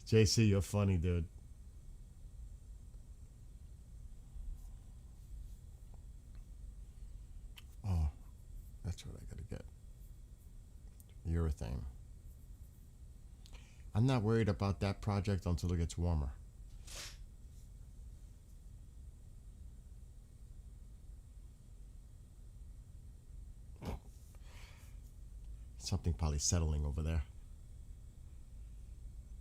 JC, you're funny, dude. Oh, that's what I gotta get. Urethane. I'm not worried about that project until it gets warmer. Something probably settling over there.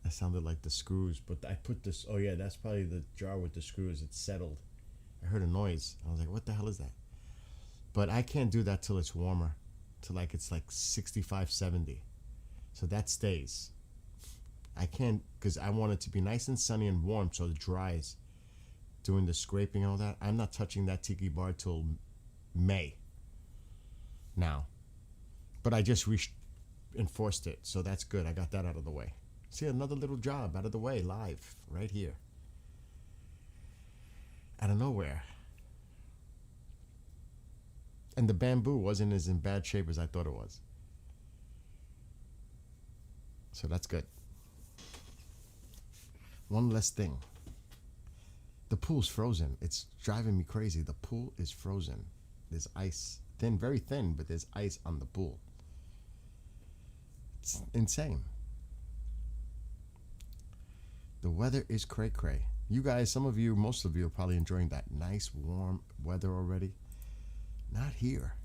That sounded like the screws, but I put this. Oh yeah, that's probably the jar with the screws. It's settled. I heard a noise. I was like, what the hell is that? But I can't do that till it's warmer, till like it's like 65, 70. So that stays. I can't, because I want it to be nice and sunny and warm so it dries. Doing the scraping and all that. I'm not touching that tiki bar till May. Now. But I just reinforced it, so that's good. I got that out of the way. See, another little job out of the way, live, right here. Out of nowhere. And the bamboo wasn't as in bad shape as I thought it was. So that's good. One less thing. The pool's frozen. It's driving me crazy. The pool is frozen. There's ice. Thin, very thin, but there's ice on the pool. It's insane. The weather is cray-cray. You guys, some of you, most of you are probably enjoying that nice warm weather already. Not here.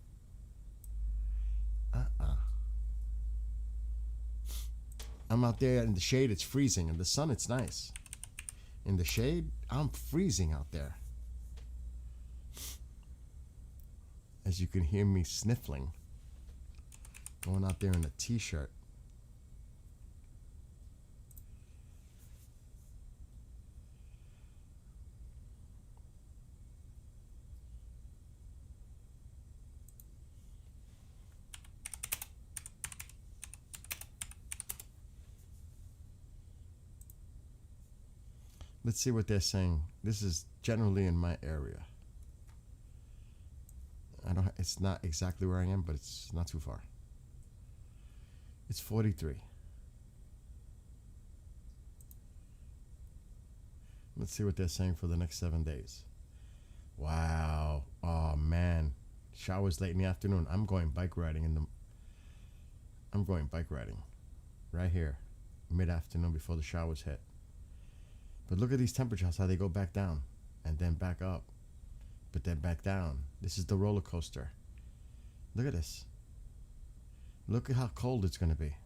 I'm out there in the shade, it's freezing. In the sun, it's nice. In the shade, I'm freezing out there. As you can hear me sniffling. Going out there in a t-shirt. Let's see what they're saying. This is generally in my area. It's not exactly where I am, but it's not too far. It's 43. Let's see what they're saying for the next 7 days. Wow. Oh man. Showers late in the afternoon. I'm going bike riding right here. Mid-afternoon before the showers hit. But look at these temperatures, how they go back down and then back up, but then back down. This is the roller coaster. Look at this. Look at how cold it's going to be.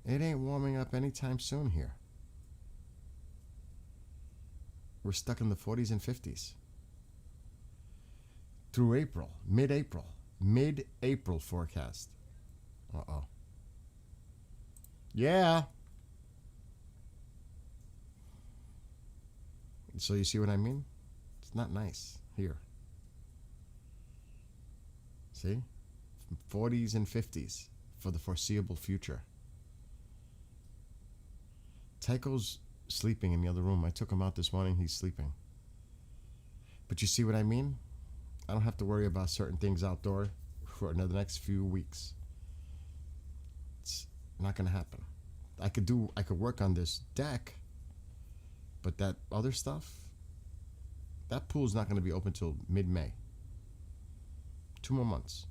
It ain't warming up anytime soon here. We're stuck in the 40s and 50s. Through April, mid-April. Mid-April forecast. Uh-oh. Yeah. So you see what I mean? It's not nice here. See? 40s and 50s for the foreseeable future. Tycho's sleeping in the other room. I took him out this morning. He's sleeping. But you see what I mean? I don't have to worry about certain things outdoor for the next few weeks. It's not going to happen. I could work on this deck But that other stuff, that pool's not going to be open till mid-May. 2 more months.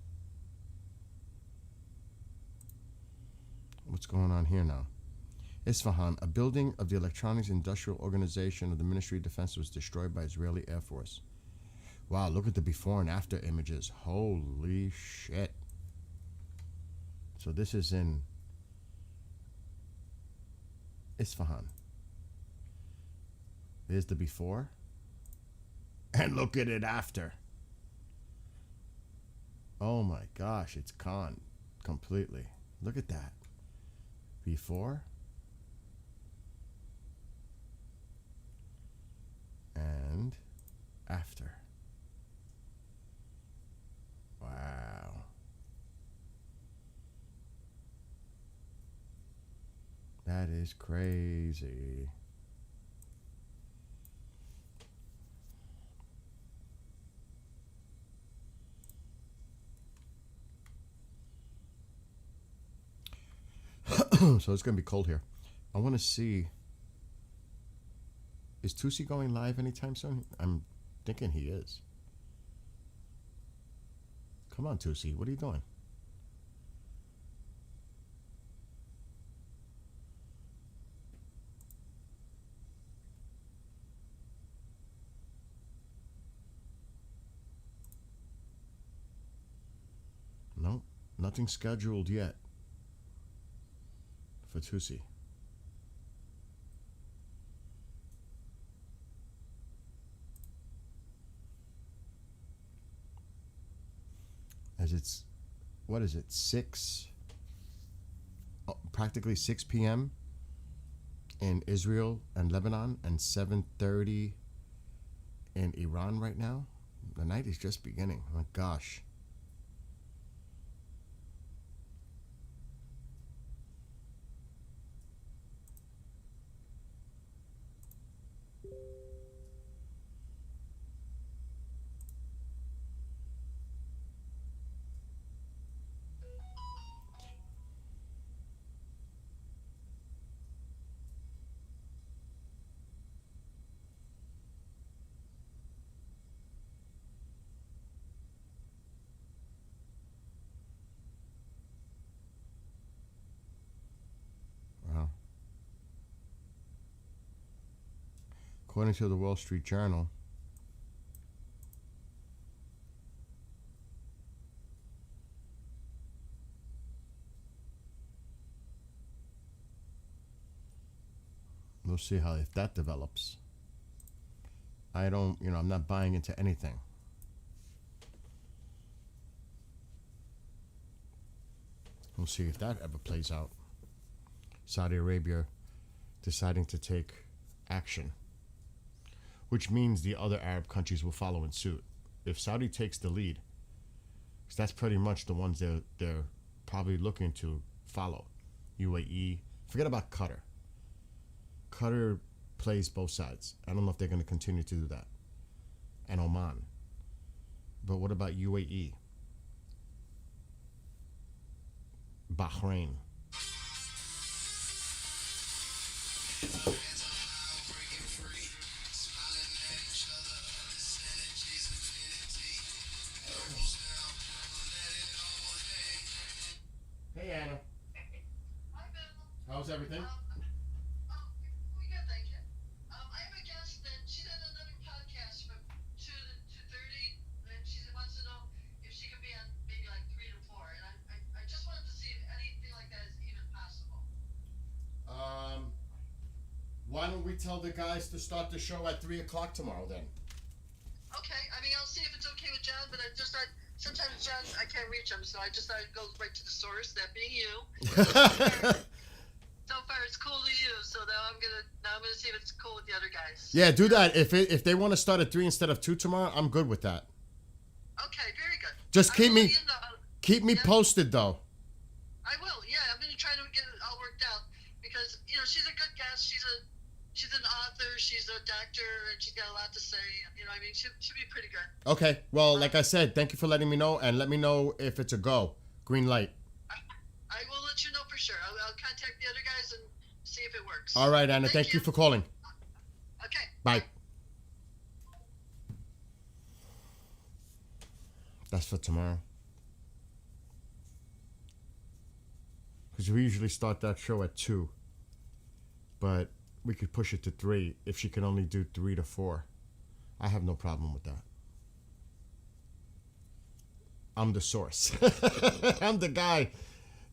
What's going on here now? Isfahan, a building of the Electronics Industrial Organization of the Ministry of Defense, was destroyed by Israeli Air Force. Wow, look at the before and after images. Holy shit. So this is in Isfahan. There's the before. And look at it after. Oh my gosh, it's gone completely. Look at that. Before. And after. Wow. That is crazy. So it's going to be cold here. I want to see. Is Tusi going live anytime soon? I'm thinking he is. Come on, Tusi. What are you doing? Nope. Nothing scheduled yet for Tusi. As it's, what is it, practically 6 p.m. in Israel and Lebanon, and 7:30 in Iran right now. The night is just beginning. Oh my gosh. According to the Wall Street Journal, we'll see how, if that develops. I don't, I'm not buying into anything. We'll see if that ever plays out. Saudi Arabia deciding to take action, which means the other Arab countries will follow in suit. If Saudi takes the lead, because that's pretty much the ones they're probably looking to follow. UAE, forget about Qatar. Qatar plays both sides. I don't know if they're going to continue to do that. And Oman. But what about UAE? Bahrain. Hey, Anna. Hi, Bill. How's everything? We good, thank you. I have a guest that she's on another podcast from 2 to 2:30, and she wants to know if she could be on maybe like 3 to 4. And I just wanted to see if anything like that is even possible. Why don't we tell the guys to start the show at 3 o'clock tomorrow then? Okay, I mean, I'll see if it's okay with John, but I just thought sometimes John, I can't reach him, so I just thought I'd go right to the source, that being you. So far it's cool to you, so now I'm gonna see if it's cool with the other guys. Yeah, do that. If they want to start at 3 instead of 2 tomorrow, I'm good with that. Okay, very good. Just keep me Yeah. posted though. I will, yeah. I'm going to try to get it all worked out because, she's a good guest. She's an author. She's a doctor, and she's got a lot to say. I mean, she'll be pretty good. Okay. Well, like I said, thank you for letting me know, and let me know if it's a go. Green light. I will let you know for sure. I'll contact the other guys and see if it works. All right, Anna. Thank you for calling. Okay. Bye. That's for tomorrow. Because we usually start that show at 2. But we could push it to 3 if she can only do 3 to 4. I have no problem with that. I'm the source. I'm the guy.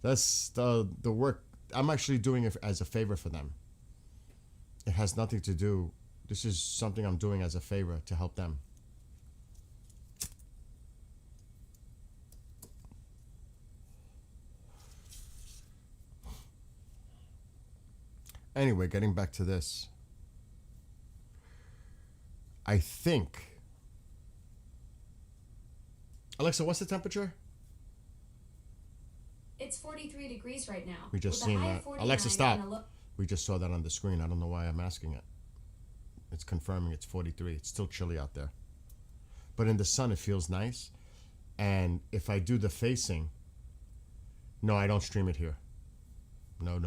That's the work. I'm actually doing it as a favor for them. It has nothing to do. This is something I'm doing as a favor to help them. Anyway, getting back to this. I think... Alexa, what's the temperature? It's 43 degrees right now. We just seen that. Alexa, stop. We just saw that on the screen. I don't know why I'm asking it. It's confirming it's 43. It's still chilly out there. But in the sun, it feels nice. And if I do the facing... No, I don't stream it here. No.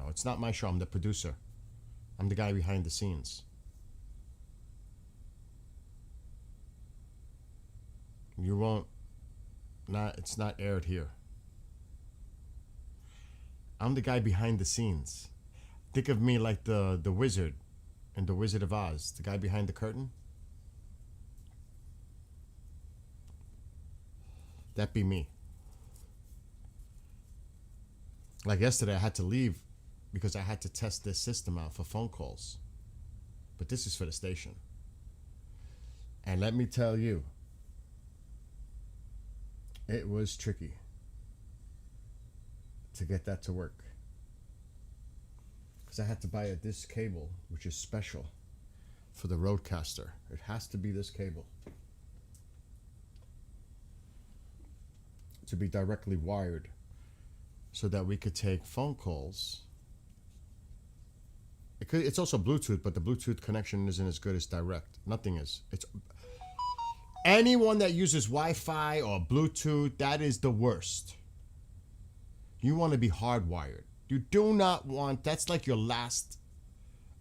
It's not my show. I'm the producer. I'm the guy behind the scenes. You won't... It's not aired here. I'm the guy behind the scenes. Think of me like the wizard in The Wizard of Oz. The guy behind the curtain. That'd be me. Like yesterday, I had to leave because I had to test this system out for phone calls. But this is for the station. And let me tell you, it was tricky to get that to work. Because I had to buy this cable, which is special for the Roadcaster. It has to be this cable to be directly wired so that we could take phone calls. It's also Bluetooth, but the Bluetooth connection isn't as good as direct. Nothing is. It's anyone that uses Wi-Fi or Bluetooth, that is the worst. You want to be hardwired. You do not want, that's like your last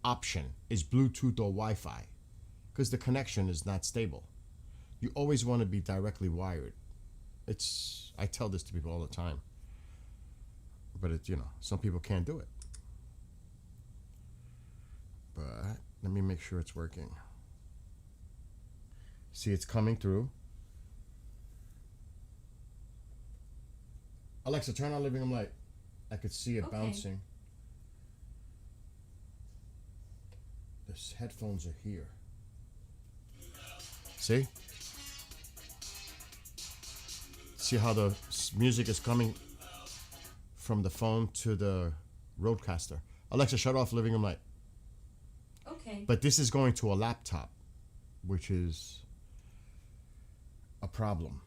option is Bluetooth or Wi-Fi because the connection is not stable. You always want to be directly wired. I tell this to people all the time. But some people can't do it. But let me make sure it's working. See, it's coming through. Alexa, turn on living room light. I could see it bouncing. The headphones are here. See? See how the music is coming from the phone to the Roadcaster. Alexa, shut off living room light. Okay. But this is going to a laptop, which is a problem.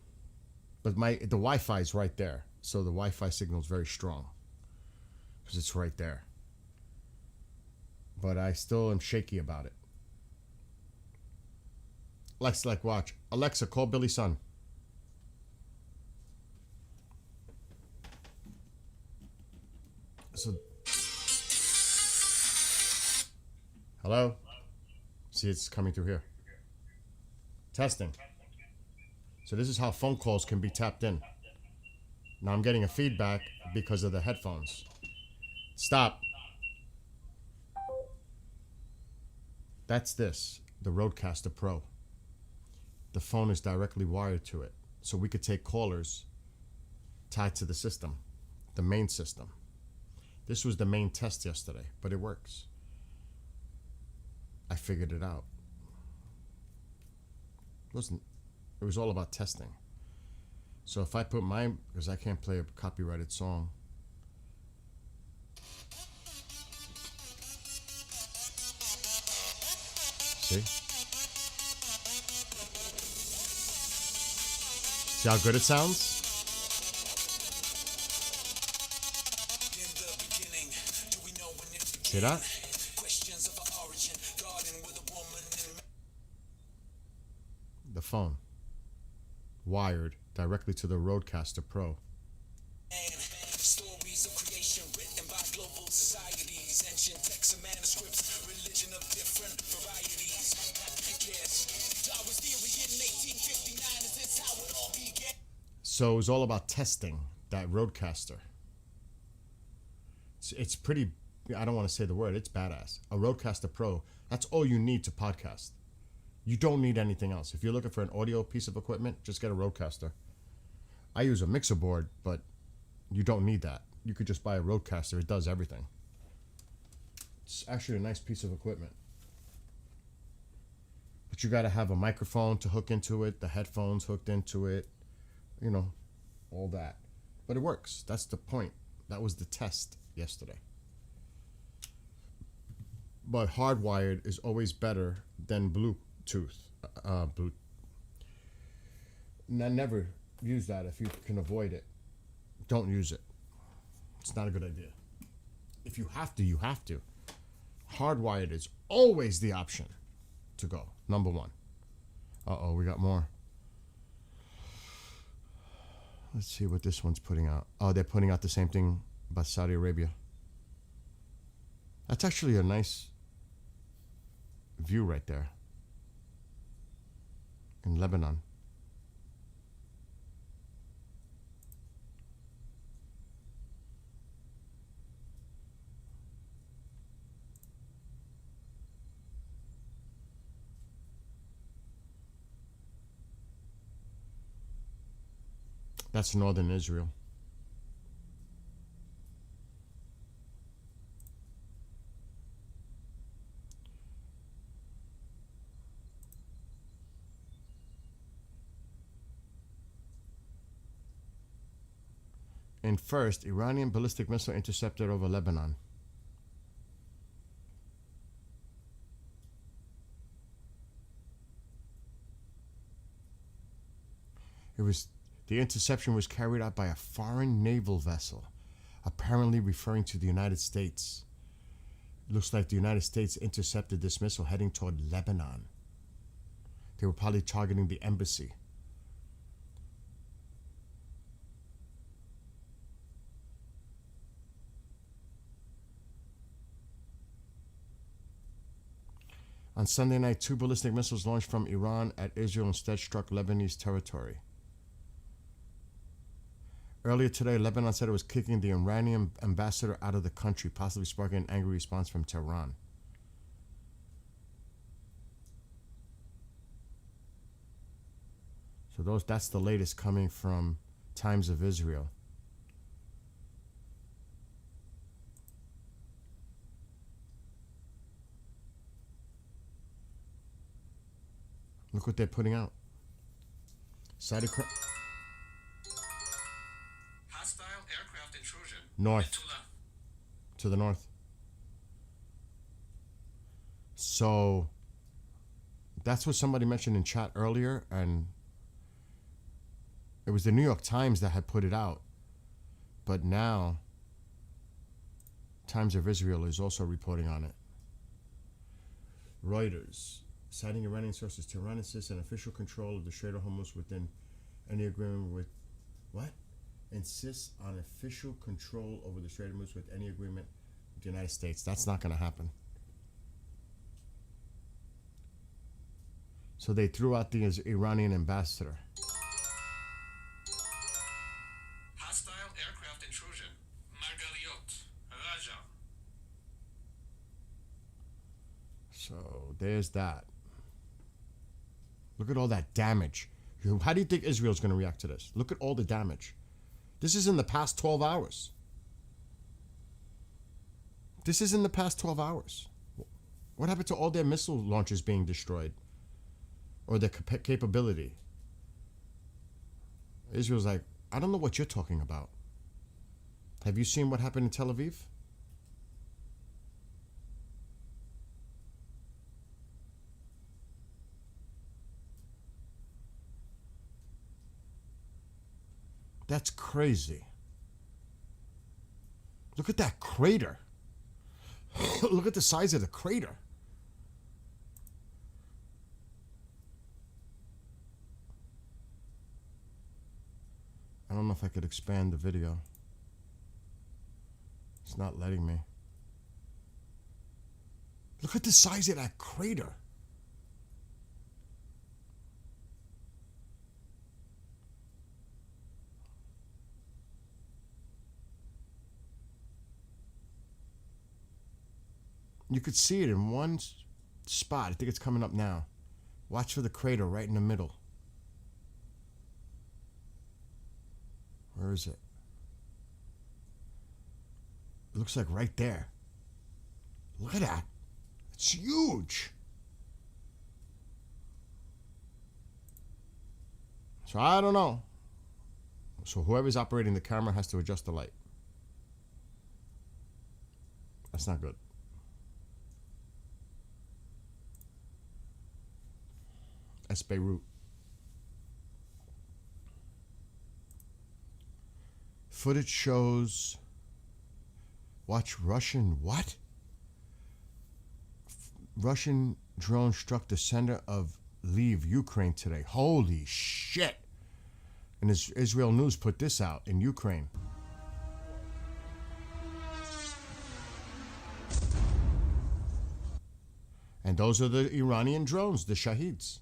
But the Wi-Fi is right there. So the Wi-Fi signal is very strong because it's right there. But I still am shaky about it. Alexa, watch. Alexa, call Billy's son. So, hello? See, it's coming through here. Testing. So this is how phone calls can be tapped in. Now I'm getting a feedback because of the headphones. Stop. That's the Roadcaster Pro. The phone is directly wired to it. So we could take callers tied to the system, the main system. This was the main test yesterday, but it works. I figured it out. It was all about testing. So if I put because I can't play a copyrighted song. See? See how good it sounds? See that? The phone. Wired directly to the Roadcaster Pro. of creation written by global societies, ancient texts and manuscripts, religion of different varieties. Yes, Darwin's theory in 1859, is this how it all began? So it was all about testing that Rodecaster. It's pretty, I don't want to say the word, it's badass. A Rodecaster Pro, that's all you need to podcast. You don't need anything else. If you're looking for an audio piece of equipment, just get a Rodecaster. I use a mixer board, but you don't need that. You could just buy a Rodecaster. It does everything. It's actually a nice piece of equipment. But you got to have a microphone to hook into it, the headphones hooked into it, you know, all that. But it works. That's the point. That was the test yesterday. But hardwired is always better than Bluetooth. And I never use that if you can avoid it. Don't use it. It's not a good idea. If you have to, you have to. Hardwired is always the option to go. Number one. Uh-oh, we got more. Let's see what this one's putting out. Oh, they're putting out the same thing about Saudi Arabia. That's actually a nice view right there. In Lebanon. That's northern Israel. And first, Iranian ballistic missile intercepted over Lebanon. The interception was carried out by a foreign naval vessel, apparently referring to the United States. It looks like the United States intercepted this missile heading toward Lebanon. They were probably targeting the embassy. On Sunday night, 2 ballistic missiles launched from Iran at Israel instead struck Lebanese territory. Earlier today, Lebanon said it was kicking the Iranian ambassador out of the country, possibly sparking an angry response from Tehran. So that's the latest coming from Times of Israel. Look what they're putting out. Saudi Hostile aircraft intrusion. north. Metula. To the north. So that's what somebody mentioned in chat earlier, and it was the New York Times that had put it out. But now Times of Israel is also reporting on it. Reuters, citing Iranian sources, Tehran insists on official control of the Strait of Hormuz within any agreement with what? Insists on official control over the Strait of Hormuz with any agreement with the United States. That's not going to happen. So they threw out the Iranian ambassador. Hostile aircraft intrusion. Margaliot. Raja. So there's that. Look at all that damage. How do you think Israel's going to react to this? Look at all the damage. This is in the past 12 hours. This is in the past 12 hours. What happened to all their missile launchers being destroyed? Or their capability? Israel's like, I don't know what you're talking about. Have you seen what happened in Tel Aviv? That's crazy. Look at that crater. Look at the size of the crater. I don't know if I could expand the video. It's not letting me. Look at the size of that crater. You could see it in one spot. I think it's coming up now. Watch for the crater right in the middle. Where is it? It looks like right there. Look at that. It's huge. So I don't know. So whoever's operating the camera has to adjust the light. That's not good. That's Beirut. Footage shows. Watch Russian what? Russian drone struck the center of Lviv, Ukraine today. Holy shit. And Israel News put this out in Ukraine. And those are the Iranian drones, the Shahids.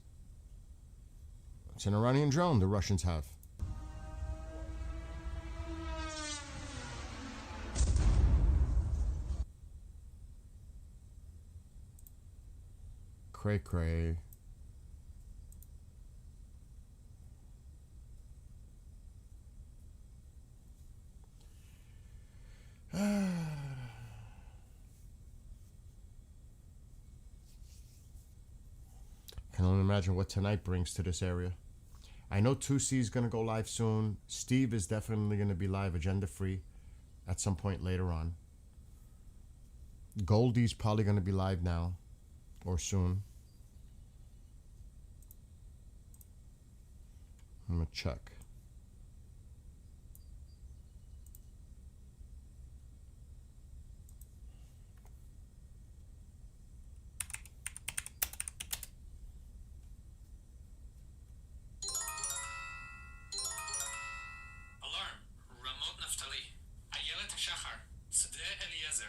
It's an Iranian drone the Russians have. Cray cray. Can only imagine what tonight brings to this area. I know 2C is going to go live soon. Steve is definitely going to be live agenda free at some point later on. Goldie's probably going to be live now or soon. I'm going to check. Alarm. Ramot Naftali. Ayelet Shachar. Sde Eliezer.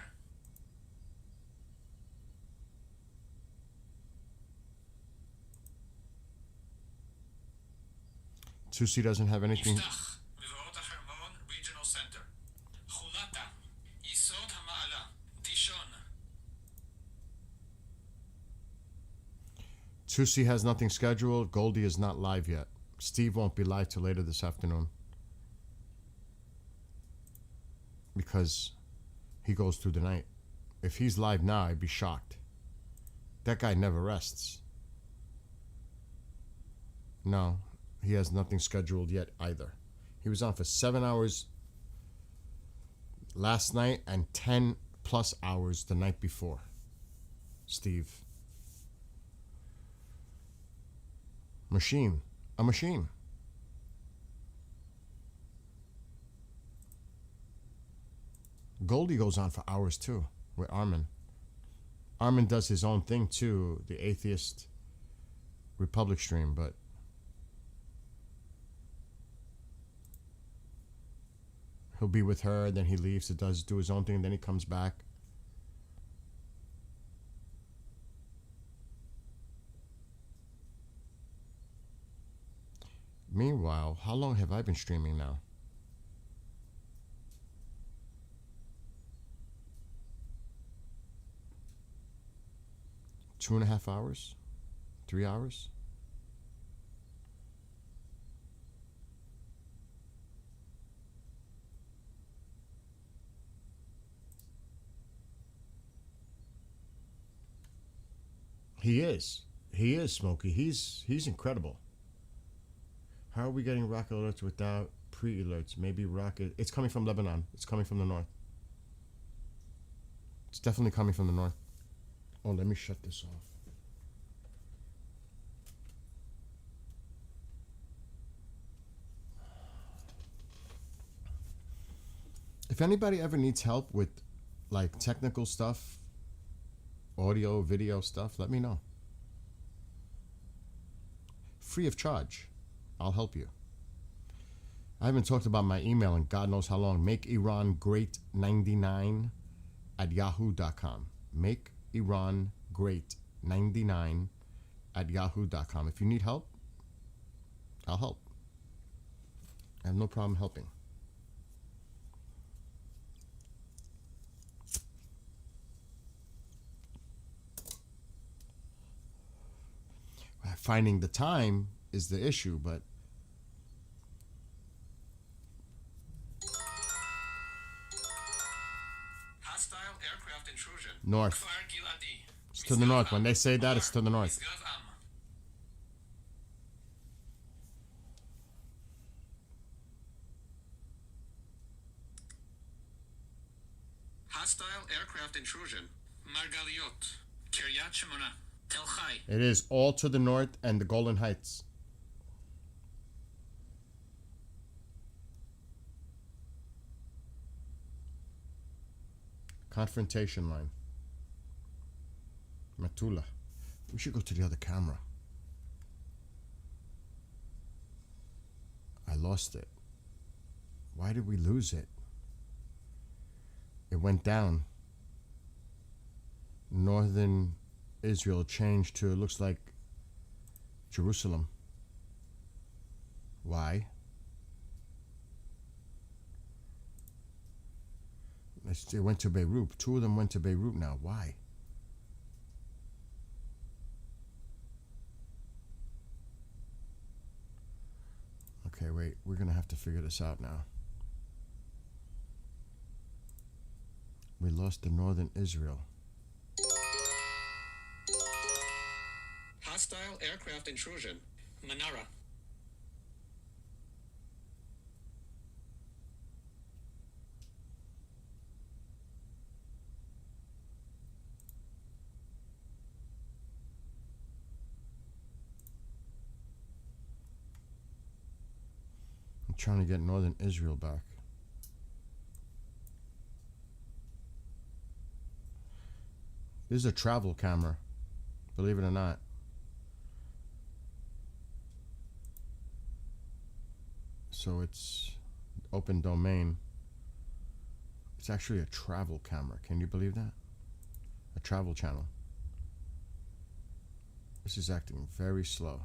Susie doesn't have anything. Yiftach. Mivorot HaHermon Regional Center. Chulata. Yisod HaMa'ala. Dishon. Susie has nothing scheduled. Goldie is not live yet. Steve won't be live till later this afternoon. Because he goes through the night. If he's live now, I'd be shocked. That guy never rests. No, he has nothing scheduled yet either. He was on for 7 hours last night and 10 plus hours the night before. Steve. Machine. A machine. Goldie goes on for hours too with Armin. Armin does his own thing too, the Atheist Republic stream, but he'll be with her, then he leaves, do his own thing, and then he comes back. Meanwhile, how long have I been streaming now? Two and a half hours? 3 hours? He is. He is, Smokey. He's incredible. How are we getting rocket alerts without pre-alerts? Maybe rocket... It's coming from Lebanon. It's coming from the north. It's definitely coming from the north. Oh, let me shut this off. If anybody ever needs help with like technical stuff, audio, video stuff, let me know. Free of charge. I'll help you. I haven't talked about my email in God knows how long. MakeIranGreat99@yahoo.com. MakeIranGreat99@yahoo.com. If you need help, I'll help. I have no problem helping. Finding the time is the issue, but Hostile aircraft intrusion. north. Kfar Giladi. It's to the north. When they say that, it's to the north. Misgav Am. Hostile aircraft intrusion. Margaliot. Kiryat Shemona. Tel Chai. It is all to the north and the Golden Heights. Confrontation line. Matula. We should go to the other camera. I lost it. Why did we lose it? It went down. Northern Israel changed to, it looks like, Jerusalem. Why? It went to Beirut. Two of them went to Beirut now. Why? Okay, wait. We're going to have to figure this out now. We lost the northern Israel. Hostile aircraft intrusion. Manara. I'm trying to get northern Israel back. This is a travel camera, believe it or not. So it's open domain. It's actually a travel camera. Can you believe that? A travel channel. This is acting very slow.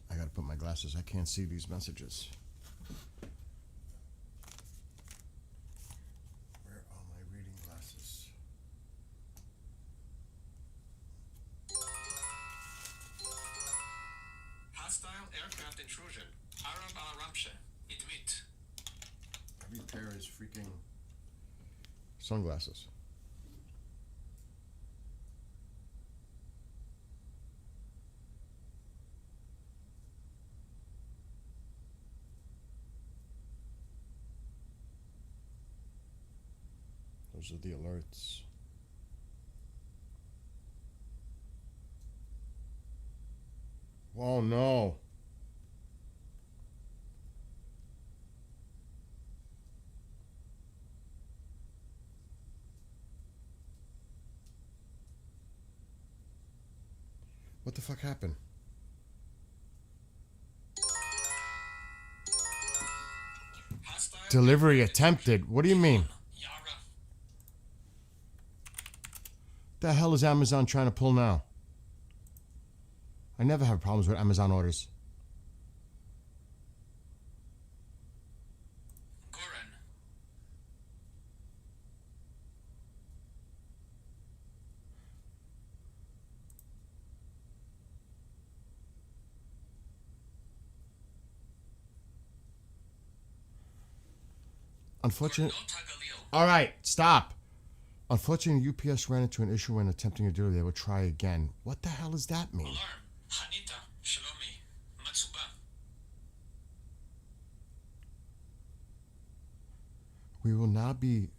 I gotta put my glasses. I can't see these messages. Where are my reading glasses? Hostile aircraft intrusion. Arab al-Ramsha. Idmit. Every pair is freaking sunglasses. Those are the alerts. Oh no. What the fuck happened? Delivery attempted. What do you mean? The hell is Amazon trying to pull now? I never have problems with Amazon orders. Unfortunately, all right, stop. Unfortunately, UPS ran into an issue when attempting to do it. They will try again. What the hell does that mean? We will now be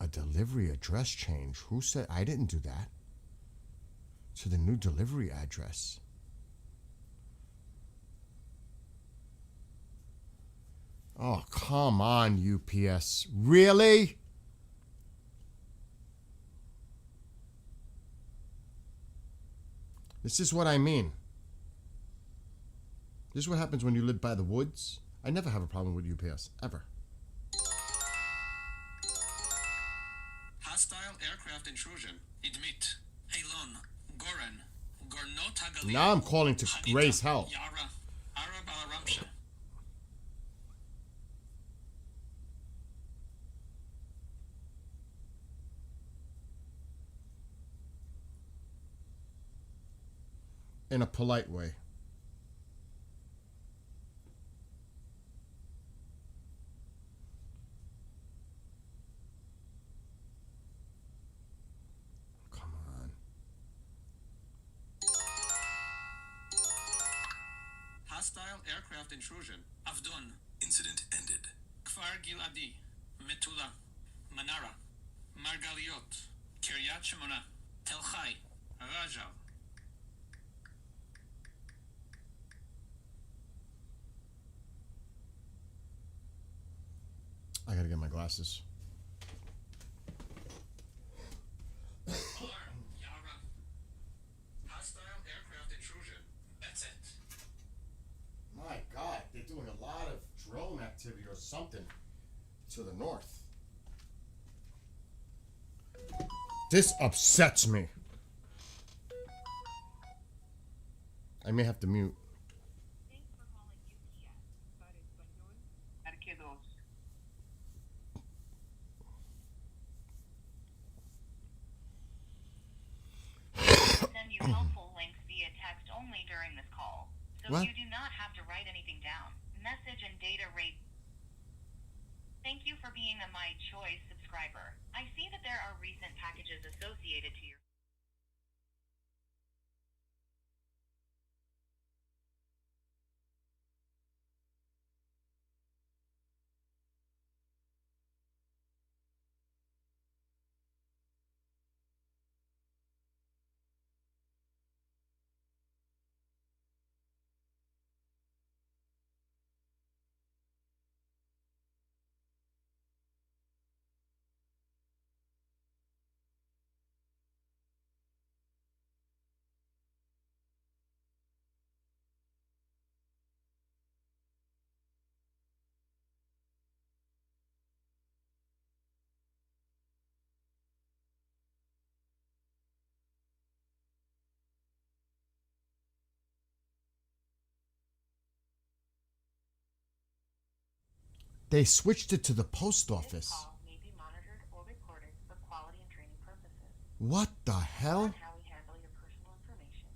a delivery address change. Who said? I didn't do that. To the new delivery address. Oh, come on, UPS. Really? This is what I mean. This is what happens when you live by the woods. I never have a problem with UPS, ever. Hostile aircraft intrusion. Idmit. Elon. Goren. Gornot Hagalia. Now I'm calling to raise hell. Yara. Arab al-Ramsha. In a polite way. Come on. Hostile aircraft intrusion. Avdon. Incident ended. Kfar Giladi. Metula. Manara. Margaliot. Kiryat Shemona. Tel Chai. Rajal. I gotta get my glasses. Alarm. Yara. Hostile aircraft intrusion. That's it. My God, they're doing a lot of drone activity or something to the north. This upsets me. I may have to mute. Send you helpful links via text only during this call, so What? you do not have to write anything down. Message and data rate. Thank you for being a My Choice subscriber. I see that there are recent packages associated to your... They switched it to the post This office. call may be monitored or recorded for quality and training purposes. What the hell? On how we handle your personal information.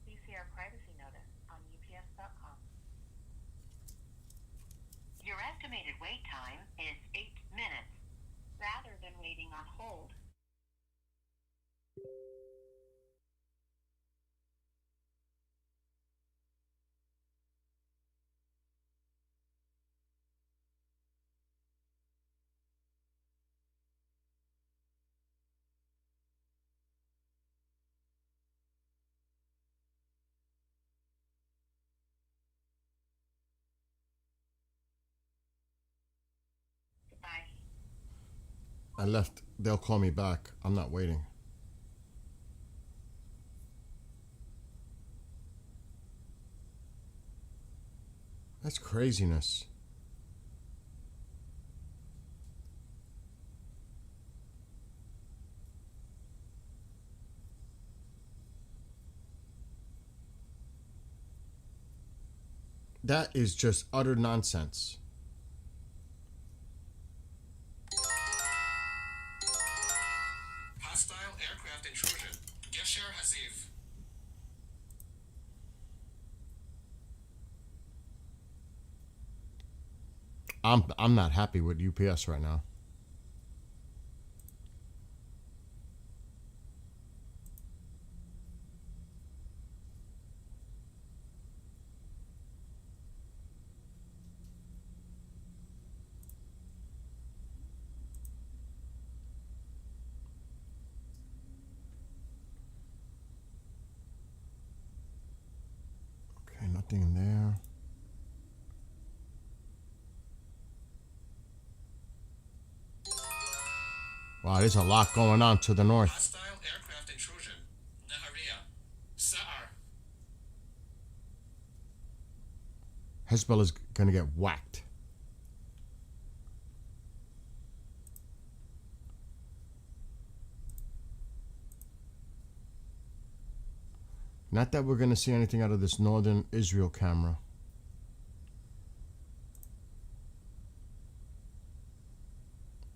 Please see our privacy notice on ups.com. Your estimated wait time is 8 minutes. Rather than waiting on hold, goodbye. I left. They'll call me back. I'm not waiting. That's craziness. That is just utter nonsense. Hostile aircraft intrusion. Gesher Haziv. I'm not happy with UPS right now. Okay, nothing in there. Wow, there's a lot going on to the north. Hostile aircraft intrusion. Nahariya. Sa'ar. Hezbollah's gonna get whacked. Not that we're gonna see anything out of this northern Israel camera.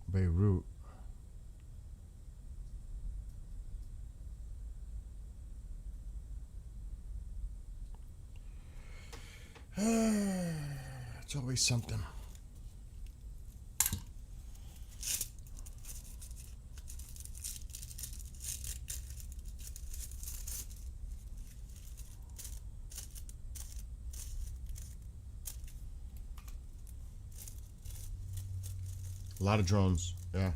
Beirut. It's always something. A lot of drones, yeah.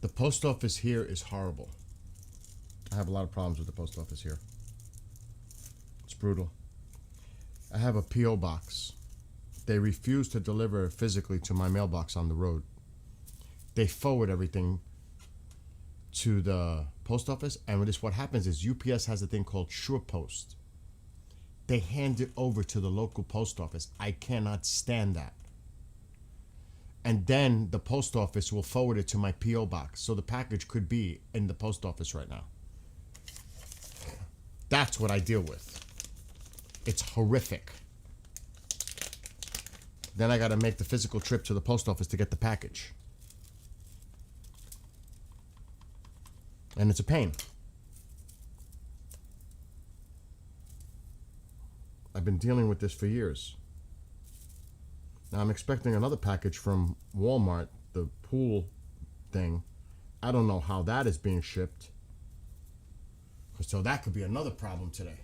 The post office here is horrible. I have a lot of problems with the post office here. It's brutal. I have a P.O. box. They refuse to deliver physically to my mailbox on the road. They forward everything to the post office, and what happens is UPS has a thing called SurePost. They hand it over to the local post office. I cannot stand that. And then the post office will forward it to my P.O. box. So the package could be in the post office right now. That's what I deal with. It's horrific. Then I got to make the physical trip to the post office to get the package. And it's a pain. I've been dealing with this for years. Now I'm expecting another package from Walmart, the pool thing. I don't know how that is being shipped. So that could be another problem today.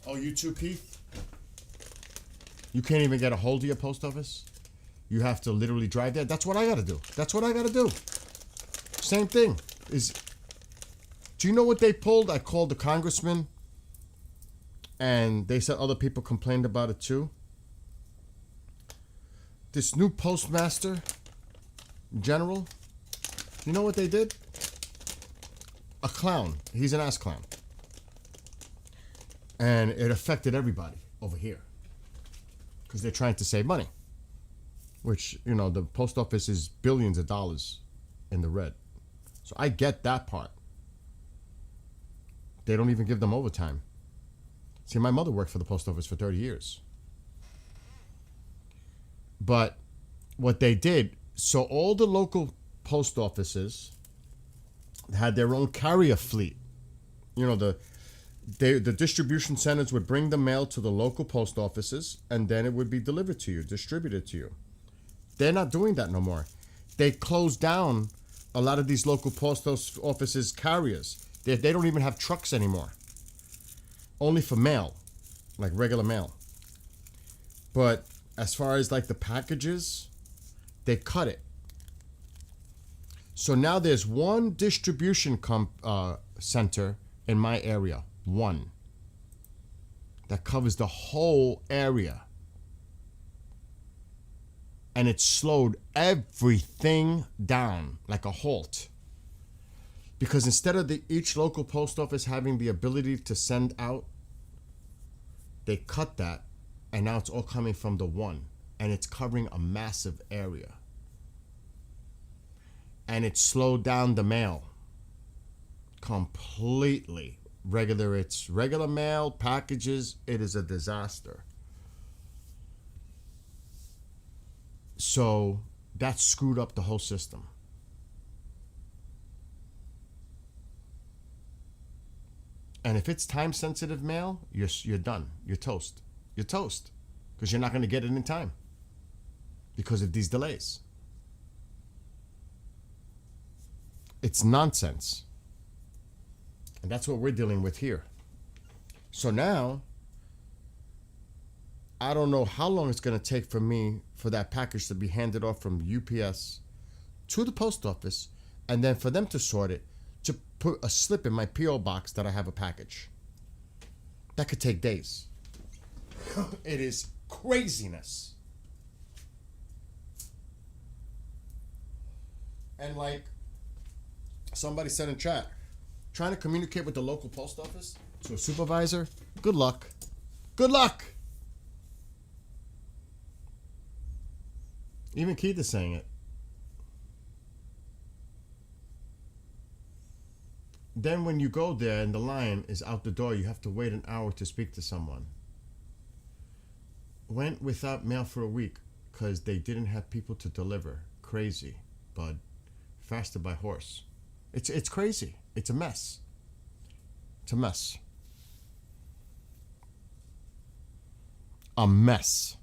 Oh, you too, Keith? You can't even get a hold of your post office? You have to literally drive there? That's what I gotta do. That's what I gotta do. Same thing. Do you know what they pulled? I called the congressman. And they said other people complained about it too. This new postmaster general, you know what they did? A clown. He's an ass clown. And it affected everybody over here. Because they're trying to save money. Which, you know, the post office is billions of dollars in the red. So I get that part. They don't even give them overtime. See, my mother worked for the post office for 30 years. But what they did, so all the local post offices had their own carrier fleet. You know, the distribution centers would bring the mail to the local post offices, and then it would be delivered to you, distributed to you. They're not doing that no more. They closed down a lot of these local post offices carriers. They don't even have trucks anymore. Only for mail, like regular mail. But as far as like the packages, they cut it. So now there's one distribution center in my area, one, that covers the whole area. And it slowed everything down like a halt. Because instead of each local post office having the ability to send out, they cut that, and now it's all coming from the one, and it's covering a massive area. And it slowed down the mail completely. It's regular mail, packages, it is a disaster. So that screwed up the whole system. And if it's time-sensitive mail, you're done. You're toast. You're toast. Because you're not going to get it in time. Because of these delays. It's nonsense. And that's what we're dealing with here. So now, I don't know how long it's going to take for that package to be handed off from UPS to the post office, and then for them to sort it, to put a slip in my P.O. box that I have a package. That could take days. It is craziness. And like somebody said in chat, trying to communicate with the local post office to a supervisor, good luck. Good luck. Even Keith is saying it. Then when you go there and the line is out the door, you have to wait an hour to speak to someone. Went without mail for a week because they didn't have people to deliver. Crazy, bud. Faster by horse. It's crazy. It's a mess. It's a mess. A mess.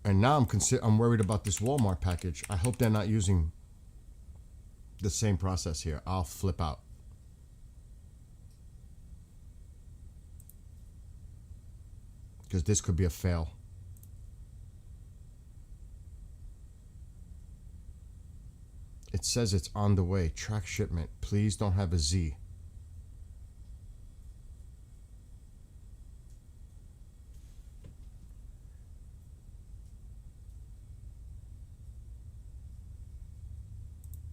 And now I'm worried about this Walmart package. I hope they're not using the same process here. I'll flip out. Because this could be a fail. It says it's on the way. Track shipment. Please don't have a Z.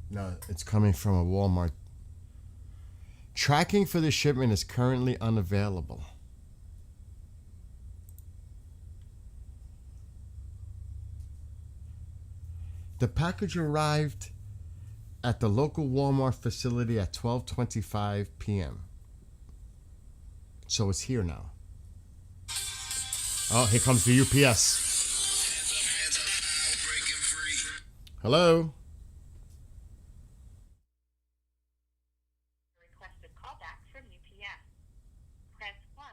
No, it's coming from a Walmart. Tracking for the shipment is currently unavailable. The package arrived at the local Walmart facility at 12:25 p.m. So it's here now. Oh, here comes the UPS. Hello? Requested callback from UPS. Press 1.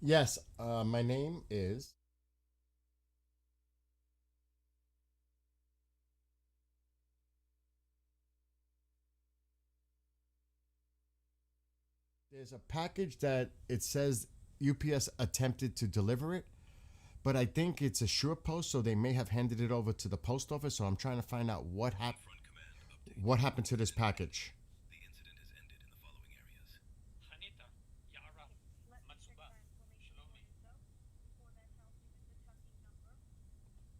Yes, my name is... There's a package that it says UPS attempted to deliver it, but I think it's a short post, so they may have handed it over to the post office, so I'm trying to find out what happened to this package.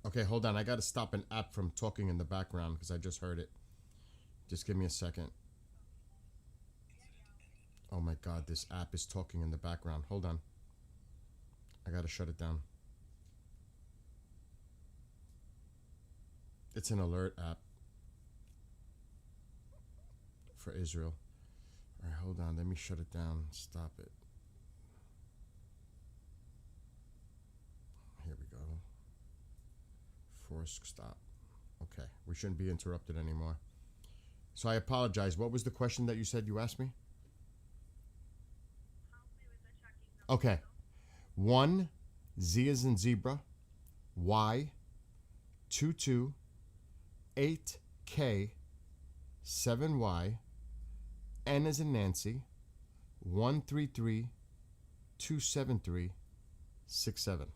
Okay, hold on. I got to stop an app from talking in the background because I just heard it. Just give me a second. Oh my God, this app is talking in the background. Hold on. I got to shut it down. It's an alert app for Israel. All right, hold on. Let me shut it down. Stop it. Here we go. Force stop. Okay, we shouldn't be interrupted anymore. So I apologize. What was the question that you said you asked me? Okay. 1, Z as in zebra, Y, 22, 8K, 7Y, N as in Nancy, 133, 273, 67.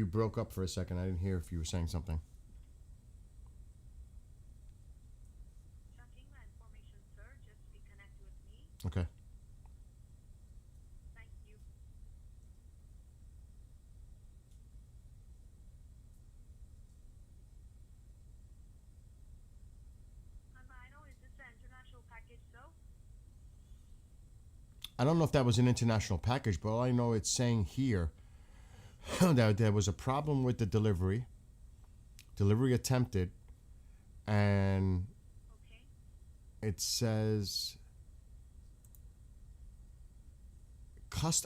broke up for a second. I didn't hear if you were saying something. Checking my information, sir. Just reconnect with me. Okay. Thank you. Albino, is this an international package, so? I don't know if that was an international package, but all I know it's saying here that there was a problem with the delivery. Delivery attempted, and it says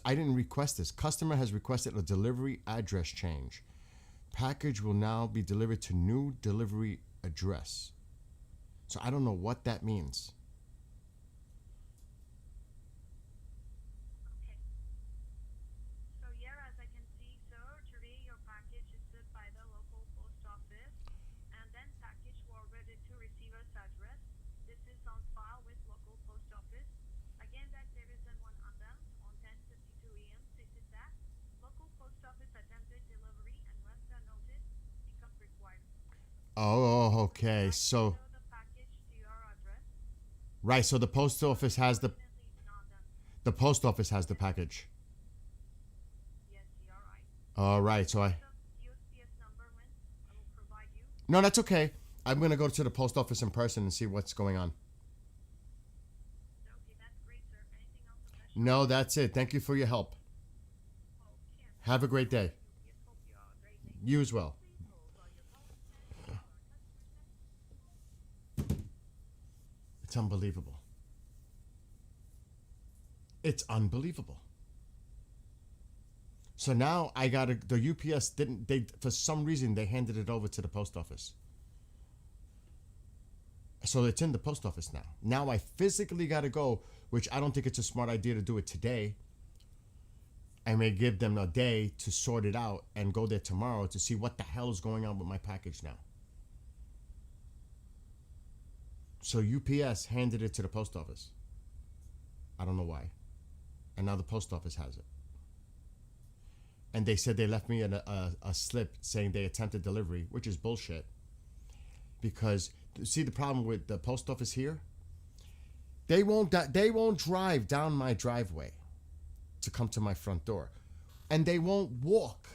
I didn't request this. Customer has requested a delivery address change. Package will now be delivered to new delivery address. So I don't know what that means. So here, as I can see, sir, today your package is sent by the local post office, and then package forwarded to receiver's address. This is on file with local post office. Again, that there is one addendum on 10:52 a.m. stated that local post office attempted delivery and left a notice pickup required. Oh, okay. So The package to your address. right, so the post office has the post office has the package. Yes, you are right. All right, so I USPS number when I will provide you. No, that's okay. I'm going to go to the post office in person and see what's going on. Okay, that's great, sir. Anything else? No, that's it. Thank you for your help. Have a great day. You as well. It's unbelievable. It's unbelievable. So now I got the UPS didn't, they, for some reason, they handed it over to the post office. So it's in the post office now. Now I physically got to go, which I don't think it's a smart idea to do it today. I may give them a day to sort it out and go there tomorrow to see what the hell is going on with my package now. So UPS handed it to the post office. I don't know why. And now the post office has it. And they said they left me a slip saying they attempted delivery, which is bullshit. Because, see the problem with the post office here? They won't drive down my driveway to come to my front door. And they won't walk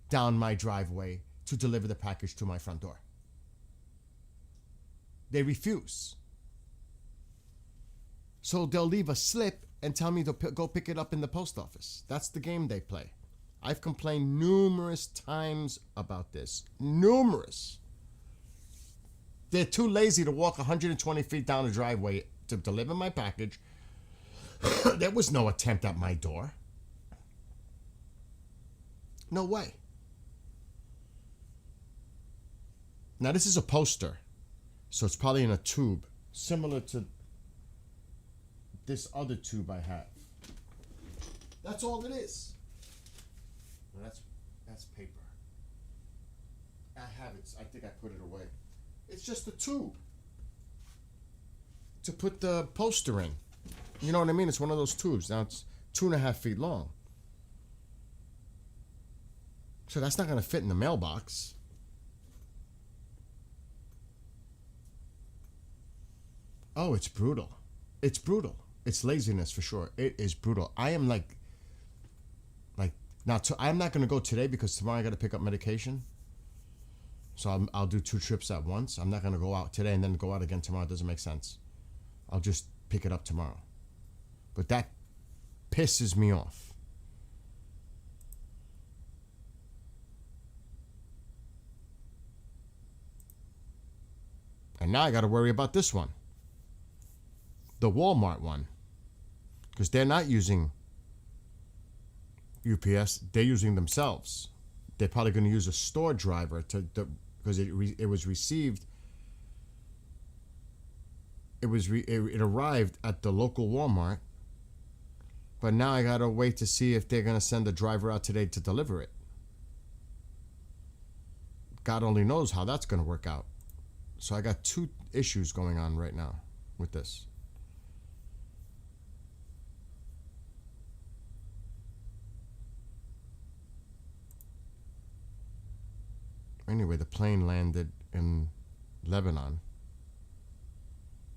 down my driveway to deliver the package to my front door. They refuse. So they'll leave a slip and tell me to go pick it up in the post office. That's the game they play. I've complained numerous times about this. Numerous. They're too lazy to walk 120 feet down the driveway to deliver my package. There was no attempt at my door. No way. Now this is a poster. So it's probably in a tube. Similar to this other tube I have. That's all it is. No, that's paper. I have it. I think I put it away. It's just a tube to put the poster in. You know what I mean? It's one of those tubes. Now it's 2.5 feet long. So that's not going to fit in the mailbox. Oh, it's brutal. It's brutal. It's laziness for sure. It is brutal. I am like now. I'm not going to go today because tomorrow I got to pick up medication. So I'll do 2 trips at once. I'm not going to go out today and then go out again tomorrow. It doesn't make sense. I'll just pick it up tomorrow. But that pisses me off. And now I got to worry about this one. The Walmart one. Because they're not using UPS. They're using themselves. They're probably going to use a store driver because it was received. It arrived at the local Walmart. But now I got to wait to see if they're going to send a driver out today to deliver it. God only knows how that's going to work out. So I got 2 issues going on right now with this. Anyway, the plane landed in Lebanon,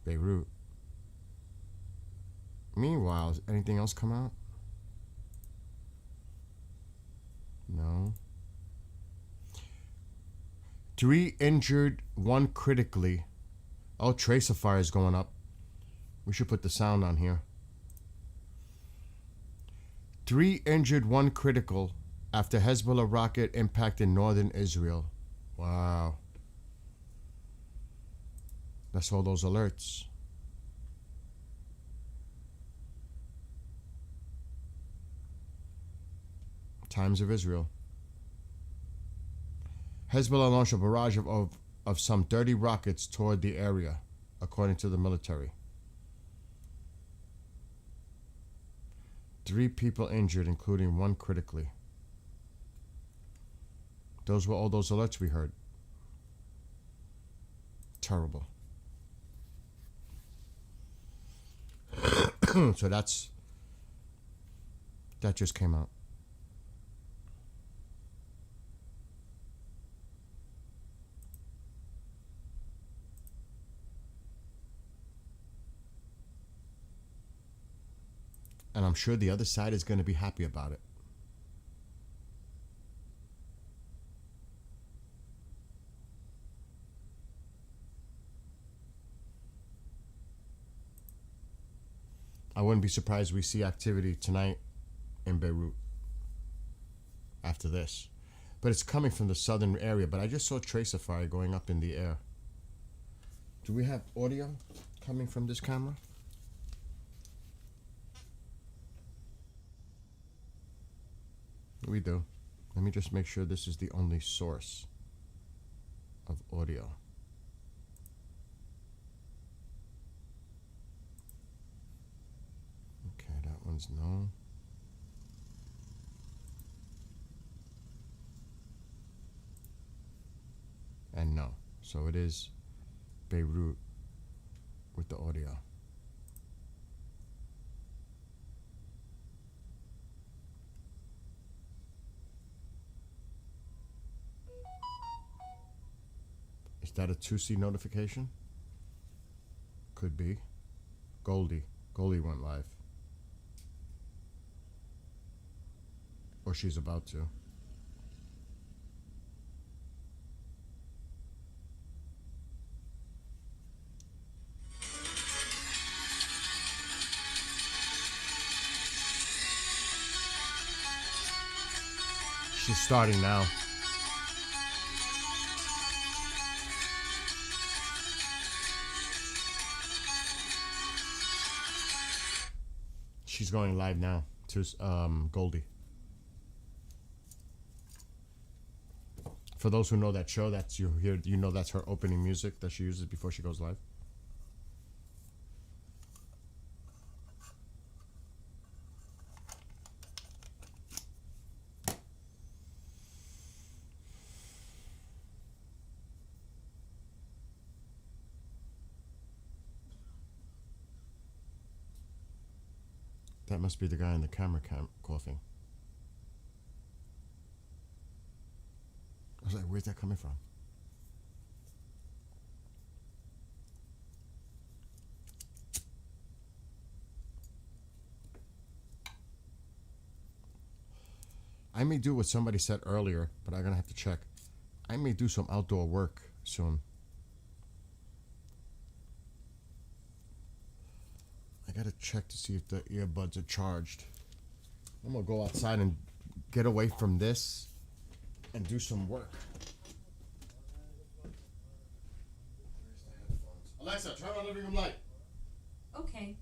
Beirut. Meanwhile, has anything else come out? No. 3 injured, 1 critically. Oh, tracer fire is going up. We should put the sound on here. 3 injured, 1 critical after Hezbollah rocket impacted northern Israel. Wow. That's all those alerts. Times of Israel. Hezbollah launched a barrage of some 30 rockets toward the area, according to the military. 3 people injured, including 1 critically. Those were all those alerts we heard. Terrible. So that just came out. And I'm sure the other side is going to be happy about it. I wouldn't be surprised we see activity tonight in Beirut after this. But it's coming from the southern area. But I just saw tracer fire going up in the air. Do we have audio coming from this camera? We do. Let me just make sure this is the only source of audio. Okay, that one's no. And no. So it is Beirut with the audio. Is that a 2C notification? Could be. Goldie went live. Or she's about to. She's starting now. She's going live now to Goldie. For those who know that show, that's you know that's her opening music that she uses before she goes live. That must be the guy in the camera coughing. I was like, where's that coming from? I may do what somebody said earlier, but I'm going to have to check. I may do some outdoor work soon. I gotta check to see if the earbuds are charged. I'm gonna go outside and get away from this and do some work. Alexa, turn on the living room light. Okay.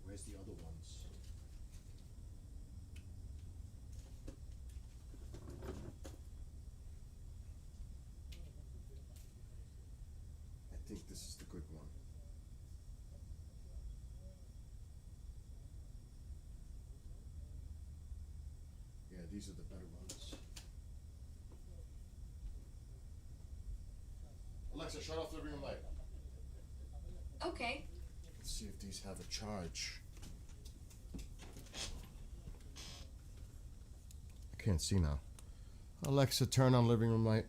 Where's the other ones? I think this is the good one. Yeah, these are the better ones. Alexa, shut off living room light. Okay. Let's see if these have a charge. I can't see now. Alexa, turn on living room light.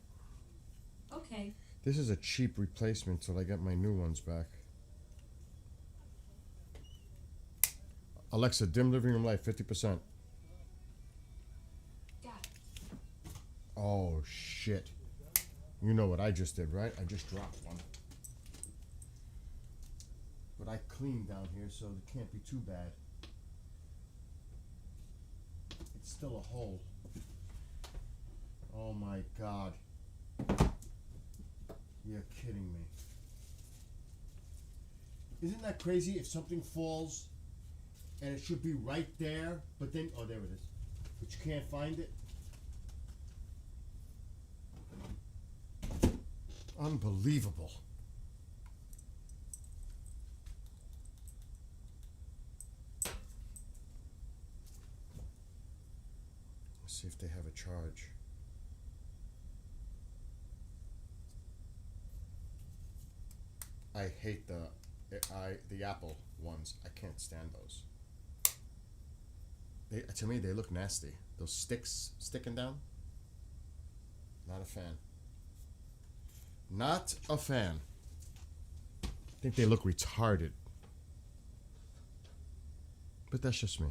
Okay. This is a cheap replacement till I get my new ones back. Alexa, dim living room light 50%. Got it. Oh, shit. You know what I just did, right? I just dropped one. But I cleaned down here, so it can't be too bad. It's still a hole. Oh my God. You're kidding me. Isn't that crazy if something falls and it should be right there, but then, oh, there it is. But you can't find it? Unbelievable. Let's see if they have a charge. I hate the Apple ones. I can't stand those. To me, they look nasty. Those sticks sticking down. Not a fan. Not a fan. I think they look retarded. But that's just me.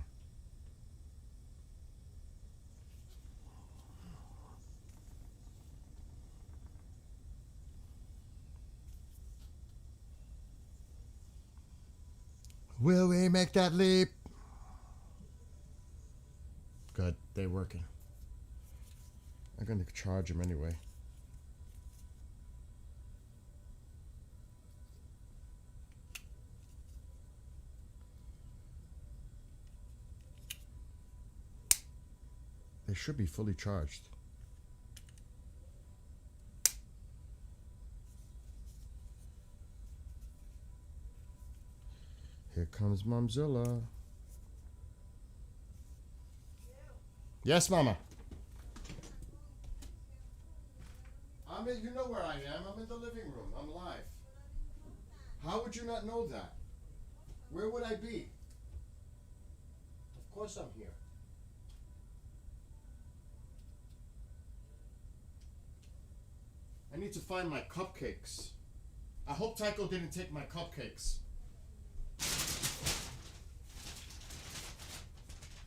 Will we make that leap? Good, they're working. I'm gonna charge them anyway. They should be fully charged. Here comes Momzilla. Yes, Mama. You know where I am. I'm in the living room. I'm live. How would you not know that? Where would I be? Of course I'm here. I need to find my cupcakes. I hope Tycho didn't take my cupcakes.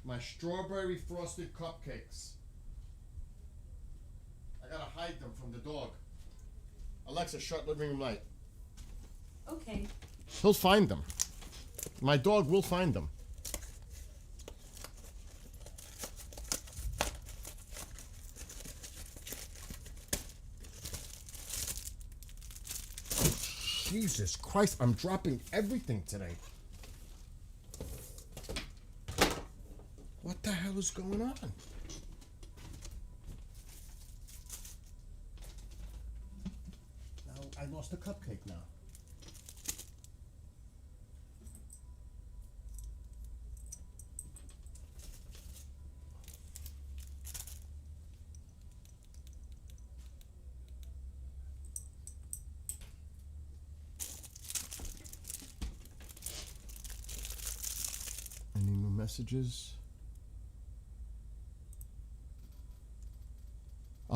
My strawberry frosted cupcakes. I gotta hide them from the dog. Alexa, shut living room light. Okay. He'll find them. My dog will find them. Jesus Christ, I'm dropping everything today. What the hell is going on? Now, I lost a cupcake now. Any new messages?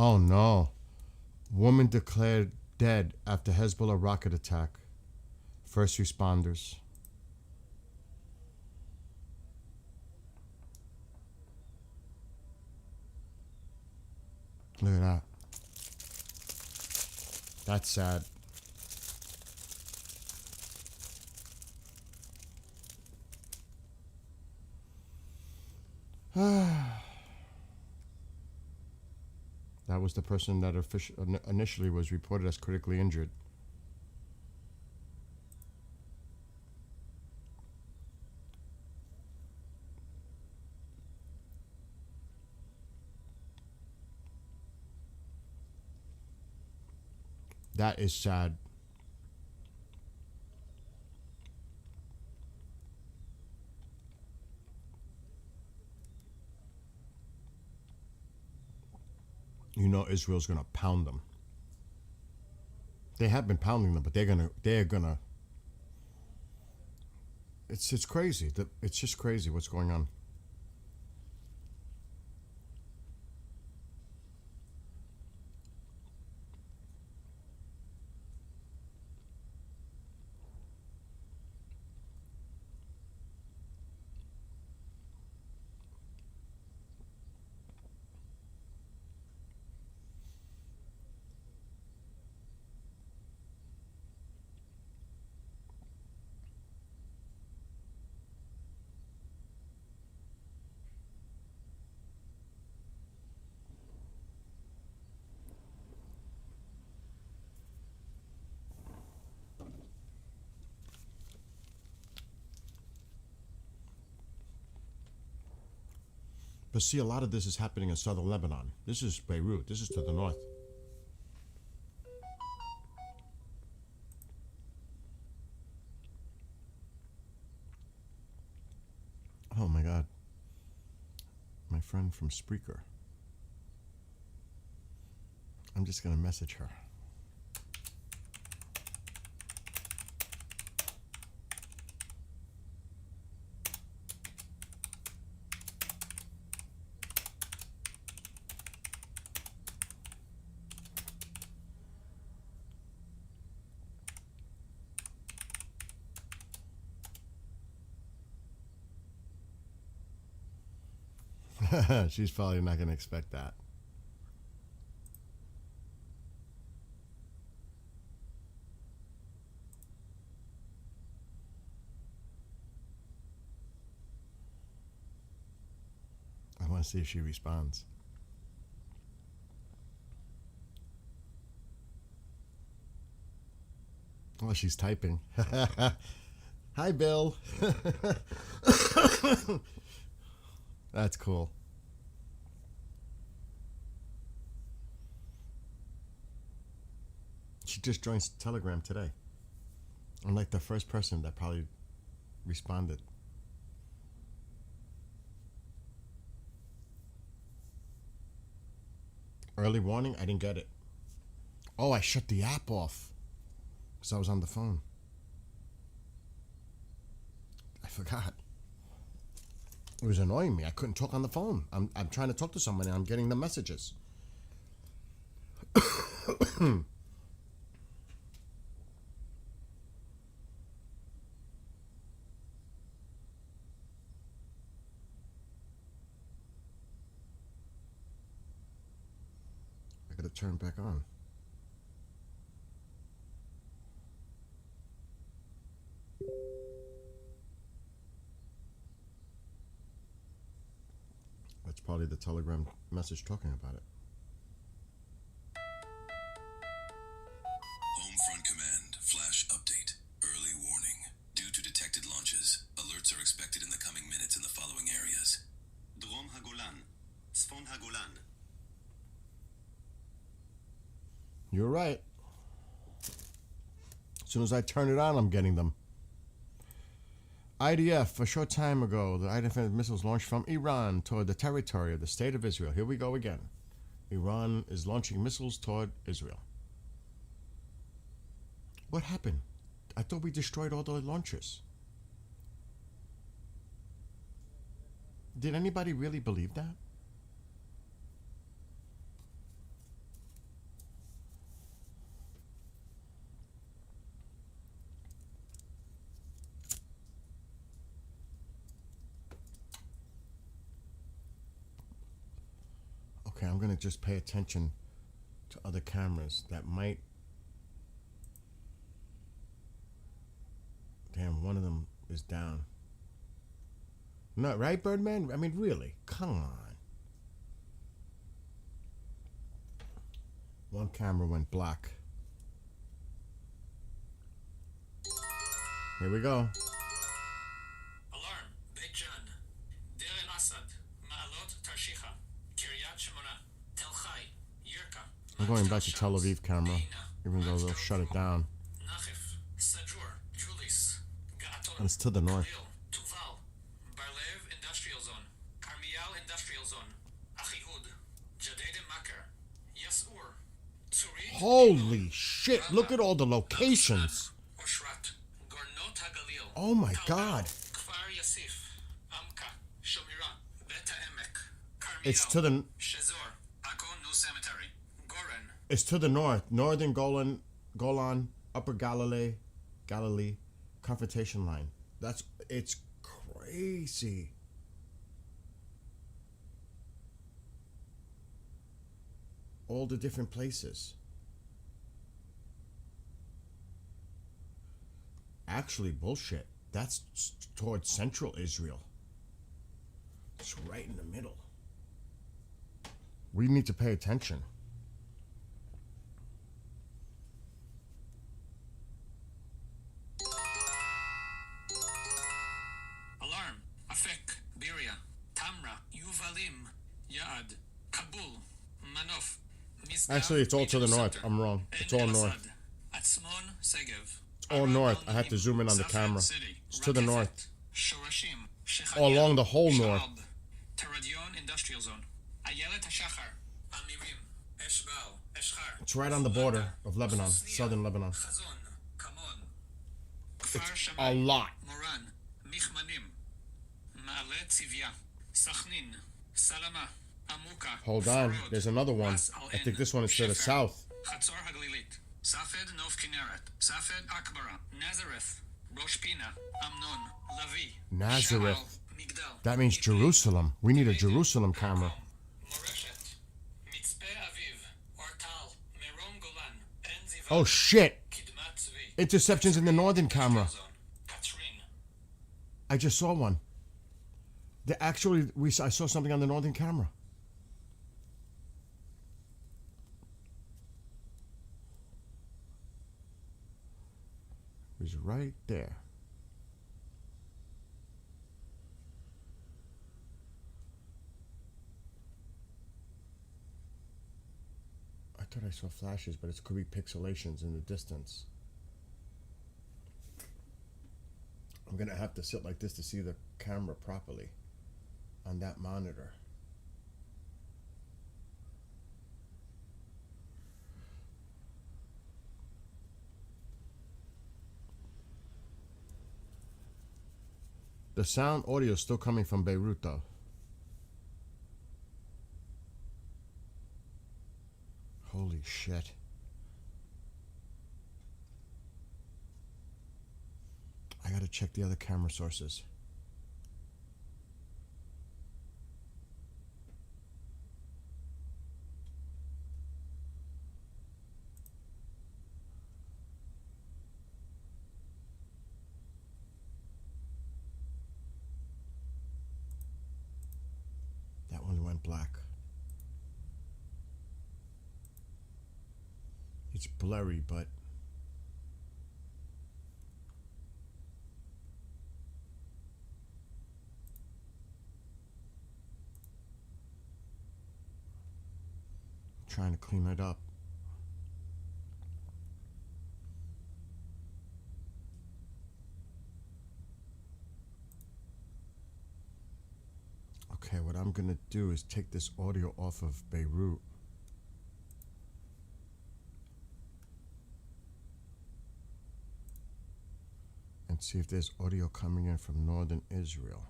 Oh no. Woman declared dead after Hezbollah rocket attack. First responders. Look at that. That's sad. That was the person that initially was reported as critically injured. That is sad. You know Israel's going to pound them. They have been pounding them, but they're gonna. It's crazy. It's just crazy what's going on. But see, a lot of this is happening in southern Lebanon. This is Beirut. This is to the north. Oh my God. My friend from Spreaker. I'm just going to message her. She's probably not going to expect that. I want to see if she responds. Oh, she's typing. Hi, Bill. That's cool. She just joined Telegram today. I'm like the first person that probably responded. Early warning? I didn't get it. Oh, I shut the app off because I was on the phone. I forgot. It was annoying me. I couldn't talk on the phone. I'm trying to talk to someone and I'm getting the messages. I gotta turn back on. That's probably the Telegram message talking about it. Home Front Command, flash update. Early warning. Due to detected launches, alerts are expected in the coming minutes in the following areas. Drom HaGolan, Tzfon HaGolan. You're right. As soon as I turn it on, I'm getting them. IDF, a short time ago, the IDF missiles launched from Iran toward the territory of the State of Israel. Here we go again. Iran is launching missiles toward Israel. What happened? I thought we destroyed all the launchers. Did anybody really believe that? Okay, I'm going to just pay attention to other cameras that might... Damn, one of them is down. No, right, Birdman? I mean, really? Come on. One camera went black. Here we go. Alarm, Beit Jan, Deir el-Assad, Ma'alot, Tarshiha, Kiryat Shemona, Tel Chai, Yirka. I'm going back to Tel Aviv camera, even though they'll shut it down. Nachif, Sajur, Julis, Gaton, And it's to the north. Tuval, Barlev Industrial Zone, Carmiel Industrial Zone, Achihud, Jaded Makar, Yasur, Holy shit, look at all the locations. Oh my god. It's to the north. Northern Golan, Upper Galilee confrontation line. It's crazy. All the different places. Actually, bullshit. That's towards central Israel. It's right in the middle. We need to pay attention. Alarm. Afek. Biria. Tamra. Yuvalim. Yaad. Kabul. Manof. Actually, it's all to the north. I'm wrong. It's all north. Atzmon. Segev. It's all north. I had to zoom in on the camera. It's to the north. All along the whole north. Teradion Industrial Zone. Ayelet HaShachar. Amirim. Eshbal. Eshchar. It's right on the border of Lebanon, southern Lebanon. It's a lot. Moran. Michmanim. Ma'ale Tzivya. Sachnin. Salama. Amuka. Hold on. There's another one. I think this one is to the south. Chatzor Haglilit. Safed Nov Kinneret. Safed Akbara. Nazareth. Rosh Pina. Amnon. Lavi. Nazareth. That means Jerusalem. We need a Jerusalem camera. Oh shit! Interceptions in the northern camera. I just saw one. I saw something on the northern camera. It was right there. I thought I saw flashes, but it could be pixelations in the distance. I'm gonna have to sit like this to see the camera properly on that monitor. The sound audio is still coming from Beirut though. Holy shit. I gotta check the other camera sources. That one went black. It's blurry, but I'm trying to clean it up. Okay, what I'm gonna do is take this audio off of Beirut. And see if there's audio coming in from northern Israel.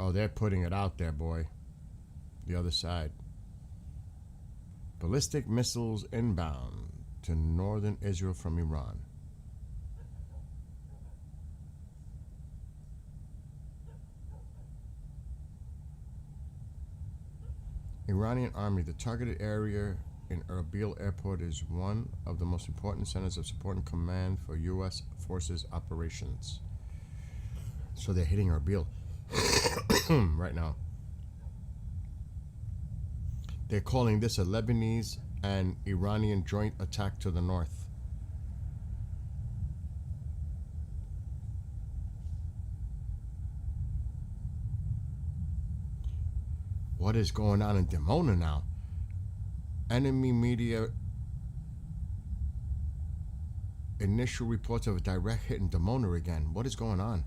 Oh, they're putting it out there, boy. The other side. Ballistic missiles inbound to northern Israel from Iran. Iranian army. The targeted area in Erbil airport is one of the most important centers of support and command for U.S. forces operations. So they're hitting Erbil right now. They're calling this a Lebanese and Iranian joint attack to the north. What is going on in Dimona now? Enemy media initial reports of a direct hit in Dimona again. What is going on?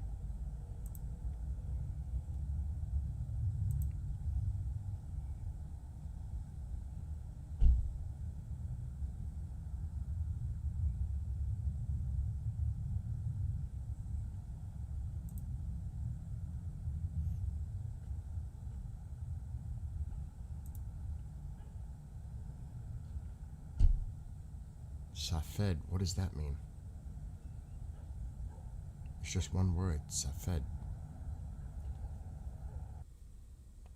Safed, what does that mean? It's just one word, Safed.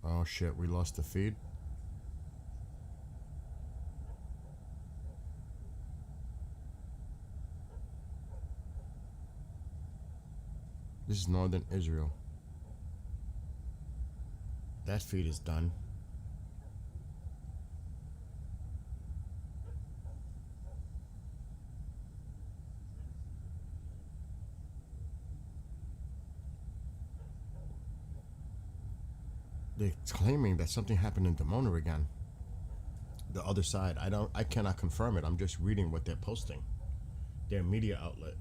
Oh shit, we lost the feed. This is northern Israel. That feed is done. They're claiming that something happened in Dimona again. The other side. I cannot confirm it. I'm just reading what they're posting. Their media outlet.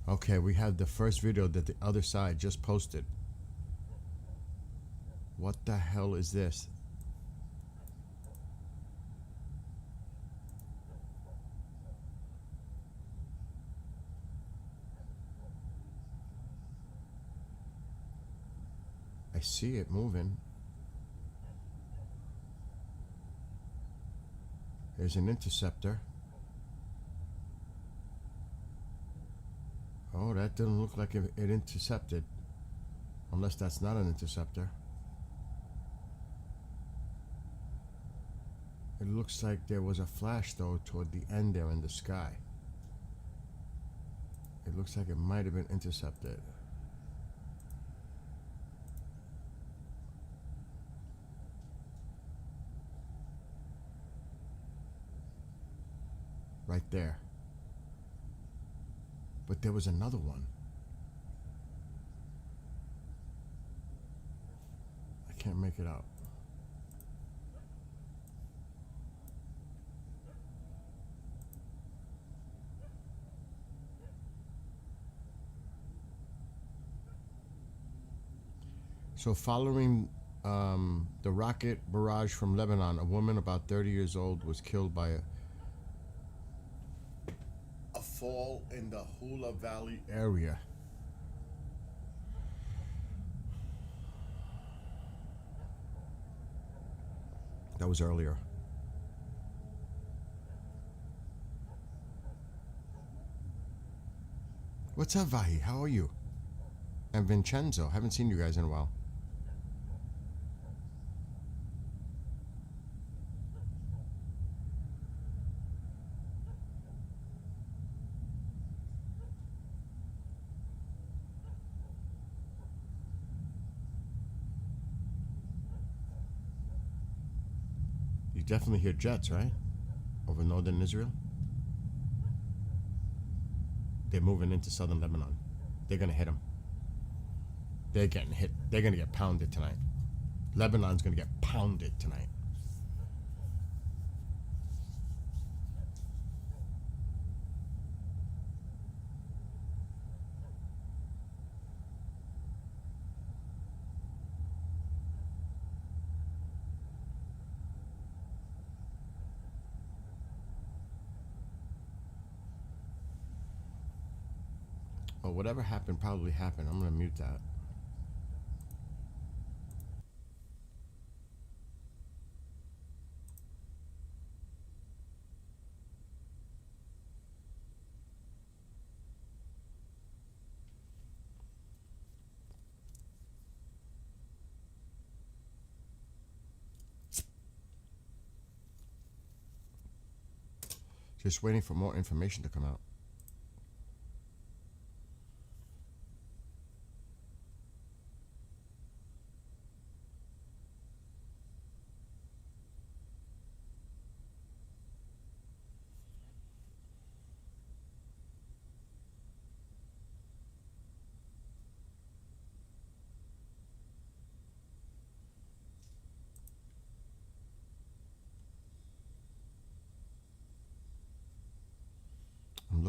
Okay, we have the first video that the other side just posted. What the hell is this? I see it moving. There's an interceptor. Oh, that didn't look like it intercepted. Unless that's not an interceptor. It looks like there was a flash though toward the end there in the sky. It looks like it might have been intercepted. Right there. But there was another one. I can't make it out. So following the rocket barrage from Lebanon, a woman about 30 years old was killed by a fall in the Hula Valley area. That was earlier. What's up, Vahi? How are you? And Vincenzo. Haven't seen you guys in a while. You definitely hear jets, right? Over northern Israel. They're moving into southern Lebanon. They're gonna hit them. They're getting hit. They're gonna get pounded tonight. Lebanon's gonna get pounded tonight. Oh, whatever happened probably happened. I'm gonna mute that. Just waiting for more information to come out.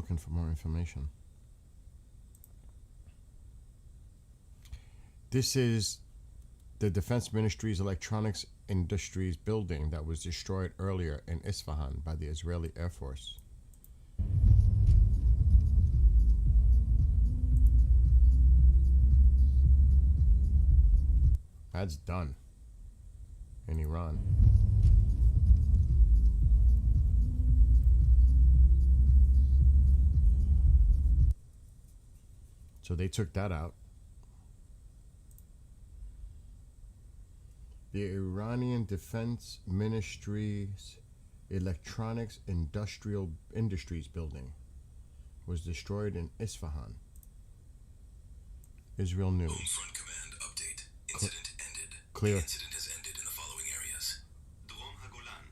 looking for more information. This is the Defense Ministry's Electronics Industries building that was destroyed earlier in Isfahan by the Israeli Air Force. That's done in Iran. So they took that out. The Iranian Defense Ministry's Electronics Industries building was destroyed in Isfahan. Israel News. Home Front Command update. Incident ended. Clear. The incident has ended in the following areas. Drom HaGolan.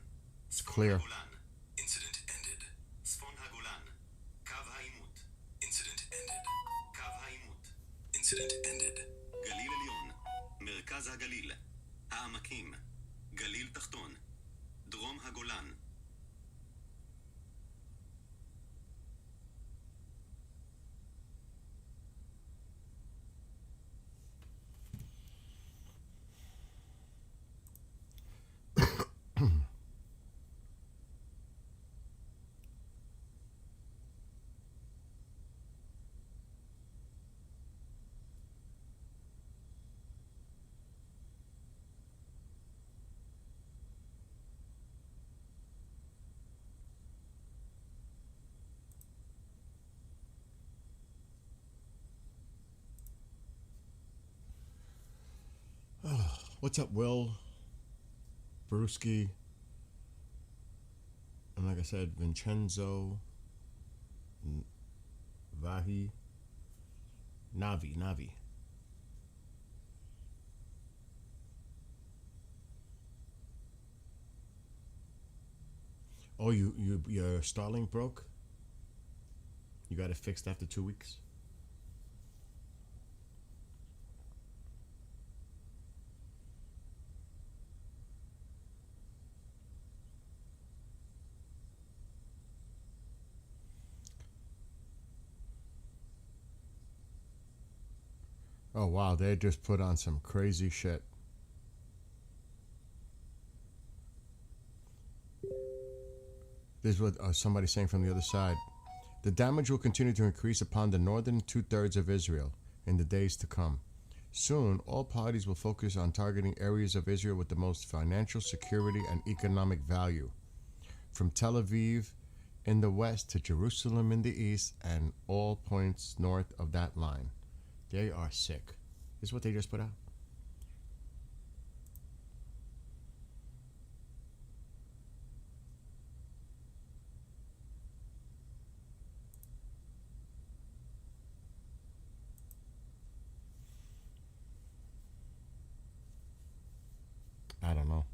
It's clear. HaGolan. Incident ended. Sfon HaGolan. Kav HaImut. Incident ended. Kav HaImut. Incident ended. גליל עליון. מרכז הגליל. העמקים. גליל תחתון. דרום הגולן. What's up, Will? Brewski. And like I said, Vincenzo. Vahi. Navi. Oh, your Starlink broke? You got it fixed after 2 weeks? Oh wow, they just put on some crazy shit. This is what somebody's saying from the other side. The damage will continue to increase upon the northern 2/3 of Israel in the days to come. Soon, all parties will focus on targeting areas of Israel with the most financial security and economic value, from Tel Aviv in the west to Jerusalem in the east and all points north of that line. They are sick. This is what they just put out. I don't know.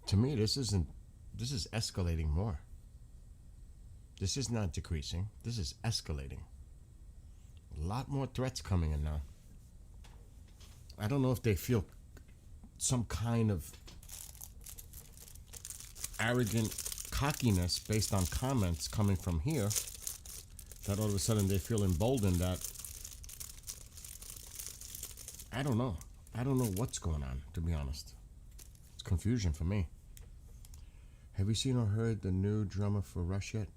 To me, this is escalating more. This is not decreasing. This is escalating. A lot more threats coming in now. I don't know if they feel some kind of arrogant cockiness based on comments coming from here, that all of a sudden they feel emboldened that, I don't know what's going on, to be honest. It's confusion for me. Have you seen or heard the new drummer for Rush yet?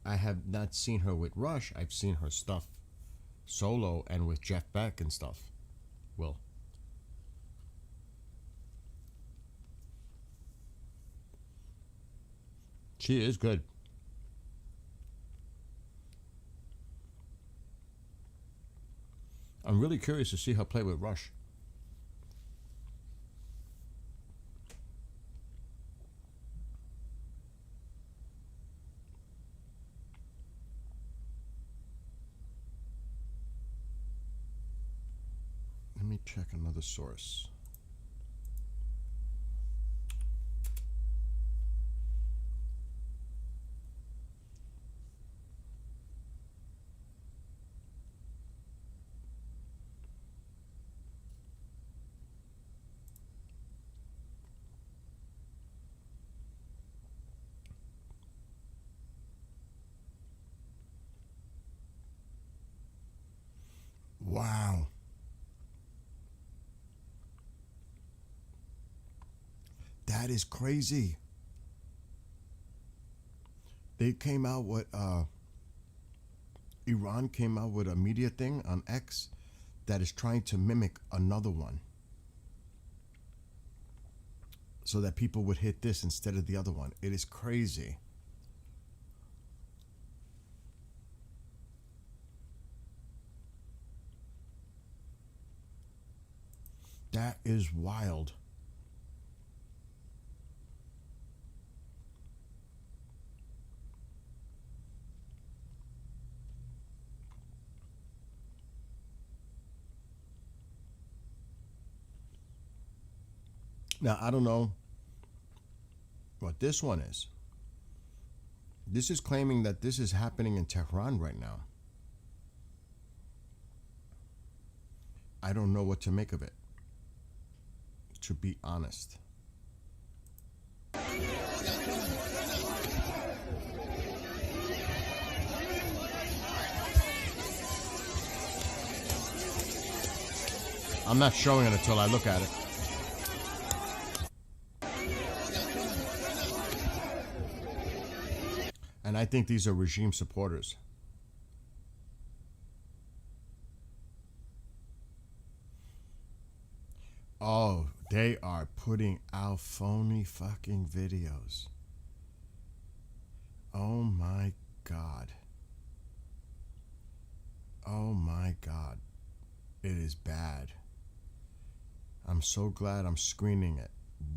I have not seen her with Rush. I've seen her stuff solo and with Jeff Beck and stuff. Will. She is good. I'm really curious to see her play with Rush. Let me check another source. That is crazy. They came out with Iran came out with a media thing on X that is trying to mimic another one, so that people would hit this instead of the other one. It is crazy. That is wild. Now, I don't know what this one is. This is claiming that this is happening in Tehran right now. I don't know what to make of it, to be honest. I'm not showing it until I look at it. And I think these are regime supporters. Oh, they are putting out phony fucking videos. Oh my God. Oh my God. It is bad. I'm so glad I'm screening it.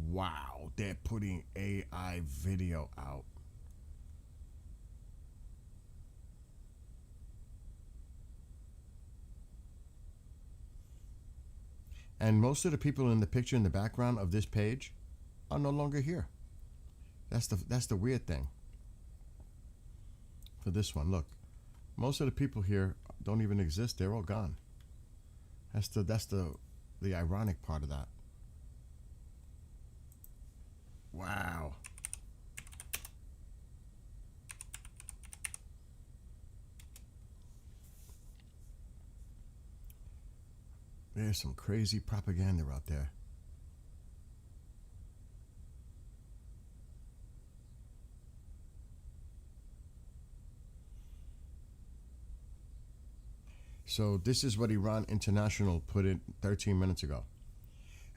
Wow, they're putting AI video out. And most of the people in the picture in the background of this page are no longer here. That's the weird thing. For this one, look. Most of the people here don't even exist. They're all gone. That's the ironic part of that. Wow. There's some crazy propaganda out there. So this is what Iran International put in 13 minutes ago.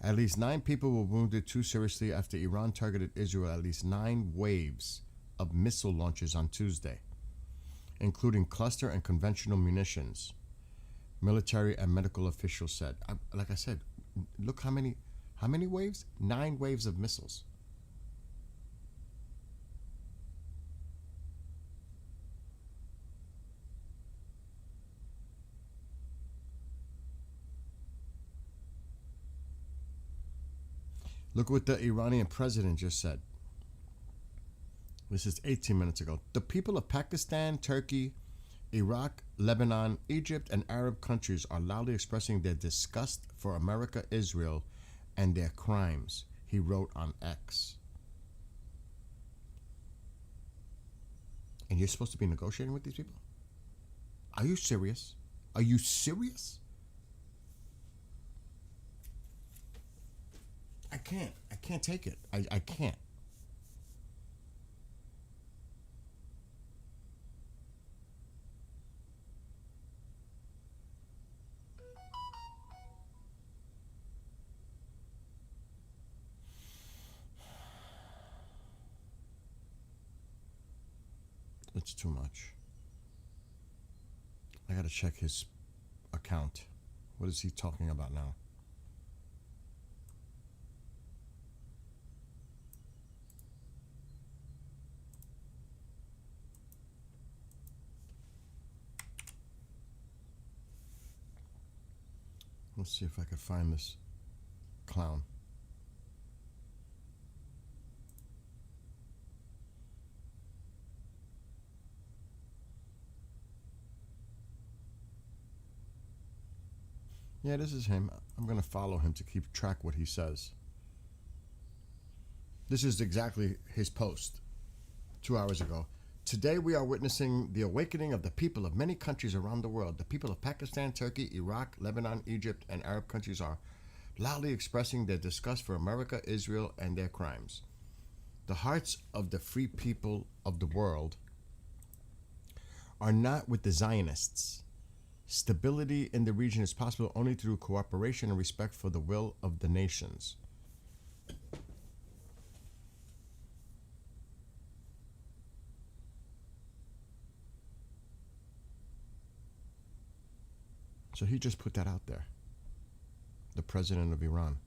At least 9 people were wounded too seriously after Iran targeted Israel at least 9 waves of missile launches on Tuesday, including cluster and conventional munitions. Military and medical officials said. Like I said, look how many waves? 9 waves of missiles. Look what the Iranian president just said. This is 18 minutes ago. The people of Pakistan, Turkey, Iraq, Lebanon, Egypt, and Arab countries are loudly expressing their disgust for America, Israel, and their crimes, he wrote on X. And you're supposed to be negotiating with these people? Are you serious? Are you serious? I can't take it. I can't. It's too much. I gotta check his account. What is he talking about now? Let's see if I can find this clown. Yeah, this is him. I'm going to follow him to keep track what he says. This is exactly his post 2 hours ago. Today we are witnessing the awakening of the people of many countries around the world. The people of Pakistan, Turkey, Iraq, Lebanon, Egypt, and Arab countries are loudly expressing their disgust for America, Israel, and their crimes. The hearts of the free people of the world are not with the Zionists. Stability in the region is possible only through cooperation and respect for the will of the nations. So he just put that out there. The president of Iran.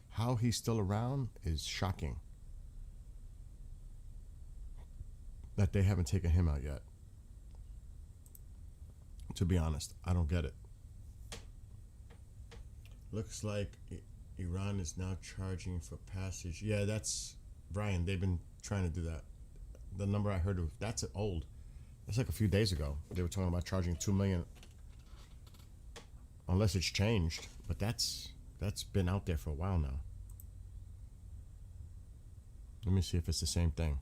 How he's still around is shocking. That they haven't taken him out yet. To be honest, I don't get it. Looks like Iran is now charging for passage. Yeah, that's Brian. They've been trying to do that. The number I heard of, that's old. That's like a few days ago. They were talking about charging $2 million. Unless it's changed, but that's been out there for a while now. Let me see if it's the same thing.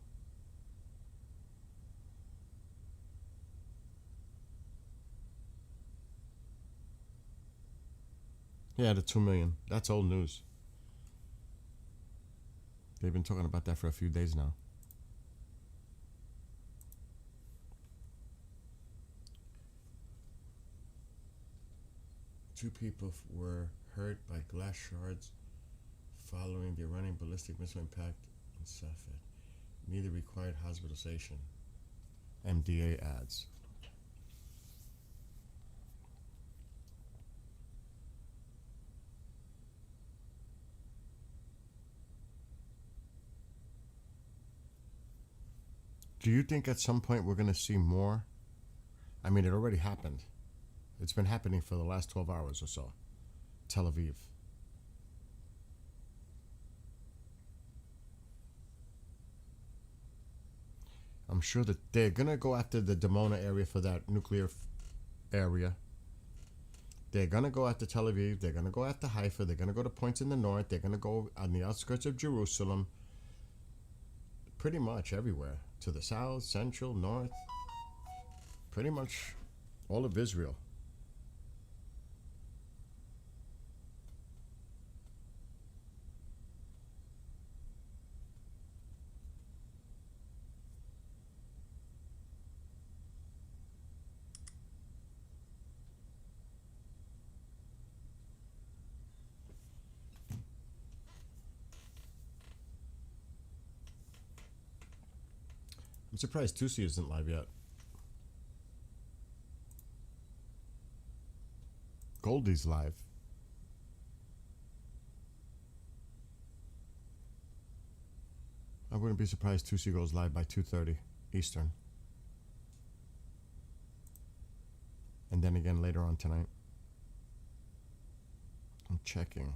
Yeah, the 2 million. That's old news. They've been talking about that for a few days now. Two people were hurt by glass shards following the Iranian ballistic missile impact in Safed. Neither required hospitalization. MDA adds. Do you think at some point we're going to see more? I mean, it already happened. It's been happening for the last 12 hours or so. Tel Aviv. I'm sure that they're going to go after the Dimona area for that nuclear area. They're going to go after Tel Aviv. They're going to go after Haifa. They're going to go to points in the north. They're going to go on the outskirts of Jerusalem. Pretty much everywhere. To the south, central, north. Pretty much all of Israel. I'm surprised Tusi isn't live yet. Goldie's live. I wouldn't be surprised Tusi goes live by 2:30 Eastern. And then again later on tonight. I'm checking.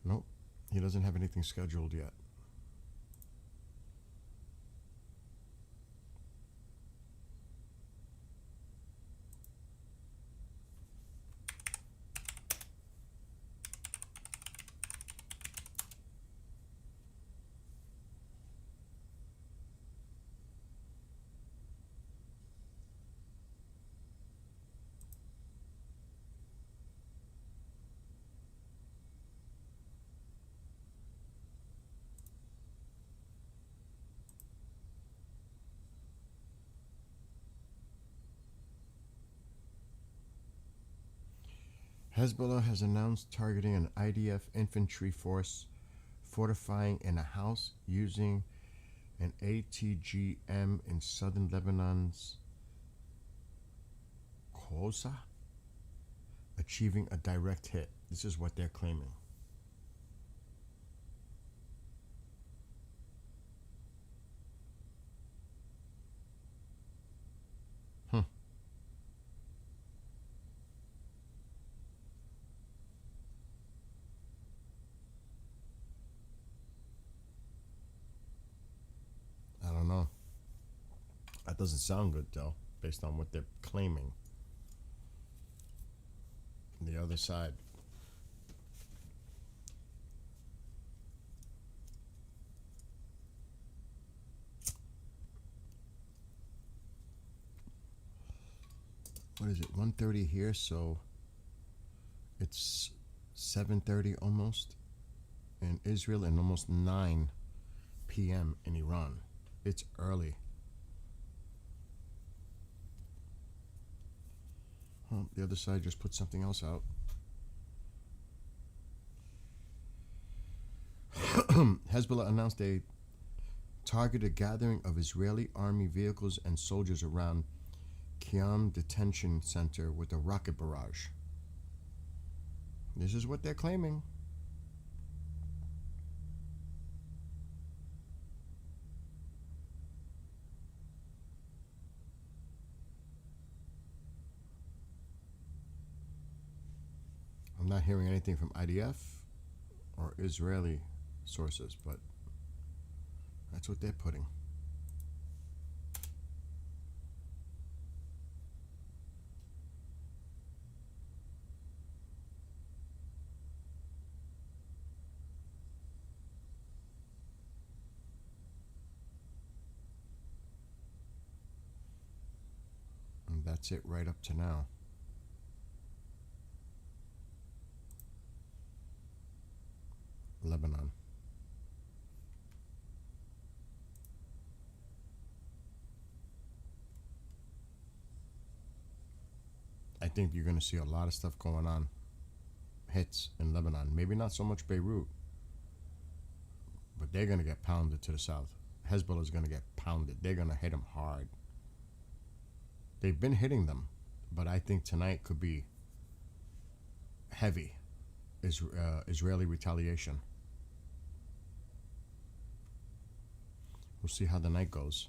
Nope, he doesn't have anything scheduled yet. Hezbollah has announced targeting an IDF infantry force fortifying in a house using an ATGM in southern Lebanon's Kosa, achieving a direct hit. This is what they're claiming. I don't know. That doesn't sound good, though, based on what they're claiming. The other side. what is it, 1:30 here, so it's 7:30 almost in Israel and almost 9 p.m. in Iran. It's early. Oh, the other side just put something else out. Hezbollah announced a targeted gathering of Israeli army vehicles and soldiers around Qiyam detention center with a rocket barrage. This is what they're claiming. I'm not hearing anything from IDF or Israeli sources, but that's what they're putting. And that's it right up to now. Lebanon. I think you're going to see a lot of stuff going on. Hits in Lebanon. Maybe not so much Beirut, but they're going to get pounded to the south. Hezbollah is going to get pounded. They're going to hit them hard. They've been hitting them, but I think tonight could be heavy Israeli retaliation. We'll see how the night goes.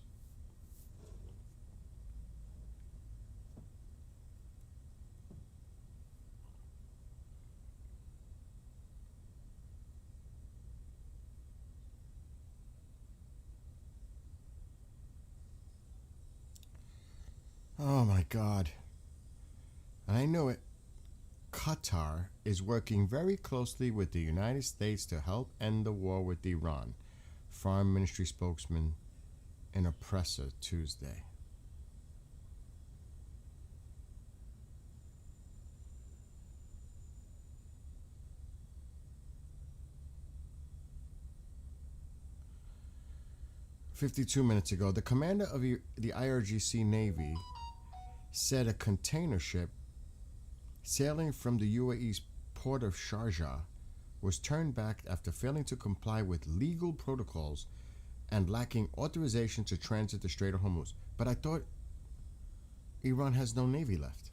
Oh my God. I knew it. Qatar is working very closely with the United States to help end the war with Iran. Foreign Ministry spokesman in a presser Tuesday. "52 minutes ago, the commander of the IRGC Navy said a container ship sailing from the UAE's port of Sharjah was turned back after failing to comply with legal protocols and lacking authorization to transit the Strait of Hormuz." But I thought Iran has no navy left.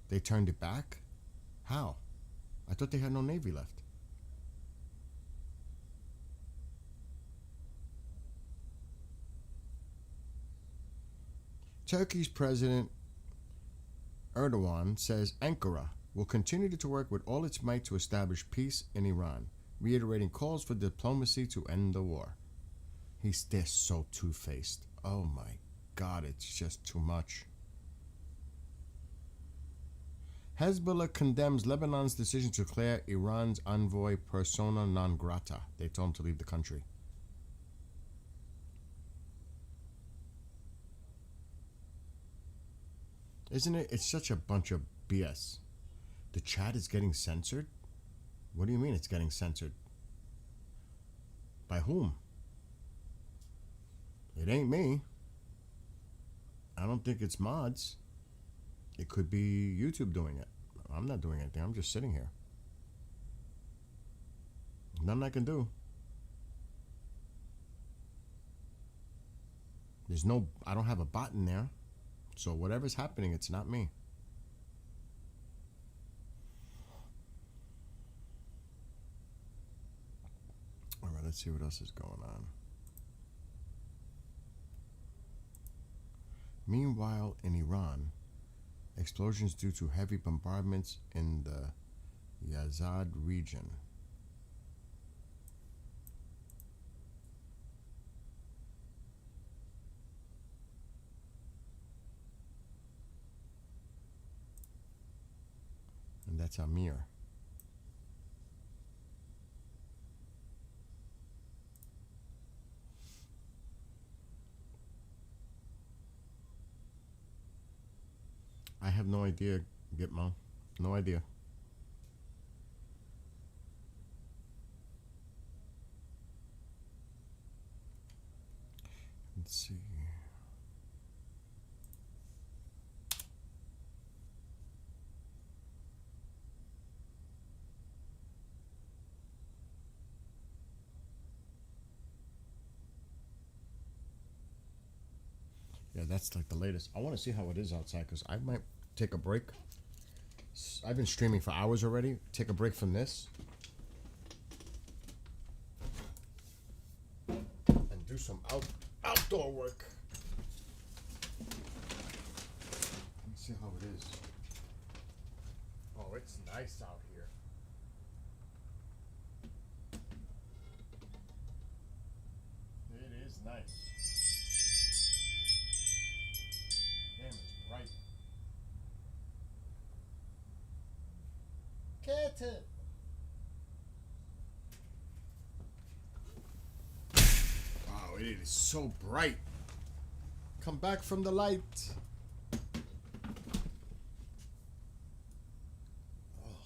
They turned it back? How? I thought they had no navy left. Turkey's President Erdogan says Ankara will continue to work with all its might to establish peace in Iran, reiterating calls for diplomacy to end the war. They're so two-faced. Oh my God, it's just too much. Hezbollah condemns Lebanon's decision to declare Iran's envoy persona non grata. They told him to leave the country. Isn't it? It's such a bunch of BS. The chat is getting censored? What do you mean it's getting censored? By whom? It ain't me. I don't think it's mods. It could be YouTube doing it. I'm not doing anything. I'm just sitting here. Nothing I can do. I don't have a bot in there. So whatever's happening, it's not me. All right, let's see what else is going on. Meanwhile, in Iran, explosions due to heavy bombardments in the Yazd region. And that's Amir. I have no idea, Gitmo. No idea. Let's see. Yeah, that's like the latest. I want to see how it is outside because I might take a break. I've been streaming for hours already. Take a break from this. And do some outdoor work. Let's see how it is. Oh, it's nice out here. It is nice. Damn, it's bright. Kitten. Wow, it is so bright. Come back from the light. Oh,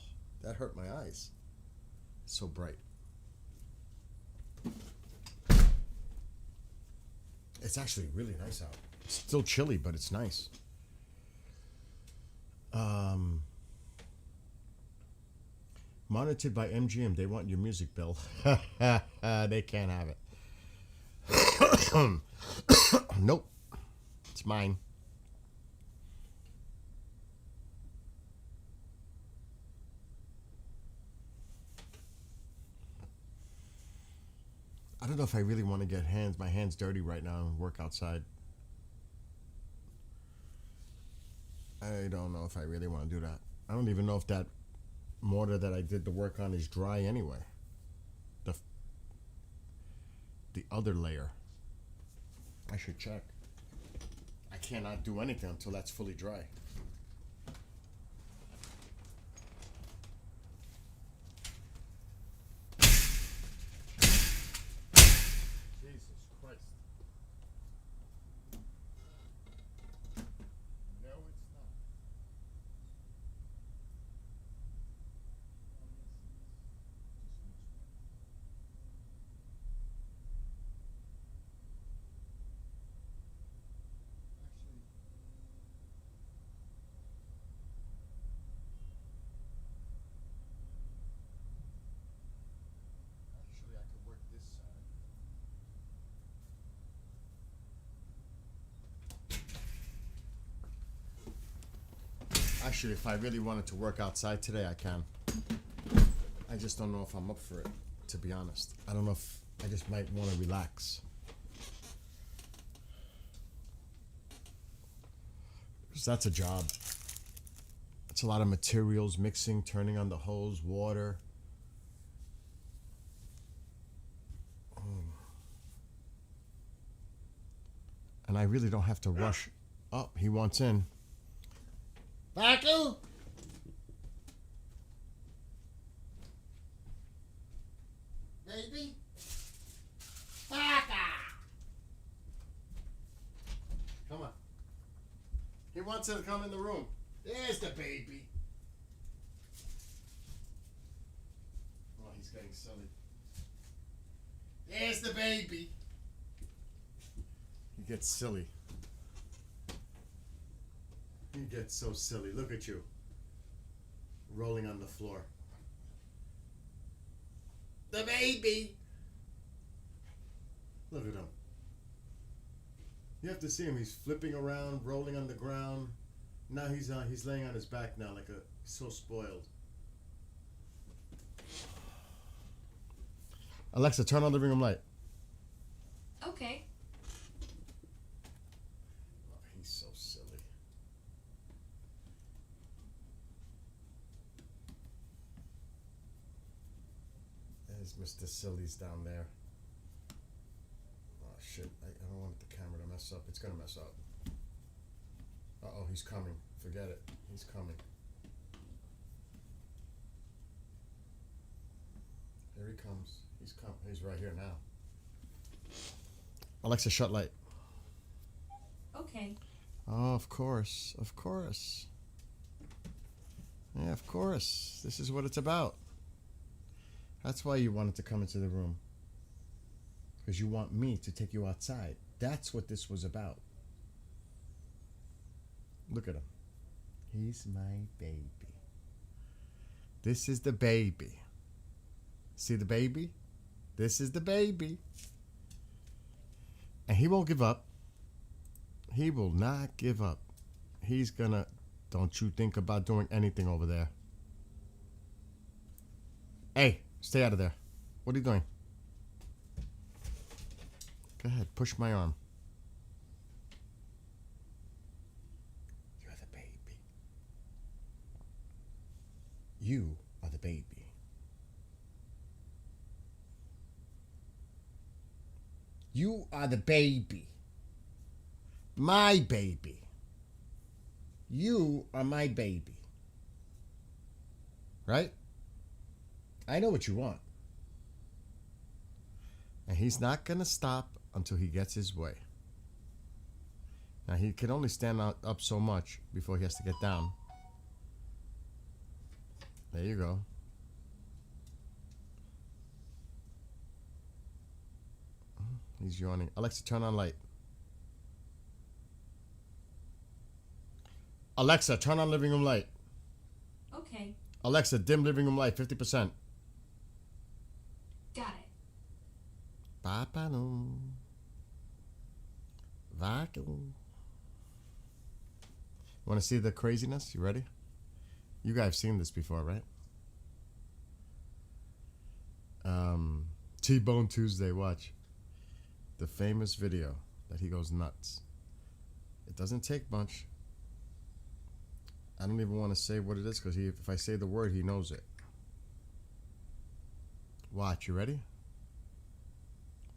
that hurt my eyes. It's so bright. It's actually really nice out. It's still chilly, but it's nice. Monitored by MGM. They want your music bill. They can't have it. Nope. It's mine. I don't know if I really want to get my hands dirty right now and work outside. I don't know if I really want to do that. I don't even know if that mortar that I did the work on is dry anyway. The other layer. I should check. I cannot do anything until that's fully dry. Jesus Christ. No, it's not. Actually, I could work this side. Actually, if I really wanted to work outside today, I can. I just don't know if I'm up for it, to be honest. I don't know if I just might want to relax. Because that's a job. It's a lot of materials, mixing, turning on the hose, water. And I really don't have to rush. Oh, he wants in. Baku! Baby? Baka! Come on. He wants to come in the room. There's the baby. Oh, he's getting silly. There's the baby. He gets silly. He gets so silly. Look at you. Rolling on the floor. The baby. Look at him. You have to see him. He's flipping around, rolling on the ground. Now he's laying on his back now like he's so spoiled. Alexa, turn on the living room light. Okay. Oh, he's so silly. There's Mr. Silly's down there. Oh shit, I don't want the camera to mess up. It's gonna mess up. Uh-oh, he's coming. Forget it. He's coming. Here he comes. He's right here now. Alexa, shut light. Okay. Oh, of course. Of course. Yeah, of course. This is what it's about. That's why you wanted to come into the room. Because you want me to take you outside. That's what this was about. Look at him. He's my baby. This is the baby. See the baby? This is the baby. And he won't give up. He will not give up. He's gonna... Don't you think about doing anything over there. Hey, stay out of there. What are you doing? Go ahead, push my arm. You're the baby. You are the baby. You are the baby. My baby. You are my baby. Right? I know what you want. And he's not going to stop until he gets his way. Now, he can only stand up so much before he has to get down. There you go. He's yawning. Alexa, turn on light. Alexa, turn on living room light. Okay. Alexa, dim living room light, 50%. Got it. Papano. Vacuum. Want to see the craziness? You ready? You guys have seen this before, right? T-Bone Tuesday, watch. The famous video that he goes nuts. It doesn't take much. I don't even want to say what it is because if I say the word, he knows it. Watch, you ready?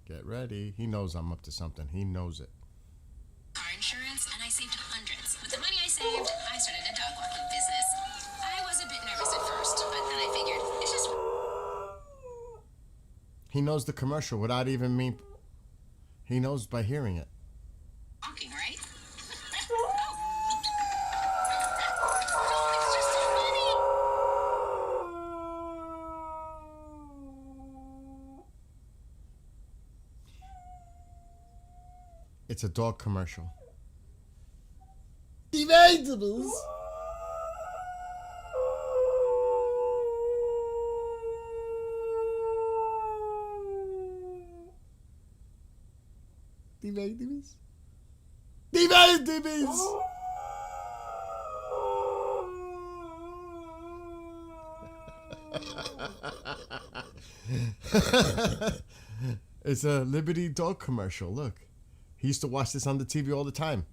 Get ready. He knows I'm up to something. He knows it. Car insurance, and I saved hundreds. With the money I saved, I started a dog walking business. I was a bit nervous at first, but then I figured it's just... He knows the commercial without even me. He knows by hearing it. walking, right? It's a dog commercial. Devisables. Devisables. Devisables. It's a Liberty dog commercial. Look. He used to watch this on the TV all the time.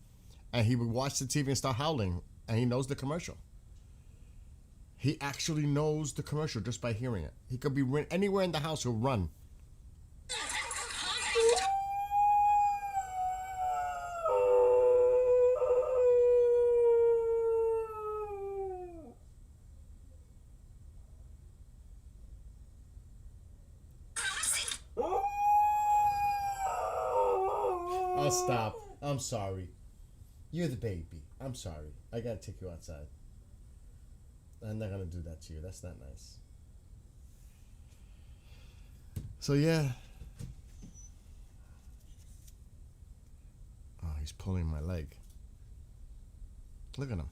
And he would watch the TV and start howling. And he knows the commercial. He actually knows the commercial just by hearing it. He could be anywhere in the house, he'll run. I'll stop. I'm sorry. You're the baby. I'm sorry. I gotta take you outside. I'm not gonna do that to you. That's not nice. So yeah. Oh, he's pulling my leg. Look at him.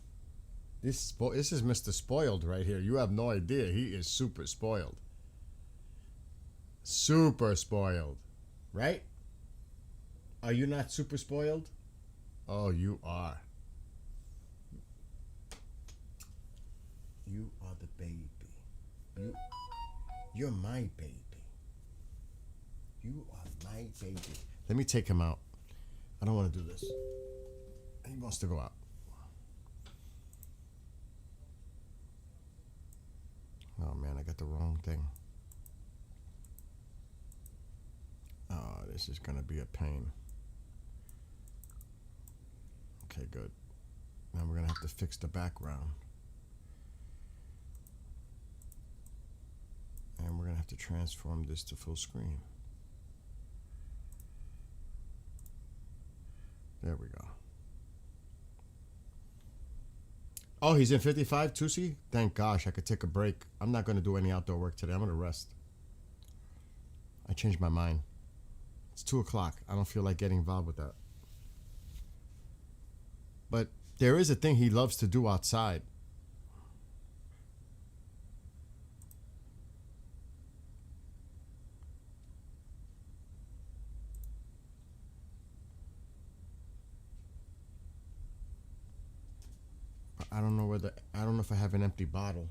This is Mr. Spoiled right here. You have no idea. He is super spoiled. Super spoiled. Right? Are you not super spoiled? Oh, you are. You are the baby. You're my baby. You are my baby. Let me take him out. I don't want to do this. He wants to go out. Oh man, I got the wrong thing. Oh, this is gonna be a pain. Okay, good. Now we're gonna have to fix the background. And we're gonna have to transform this to full screen. There we go. Oh, he's in 55, Tusi? Thank gosh, I could take a break. I'm not going to do any outdoor work today. I'm going to rest. I changed my mind. It's 2 o'clock. I don't feel like getting involved with that. But there is a thing he loves to do outside. I don't know if I have an empty bottle.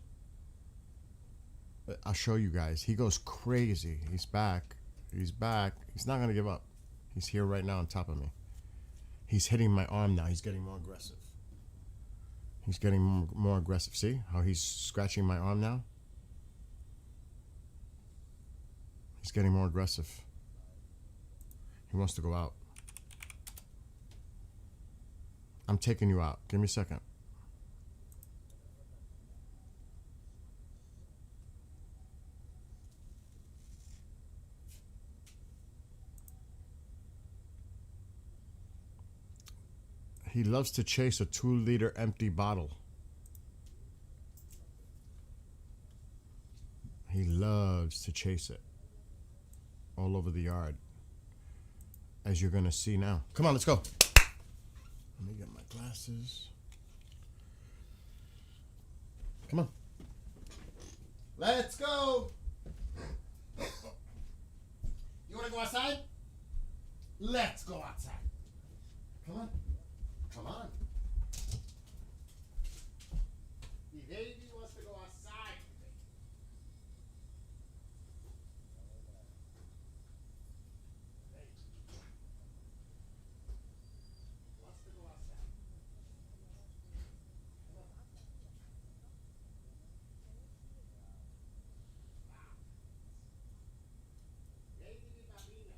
But I'll show you guys. He goes crazy. He's back. He's back. He's not going to give up. He's here right now on top of me. He's hitting my arm now. He's getting more aggressive. He's getting more aggressive. See how he's scratching my arm now? He's getting more aggressive. He wants to go out. I'm taking you out. Give me a second. He loves to chase a 2-liter empty bottle. He loves to chase it all over the yard, as you're going to see now. Come on, let's go. Let me get my glasses. Come on. Let's go. You want to go outside? Let's go outside. Come on. Come on. The baby wants to go outside. Wants to go outside. Baby, baby.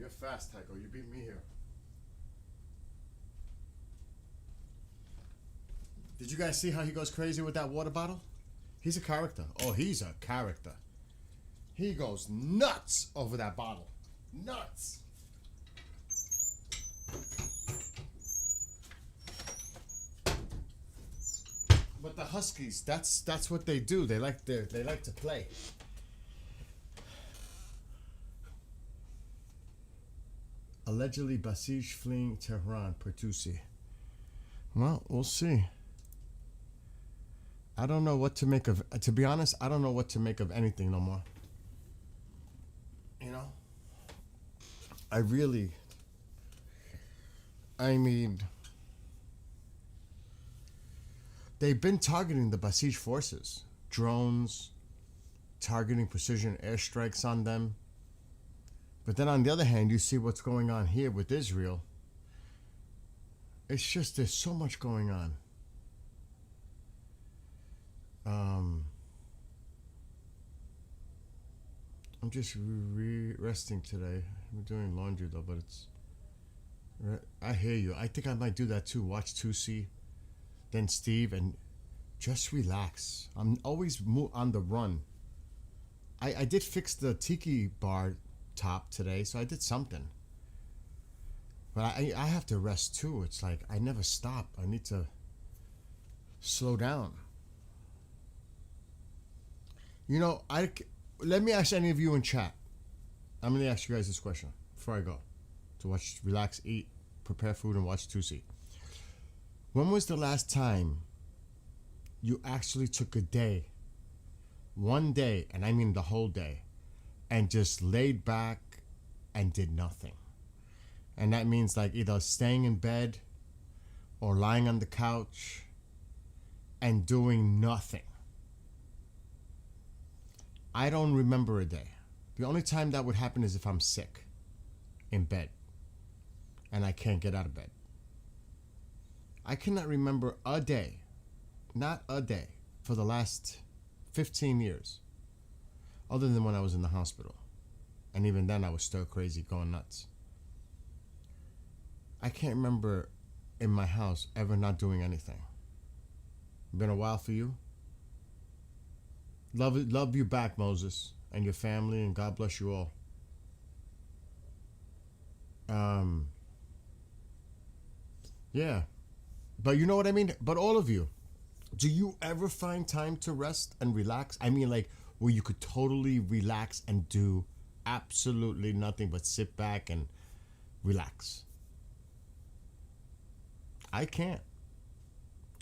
You're fast, Tycho. You beat me here. Did you guys see how he goes crazy with that water bottle? He's a character. Oh, he's a character. He goes nuts over that bottle. Nuts. But the Huskies, that's what they do. They like to play. Allegedly Basij fleeing Tehran, Pertusi. Well, we'll see. I don't know what to make of. To be honest, I don't know what to make of anything no more. You know? I mean, they've been targeting the Basij forces. Drones, targeting precision airstrikes on them. But then on the other hand, you see what's going on here with Israel. It's just, there's so much going on. I'm just resting today. I'm doing laundry though, but it's... I hear you. I think I might do that too. Watch 2C, then Steve, and just relax. I'm always on the run. I did fix the tiki bar top today, so I did something. But I have to rest too. It's like I never stop. I need to slow down. You know, let me ask any of you in chat. I'm going to ask you guys this question before I go. To watch, relax, eat, prepare food, and watch 2C. When was the last time you actually took a day, one day, and I mean the whole day, and just laid back and did nothing? And that means like either staying in bed or lying on the couch and doing nothing. I don't remember a day. The only time that would happen is if I'm sick in bed and I can't get out of bed. I cannot remember a day, not a day, for the last 15 years, other than when I was in the hospital. And even then I was still crazy, going nuts. I can't remember in my house ever not doing anything. Been a while for you? Love you back, Moses, and your family, and God bless you all. Yeah. But you know what I mean? But all of you, do you ever find time to rest and relax? I mean, like, where you could totally relax and do absolutely nothing but sit back and relax. I can't.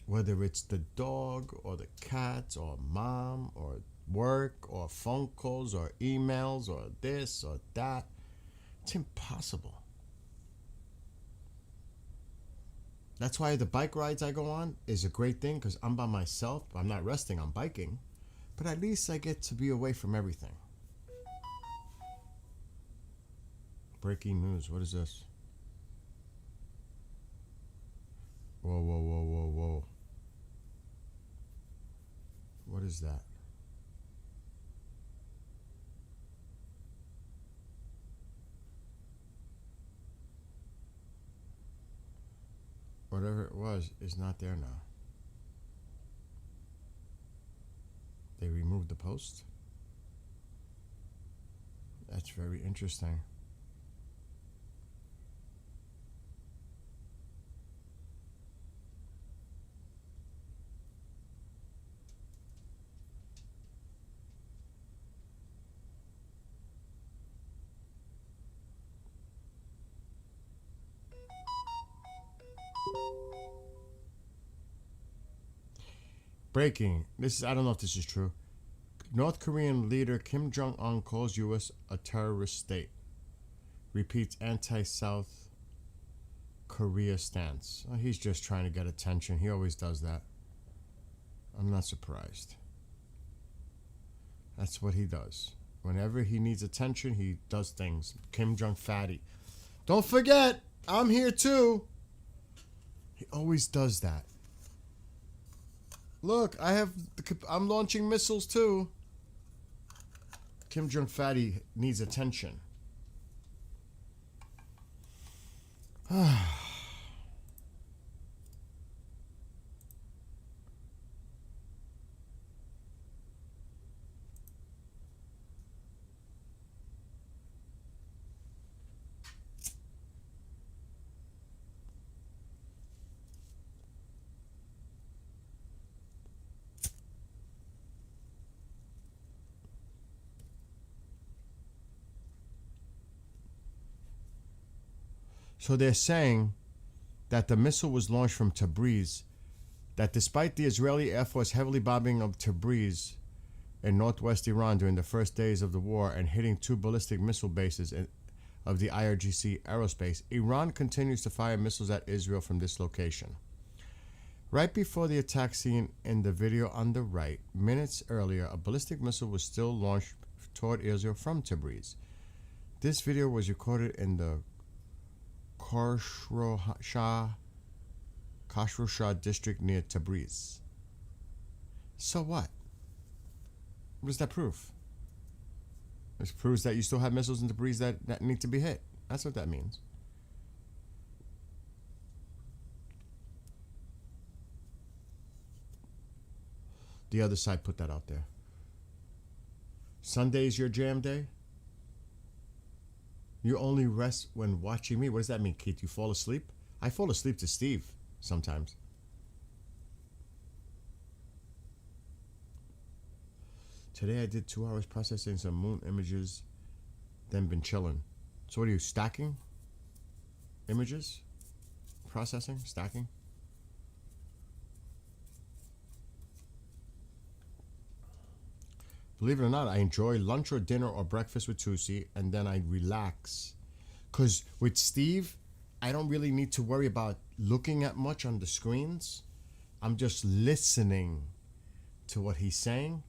Whether it's the dog or the cats or mom or work or phone calls or emails or this or that, it's impossible. That's why the bike rides I go on is a great thing, because I'm by myself. I'm not resting, I'm biking. But at least I get to be away from everything. Breaking news. What is this? Whoa, whoa, whoa, whoa, whoa. What is that? Whatever it was is not there now. They removed the post? That's very interesting. Breaking. I don't know if this is true. North Korean leader Kim Jong-un calls U.S. a terrorist state. Repeats anti-South Korea stance. Oh, he's just trying to get attention. He always does that. I'm not surprised. That's what he does. Whenever he needs attention, he does things. Kim Jong Fatty. Don't forget, I'm here too. He always does that. Look, I'm launching missiles too. Kim Jong Fatty needs attention. So they're saying that the missile was launched from Tabriz, that despite the Israeli Air Force heavily bombing of Tabriz in northwest Iran during the first days of the war and hitting 2 ballistic missile bases of the IRGC aerospace, Iran continues to fire missiles at Israel from this location. Right before the attack seen in the video on the right, minutes earlier, a ballistic missile was still launched toward Israel from Tabriz. This video was recorded in the Khosrow Shah district near Tabriz. So what? What does that prove? It proves that you still have missiles in Tabriz that need to be hit. That's what that means. The other side put that out there. Sunday's your jam day? You only rest when watching me? What does that mean, Keith? You fall asleep? I fall asleep to Steve sometimes. Today I did 2 hours processing some moon images, then been chilling. So what are you, stacking images? Processing? Stacking? Believe it or not, I enjoy lunch or dinner or breakfast with Tusi, and then I relax. Because with Steve, I don't really need to worry about looking at much on the screens. I'm just listening to what he's saying.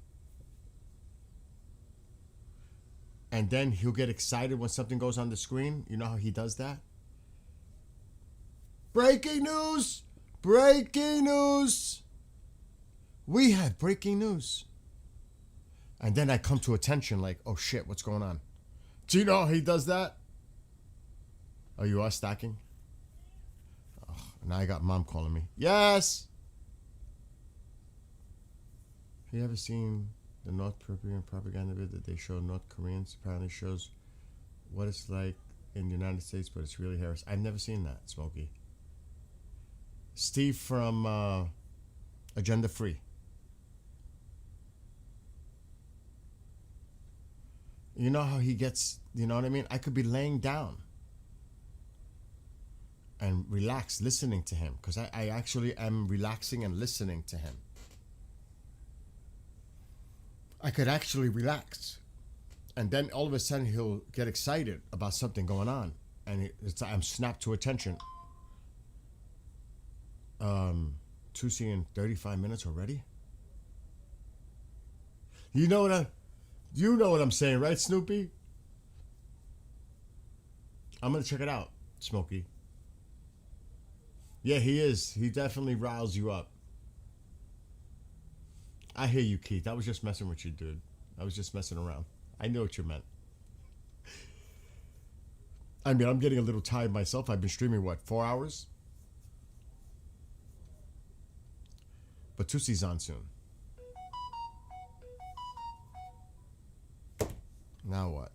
And then he'll get excited when something goes on the screen. You know how he does that? Breaking news! Breaking news! We have breaking news. And then I come to attention like, oh shit, what's going on? Do you know how he does that? Oh, you are stacking? Oh, now I got mom calling me. Yes! Have you ever seen the North Korean propaganda video that they show North Koreans? Apparently shows what it's like in the United States, but it's really Harris. I've never seen that, Smokey. Steve from Agenda Free. You know how he gets, you know what I mean? I could be laying down and relax listening to him, because I actually am relaxing and listening to him. I could actually relax. And then all of a sudden he'll get excited about something going on. And I'm snapped to attention. Tusi in 35 minutes already? You know what I'm saying, right, Snoopy? I'm going to check it out, Smokey. Yeah, he is. He definitely riles you up. I hear you, Keith. I was just messing with you, dude. I was just messing around. I know what you meant. I mean, I'm getting a little tired myself. I've been streaming, 4 hours? But Tusi's on soon. Now what?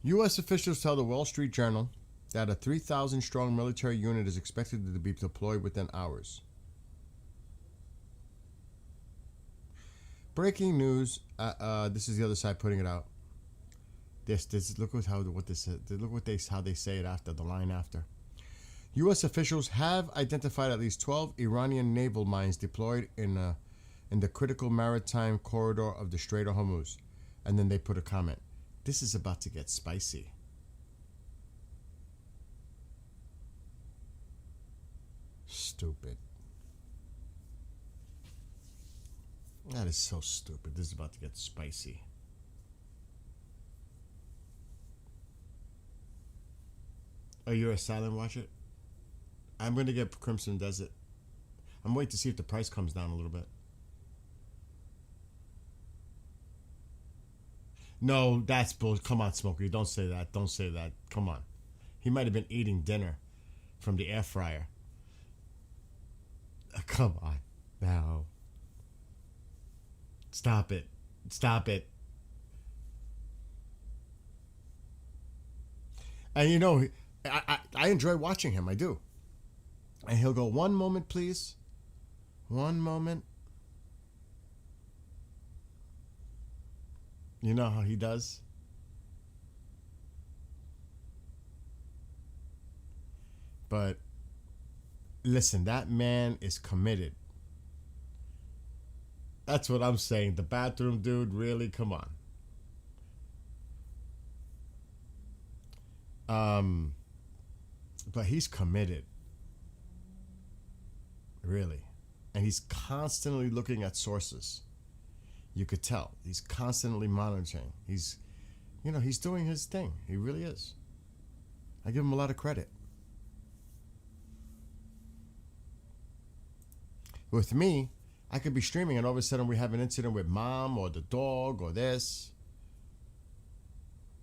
U.S. officials tell the Wall Street Journal that a 3,000-strong military unit is expected to be deployed within hours. Breaking news. This is the other side putting it out. Look at how they say it after the line after. U.S. officials have identified at least 12 Iranian naval mines deployed in the critical maritime corridor of the Strait of Hormuz. And then they put a comment. This is about to get spicy. Stupid. That is so stupid. This is about to get spicy. Oh, you're a silent watcher? I'm going to get Crimson Desert. I'm waiting to see if the price comes down a little bit. No, that's bull. Come on, Smokey. Don't say that. Don't say that. Come on. He might have been eating dinner from the air fryer. Come on. Now. Stop it. Stop it. And you know, I enjoy watching him. I do. And he'll go, one moment, please. One moment. You know how he does? But listen, that man is committed. That's what I'm saying. The bathroom dude, really? Come on. But he's committed. Really. And he's constantly looking at sources. You could tell. He's constantly monitoring. He's doing his thing. He really is. I give him a lot of credit. With me, I could be streaming and all of a sudden we have an incident with mom or the dog or this.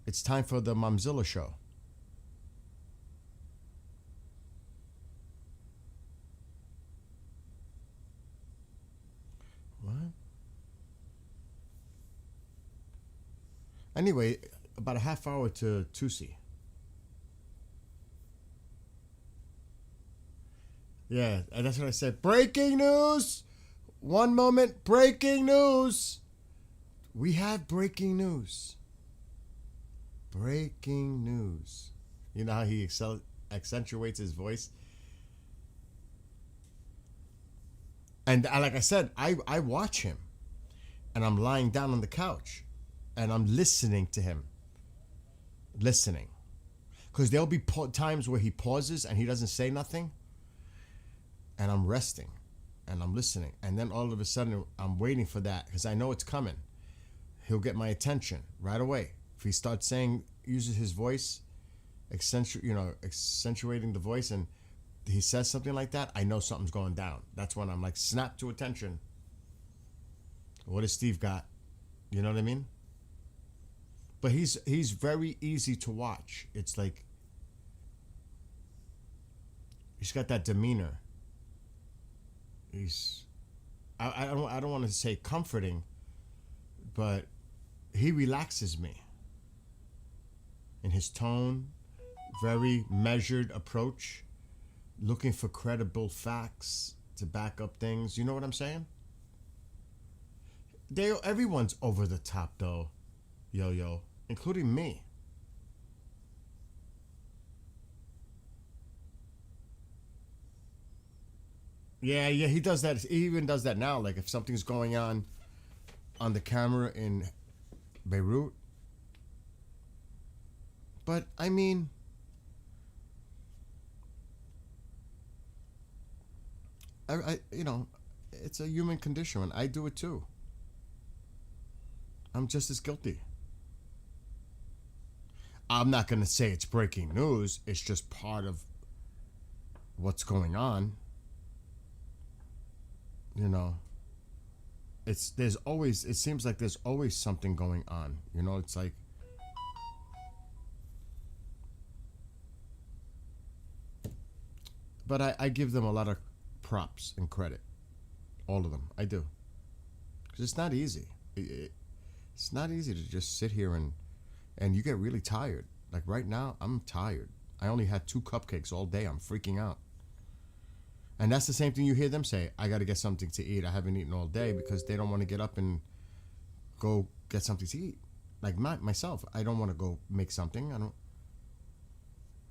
It's time for the Momzilla show. What? Anyway, about a half hour to Tusi. Yeah, and that's what I said. Breaking news! One moment, breaking news! We have breaking news. Breaking news. You know how he accentuates his voice? And like I said, I watch him. And I'm lying down on the couch. And I'm listening to him. Listening. Because there'll be times where he pauses and he doesn't say nothing. And I'm resting. And I'm listening. And then all of a sudden, I'm waiting for that. Because I know it's coming. He'll get my attention right away. If he starts uses his voice, accentuating the voice, and he says something like that, I know something's going down. That's when I'm like, snap to attention. What has Steve got? You know what I mean? But he's very easy to watch. It's like he's got that demeanor. I don't want to say comforting, but he relaxes me. In his tone, very measured approach, looking for credible facts to back up things. You know what I'm saying? Everyone's over the top though, yo, including me. Yeah, he does that. He even does that now. Like if something's going on the camera in Beirut. But I mean, I it's a human condition, and I do it too. I'm just as guilty. I'm not going to say it's breaking news. It's just part of what's going on. You know, it seems like there's always something going on. You know, it's like, but I give them a lot of props and credit. All of them. I do. Because it's not easy. It's not easy to just sit here and you get really tired. Like right now, I'm tired. I only had 2 cupcakes all day. I'm freaking out. And that's the same thing you hear them say. I got to get something to eat. I haven't eaten all day because they don't want to get up and go get something to eat. Like myself, I don't want to go make something. I don't.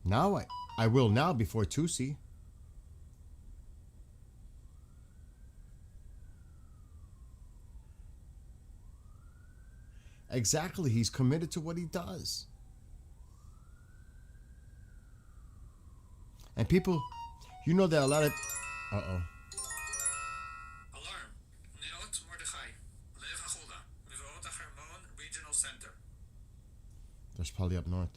Now I will now before Tusi. Exactly. He's committed to what he does. And people, you know, there are a lot of... Uh-oh. Alarm. Neot Mordechai. Lev HaCholda. Mevaot HaChermon Regional Center. That's probably up north.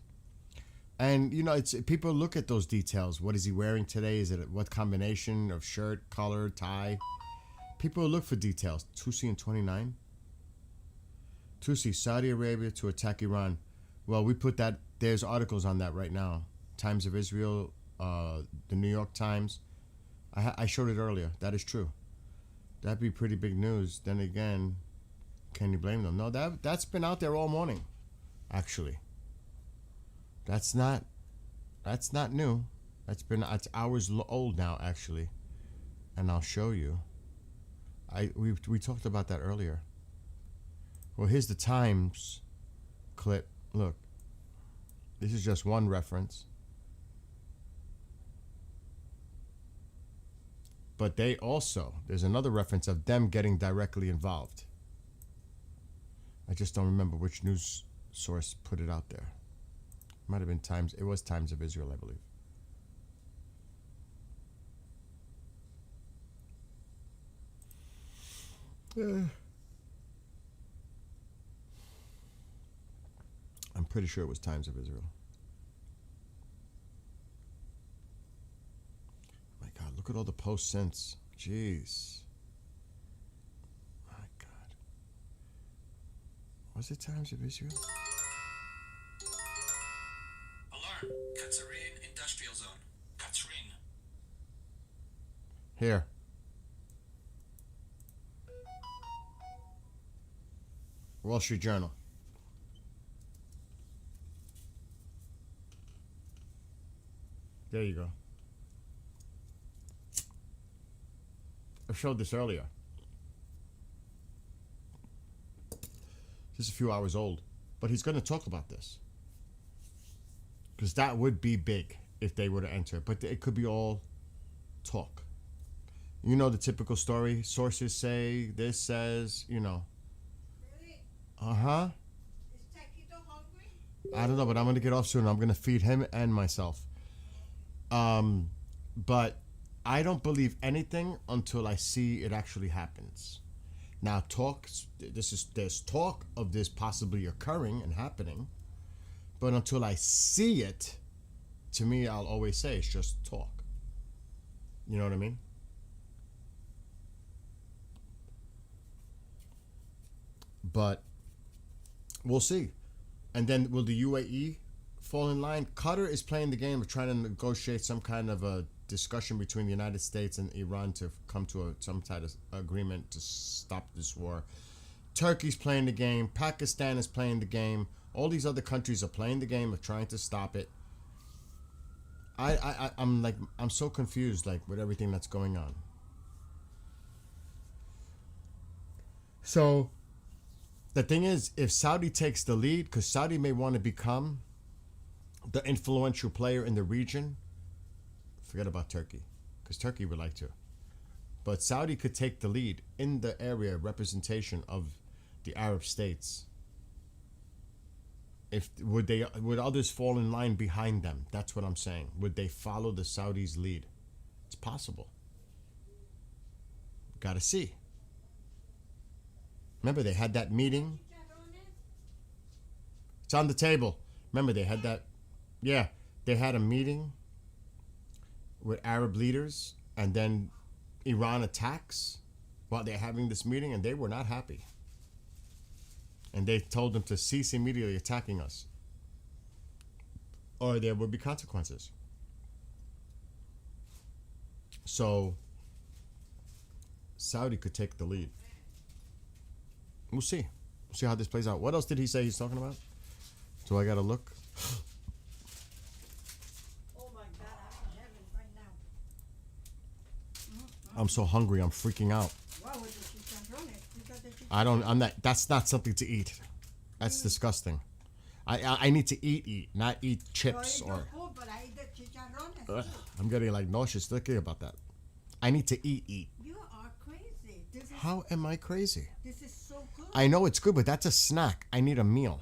And, you know, it's people look at those details. What is he wearing today? Is it what combination of shirt, color, tie? People look for details. Tusi and 29. Tusi, Saudi Arabia to attack Iran. Well, we put that. There's articles on that right now. Times of Israel, the New York Times. I showed it earlier. That is true. That'd be pretty big news. Then again, can you blame them? No, that's been out there all morning. Actually, that's not new. It's hours old now, actually, and I'll show you. We talked about that earlier. Well, here's the Times clip. Look, this is just one reference. But there's another reference of them getting directly involved. I just don't remember which news source put it out there. Might have been Times. It was Times of Israel, I believe. I'm pretty sure it was Times of Israel. My God, look at all the posts since. Jeez. My God. Was it Times of Israel? Alarm. Katsarin Industrial Zone. Katsarin. Here. Wall Street Journal. There you go. I showed this earlier. This is a few hours old. But he's going to talk about this. Because that would be big if they were to enter. But it could be all talk. You know the typical story. Sources say, this says, you know. Uh-huh. Is Taquito hungry? I don't know, but I'm going to get off soon. I'm going to feed him and myself. But I don't believe anything until I see it actually happens. Now, there's talk of this possibly occurring and happening, but until I see it, to me, I'll always say it's just talk. You know what I mean? But we'll see. And then will the UAE fall in line? Qatar is playing the game of trying to negotiate some kind of a discussion between the United States and Iran to come to some type of agreement to stop this war. Turkey's playing the game. Pakistan is playing the game. All these other countries are playing the game of trying to stop it. I'm so confused, like, with everything that's going on. So the thing is, if Saudi takes the lead, because Saudi may want to become the influential player in the region, forget about Turkey, because Turkey would like to. But Saudi could take the lead in the area representation of the Arab states. Would others fall in line behind them? That's what I'm saying. Would they follow the Saudis' lead? It's possible. Gotta see. Remember, they had that meeting. It's on the table. Remember, they had that. Yeah, they had a meeting with Arab leaders, and then Iran attacks while they're having this meeting, and they were not happy. And they told them to cease immediately attacking us, or there would be consequences. So Saudi could take the lead. We'll see. We'll see how this plays out. What else did he say he's talking about? So I gotta look. Oh my God, I'm in heaven right now. I'm so hungry. I'm freaking out. Wow, with the chicharrones. You got the I'm not. That's not something to eat. That's disgusting. I need to eat, not eat chips or. Food, but I eat the chicharrones. Ugh, I'm getting like nauseous thinking about that. I need to eat. You are crazy. How am I crazy? This is so good. I know it's good, but that's a snack. I need a meal.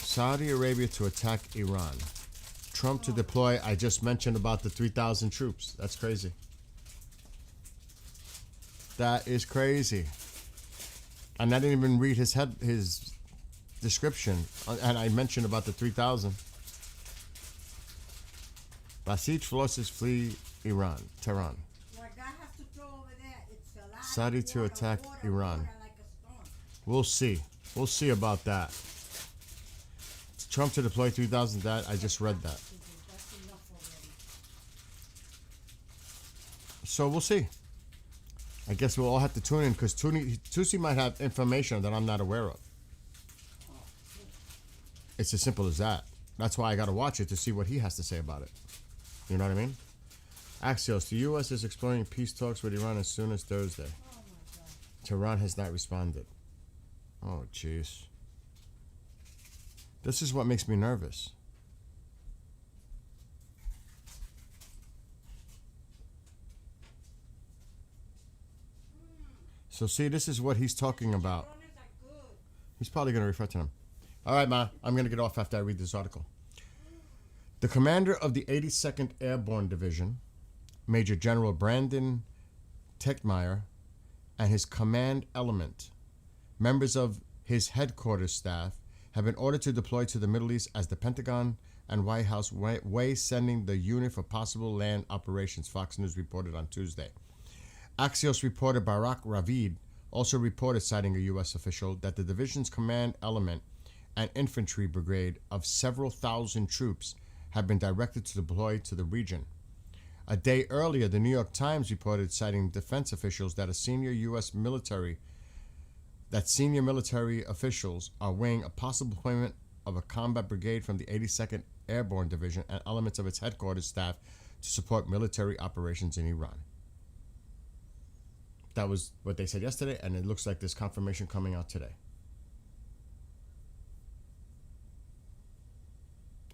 Saudi Arabia to attack Iran. Trump to deploy. I just mentioned about the 3,000 troops. That's crazy. That is crazy. And I didn't even read his description. And I mentioned about the 3,000. Besieged forces flee Tehran. What God has to throw over there, it's a lot. Saudi to attack Iran. We'll see. We'll see about that. Trump to deploy 3,000. That I just read that. So we'll see. I guess we'll all have to tune in because Tusi might have information that I'm not aware of. It's as simple as that. That's why I got to watch it to see what he has to say about it. You know what I mean? Axios, the U.S. is exploring peace talks with Iran as soon as Thursday. Tehran has not responded. Oh, jeez. This is what makes me nervous. So see, this is what he's talking about. He's probably going to refer to them. All right, Ma, I'm going to get off after I read this article. The commander of the 82nd Airborne Division, Major General Brandon Techmeyer, and his command element, members of his headquarters staff, have been ordered to deploy to the Middle East as the Pentagon and White House weigh sending the unit for possible land operations, Fox News reported on Tuesday. Axios reporter Barak Ravid also reported, citing a U.S. official, that the division's command element and infantry brigade of several thousand troops have been directed to deploy to the region. A day earlier, the New York Times reported, citing defense officials, that senior military officials are weighing a possible deployment of a combat brigade from the 82nd Airborne Division and elements of its headquarters staff to support military operations in Iran. That was what they said yesterday, and it looks like there's confirmation coming out today.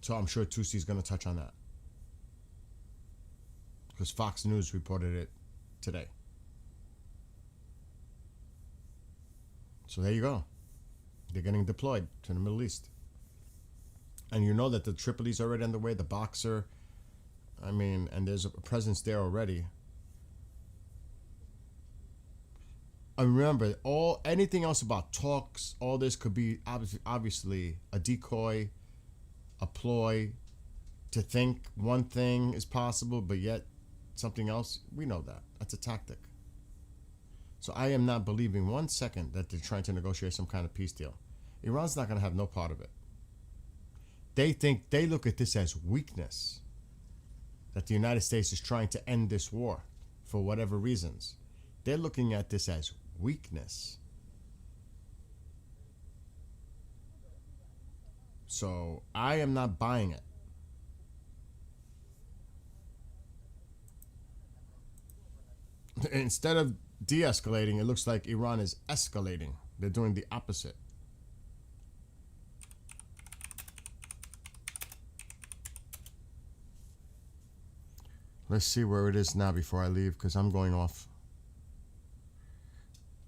So I'm sure Tusi's going to touch on that, because Fox News reported it today. So there you go. They're getting deployed to the Middle East. And you know that the Tripoli's already underway, the Boxer. And there's a presence there already. And remember, anything else about talks, all this could be obviously a decoy, a ploy to think one thing is possible, but yet something else. We know that. That's a tactic. So I am not believing 1 second that they're trying to negotiate some kind of peace deal. Iran's not going to have no part of it. They look at this as weakness, that the United States is trying to end this war for whatever reasons. They're looking at this as weakness. So I am not buying it. Instead of de-escalating, it looks like Iran is escalating. They're doing the opposite. Let's see where it is now before I leave, because I'm going off.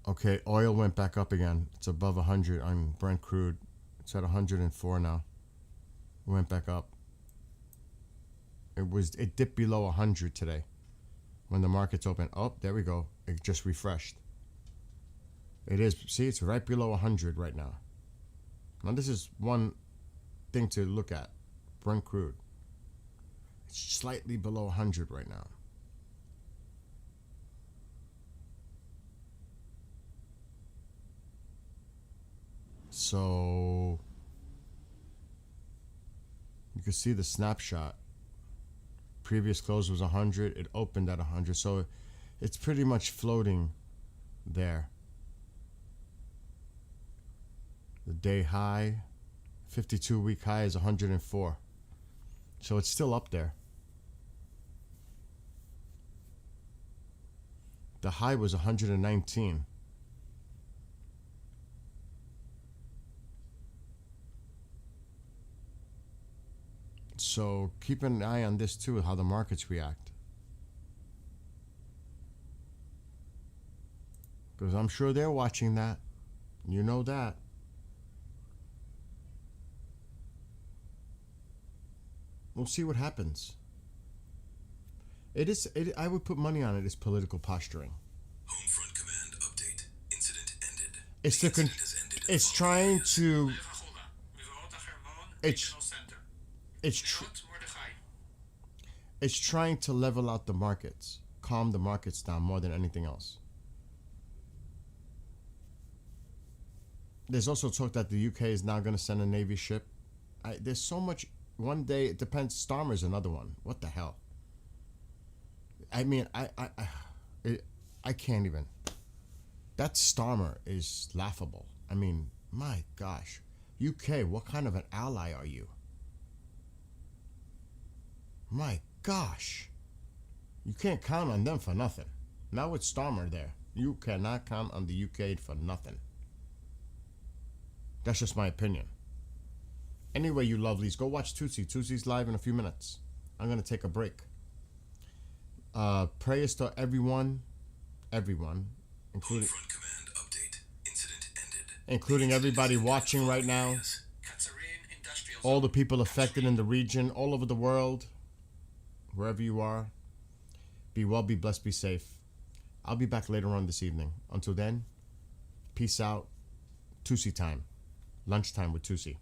Okay, oil went back up again. It's above 100 on Brent crude. It's at 104 now. It went back up. It dipped below 100 today when the markets open. Oh, there we go. It just refreshed. It is. See, it's right below 100 right now. Now, this is one thing to look at. Brent crude. It's slightly below 100 right now. So you can see the snapshot. Previous close was 100. It opened at 100. So it's pretty much floating there. The day high, 52-week high is 104. So it's still up there. The high was 119. So keep an eye on this too, how the markets react. Because I'm sure they're watching that. You know that. We'll see what happens. I would put money on it as political posturing. Home front command update. Incident ended. It's trying to. It's trying to level out the markets, calm the markets down more than anything else. There's also talk that the UK is now going to send a Navy ship. There's so much. One day it depends. Starmer's another one. What the hell? I mean, I can't even. That Starmer is laughable. I mean, my gosh. UK, what kind of an ally are you? My gosh. You can't count on them for nothing. Now with Starmer there, you cannot count on the UK for nothing. That's just my opinion. Anyway, you lovelies, go watch Tutsi. Tutsi's live in a few minutes. I'm going to take a break. Prayers to everyone, including including everybody watching right now, all the people affected in the region, all over the world, wherever you are. Be well, be blessed, be safe. I'll be back later on this evening. Until then, peace out. Tusi time. Lunchtime with Tusi.